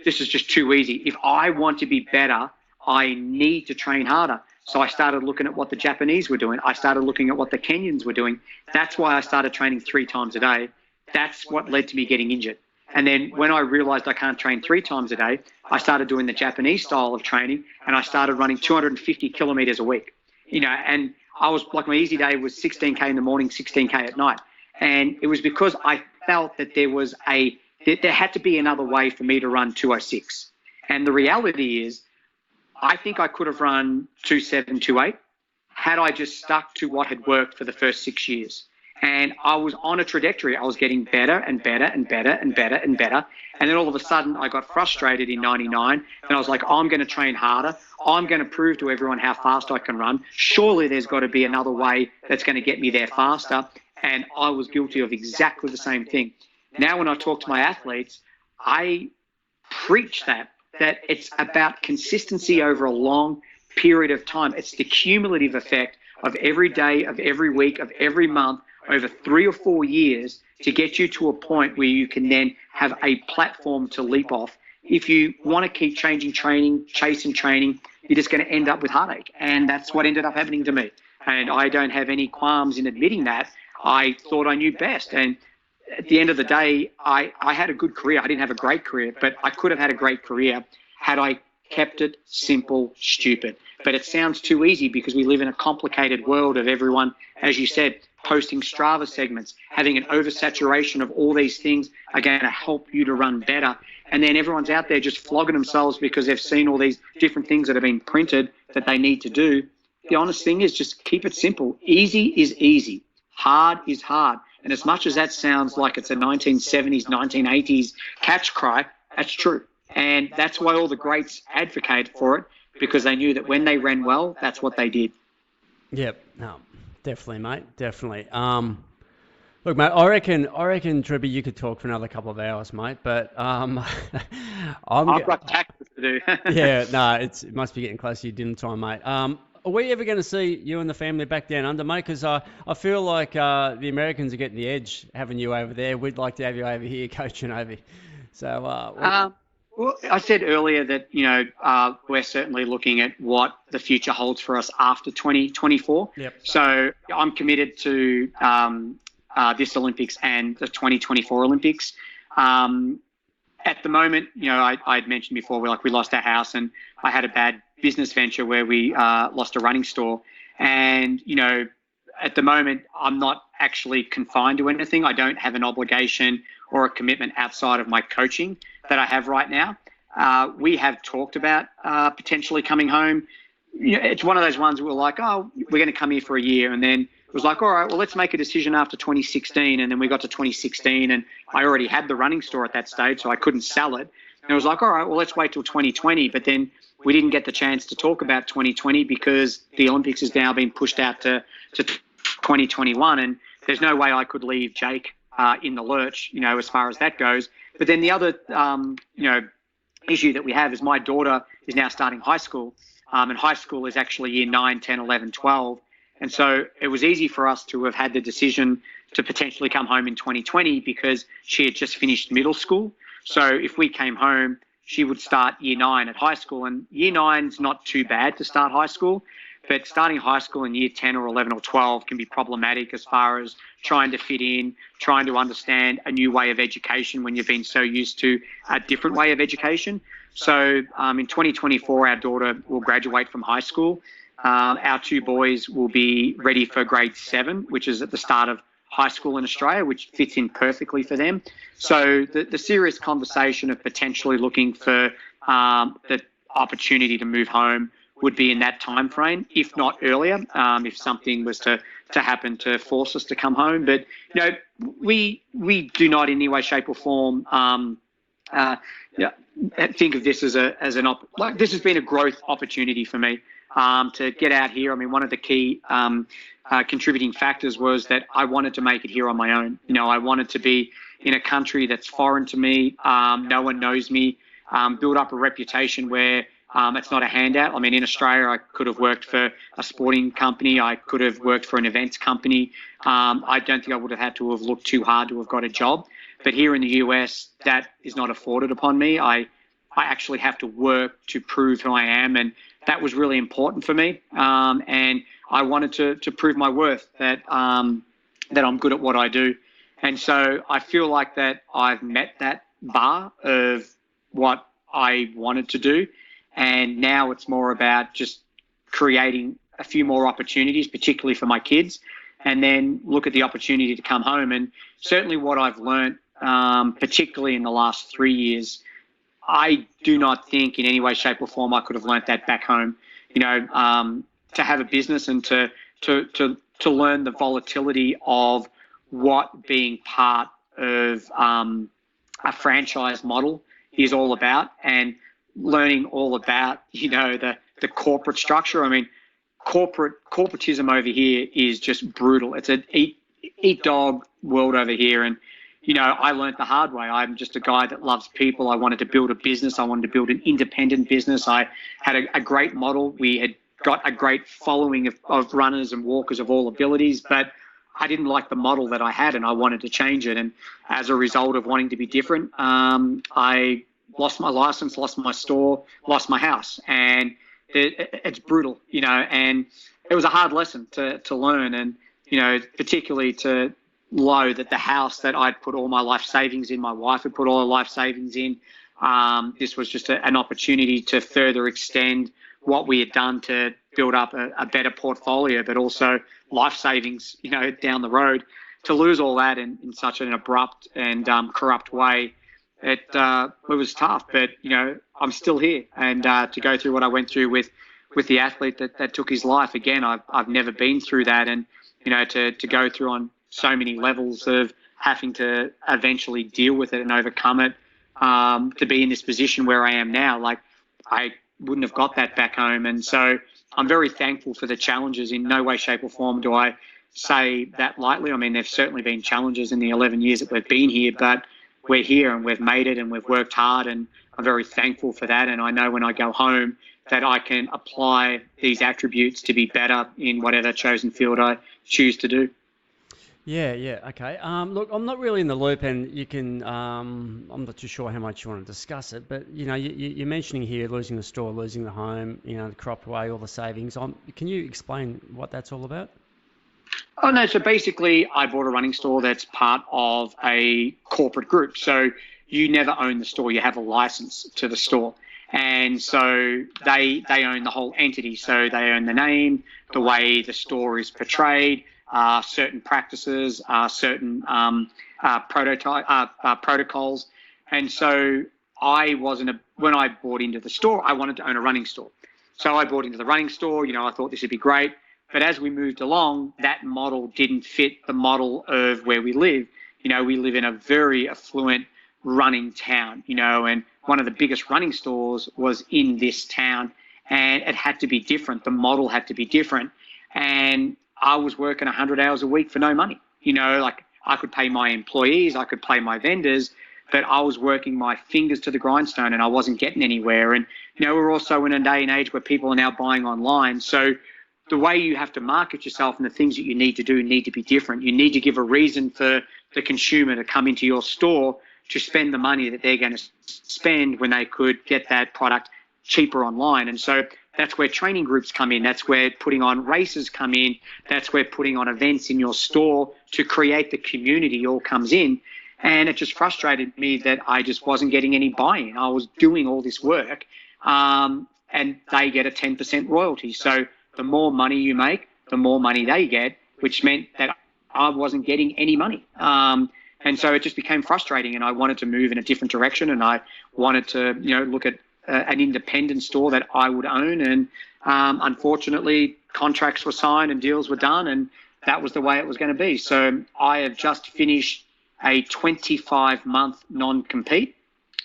Speaker 1: this is just too easy. If I want to be better, I need to train harder. So I started looking at what the Japanese were doing. I started looking at what the Kenyans were doing. That's why I started training 3 times a day. That's what led to me getting injured. And then when I realized I can't train 3 times a day, I started doing the Japanese style of training, and I started running 250 kilometers a week. And I was like, my easy day was 16K in the morning, 16K at night. And it was because I felt that there had to be another way for me to run 206. And the reality is, I think I could have run 27, 28 had I just stuck to what had worked for the first 6 years. And I was on a trajectory. I was getting better and better and better and better and better. And then all of a sudden I got frustrated in 99, and I was like, I'm going to train harder. I'm going to prove to everyone how fast I can run. Surely there's got to be another way that's going to get me there faster. And I was guilty of exactly the same thing. Now when I talk to my athletes, I preach that it's about consistency over a long period of time. It's the cumulative effect of every day, of every week, of every month, over 3 or 4 years to get you to a point where you can then have a platform to leap off. If you want to keep chasing training, you're just going to end up with heartache. And that's what ended up happening to me. And I don't have any qualms in admitting that. I thought I knew best. And at the end of the day, I had a good career. I didn't have a great career, but I could have had a great career had I kept it simple, stupid. But it sounds too easy because we live in a complicated world of everyone, as you said, posting Strava segments, having an oversaturation of all these things are going to help you to run better. and then everyone's out there just flogging themselves because they've seen all these different things that have been printed that they need to do. The honest thing is just keep it simple. Easy is easy. Hard is hard. And as much as that sounds like it's a 1970s, 1980s catch cry, that's true. And that's why all the greats advocated for it, because they knew that when they ran well, that's what they did.
Speaker 2: Yep. No, definitely, mate. Definitely. Look, mate, I reckon, Troopy, you could talk for another couple of hours, mate. But
Speaker 1: I've got taxes to do.
Speaker 2: Yeah, no, it must be getting close to your dinner time, mate. Are we ever going to see you and the family back down under, mate? Because I feel like the Americans are getting the edge having you over there. We'd like to have you over here coaching over. So,
Speaker 1: well, I said earlier that, we're certainly looking at what the future holds for us after 2024.
Speaker 2: Yep.
Speaker 1: So I'm committed to this Olympics and the 2024 Olympics. At the moment, I'd mentioned before, we lost our house, and I had a bad business venture where we lost a running store. And, at the moment, I'm not actually confined to anything. I don't have an obligation or a commitment outside of my coaching that I have right now. We have talked about potentially coming home. It's one of those ones where we're like, oh, we're going to come here for a year. And then it was like, all right, well, let's make a decision after 2016. And then we got to 2016, and I already had the running store at that stage, so I couldn't sell it. And it was like, all right, well, let's wait till 2020. But then we didn't get the chance to talk about 2020 because the Olympics has now been pushed out to 2021. And there's no way I could leave Jake in the lurch, as far as that goes. But then the other, issue that we have is my daughter is now starting high school. And high school is actually year 9, 10, 11, 12. And so it was easy for us to have had the decision to potentially come home in 2020 because she had just finished middle school. So if we came home, she would start year 9 at high school. And year 9's not too bad to start high school. But starting high school in year 10 or 11 or 12 can be problematic as far as trying to fit in, trying to understand a new way of education when you've been so used to a different way of education. So in 2024, our daughter will graduate from high school. Our 2 boys will be ready for grade 7, which is at the start of high school in Australia, which fits in perfectly for them. So the serious conversation of potentially looking for the opportunity to move home would be in that time frame, if not earlier, if something was to happen to force us to come home. But we do not in any way, shape, or form think of this as this has been a growth opportunity for me to get out here. I mean, one of the key contributing factors was that I wanted to make it here on my own. I wanted to be in a country that's foreign to me. No one knows me. Build up a reputation where it's not a handout. I mean, in Australia, I could have worked for a sporting company. I could have worked for an events company. I don't think I would have had to have looked too hard to have got a job. But here in the US, that is not afforded upon me. I actually have to work to prove who I am. And that was really important for me. And I wanted to prove my worth, that I'm good at what I do. And so I feel like that I've met that bar of what I wanted to do. And now it's more about just creating a few more opportunities, particularly for my kids, and then look at the opportunity to come home. And certainly what I've learned, particularly in the last 3 years, I do not think in any way, shape or form I could have learnt that back home. To have a business and to learn the volatility of what being part of a franchise model is all about, and learning all about, the corporate structure. I mean, corporatism over here is just brutal. It's an eat dog world over here. And, I learned the hard way. I'm just a guy that loves people. I wanted to build a business. I wanted to build an independent business. I had a great model. We had got a great following of runners and walkers of all abilities, but I didn't like the model that I had, and I wanted to change it. And as a result of wanting to be different, I lost my license, lost my store, lost my house. And it's brutal, and it was a hard lesson to learn. And, particularly to know that the house that I'd put all my life savings in, my wife had put all her life savings in, this was just an opportunity to further extend what we had done to build up a better portfolio, but also life savings, down the road. To lose all that in such an abrupt and corrupt way, it was tough, but I'm still here, and to go through what I went through with the athlete that took his life again, I've never been through that, and to go through on so many levels of having to eventually deal with it and overcome it, to be in this position where I am now, like I wouldn't have got that back home, and so I'm very thankful for the challenges. In no way, shape or form do I say that lightly. I mean, there's certainly been challenges in the 11 years that we've been here, but we're here and we've made it and we've worked hard, and I'm very thankful for that. And I know when I go home that I can apply these attributes to be better in whatever chosen field I choose to do.
Speaker 2: Yeah, okay. Look, I'm not really in the loop, and you can. I'm not too sure how much you want to discuss it, but you're mentioning here losing the store, losing the home, the cropped away all the savings. Can you explain what that's all about?
Speaker 1: Oh, no. So basically, I bought a running store that's part of a corporate group. So you never own the store. You have a license to the store. And so they own the whole entity. So they own the name, the way the store is portrayed, certain practices, certain protocols. And so when I bought into the store, I wanted to own a running store. So I bought into the running store. I thought this would be great. But as we moved along, that model didn't fit the model of where we live. We live in a very affluent running town, and one of the biggest running stores was in this town, and it had to be different. The model had to be different. And I was working 100 hours a week for no money. Like I could pay my employees, I could pay my vendors, but I was working my fingers to the grindstone and I wasn't getting anywhere. And, we're also in a day and age where people are now buying online. So the way you have to market yourself and the things that you need to do need to be different. You need to give a reason for the consumer to come into your store to spend the money that they're going to spend when they could get that product cheaper online. And so that's where training groups come in. That's where putting on races come in. That's where putting on events in your store to create the community all comes in. And it just frustrated me that I just wasn't getting any buy-in. I was doing all this work, and they get a 10% royalty. So the more money you make, the more money they get, which meant that I wasn't getting any money. And so it just became frustrating, and I wanted to move in a different direction, and I wanted to, look at an independent store that I would own. And unfortunately, contracts were signed and deals were done, and that was the way it was going to be. So I have just finished a 25-month non-compete,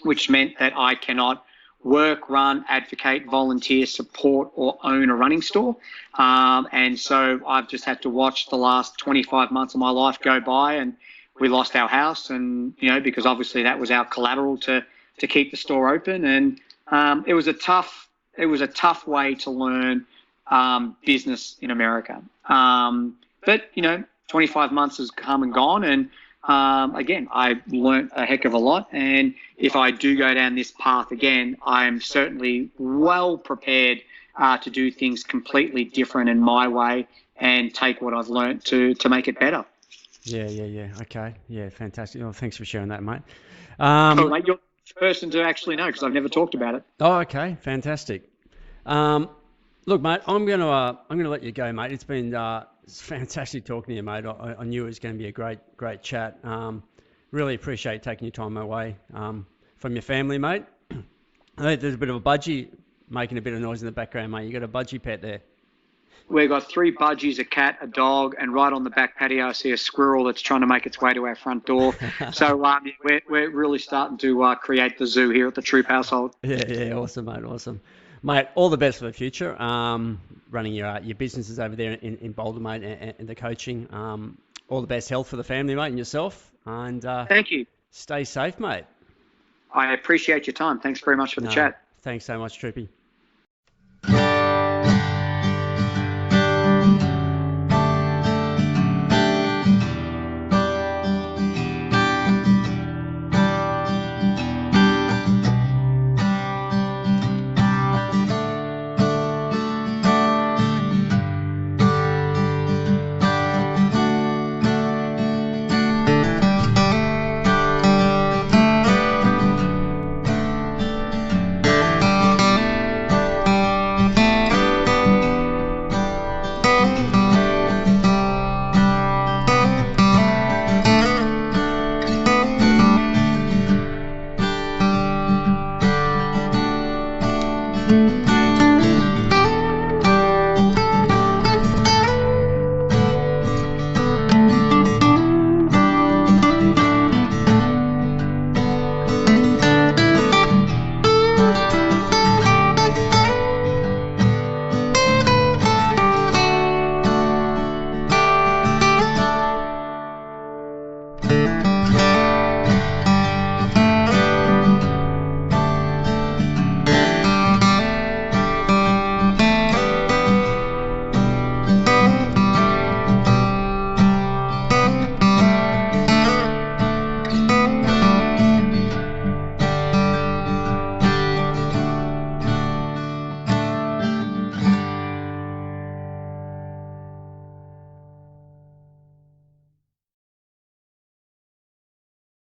Speaker 1: which meant that I cannot work, run, advocate, volunteer, support, or own a running store. And so I've just had to watch the last 25 months of my life go by, and we lost our house, and because obviously that was our collateral to keep the store open. And it was a tough way to learn business in America. But 25 months has come and gone, and again, I learnt a heck of a lot. And if I do go down this path again, I'm certainly well prepared to do things completely different in my way and take what I've learnt to make it better.
Speaker 2: Yeah. Okay. Yeah, fantastic. Well, thanks for sharing that, mate.
Speaker 1: Cool, mate. You're the person to actually know because I've never talked about it.
Speaker 2: Oh, okay. Fantastic. Look, mate, I'm gonna let you go, mate. It's been it's fantastic talking to you, mate. I knew it was going to be a great chat. Really appreciate taking your time away from your family, mate. I think there's a bit of a budgie making a bit of noise in the background, mate. You got a budgie pet there.
Speaker 1: We've got 3 budgies, a cat, a dog, and right on the back patio I see a squirrel that's trying to make its way to our front door. So we're really starting to create the zoo here at the Troop household.
Speaker 2: Yeah, awesome, mate, awesome. Mate, all the best for the future. Running your businesses over there in Boulder, mate, and the coaching. All the best health for the family, mate, and yourself. And
Speaker 1: thank you.
Speaker 2: Stay safe, mate.
Speaker 1: I appreciate your time. Thanks very much for the chat.
Speaker 2: Thanks so much, Troopy.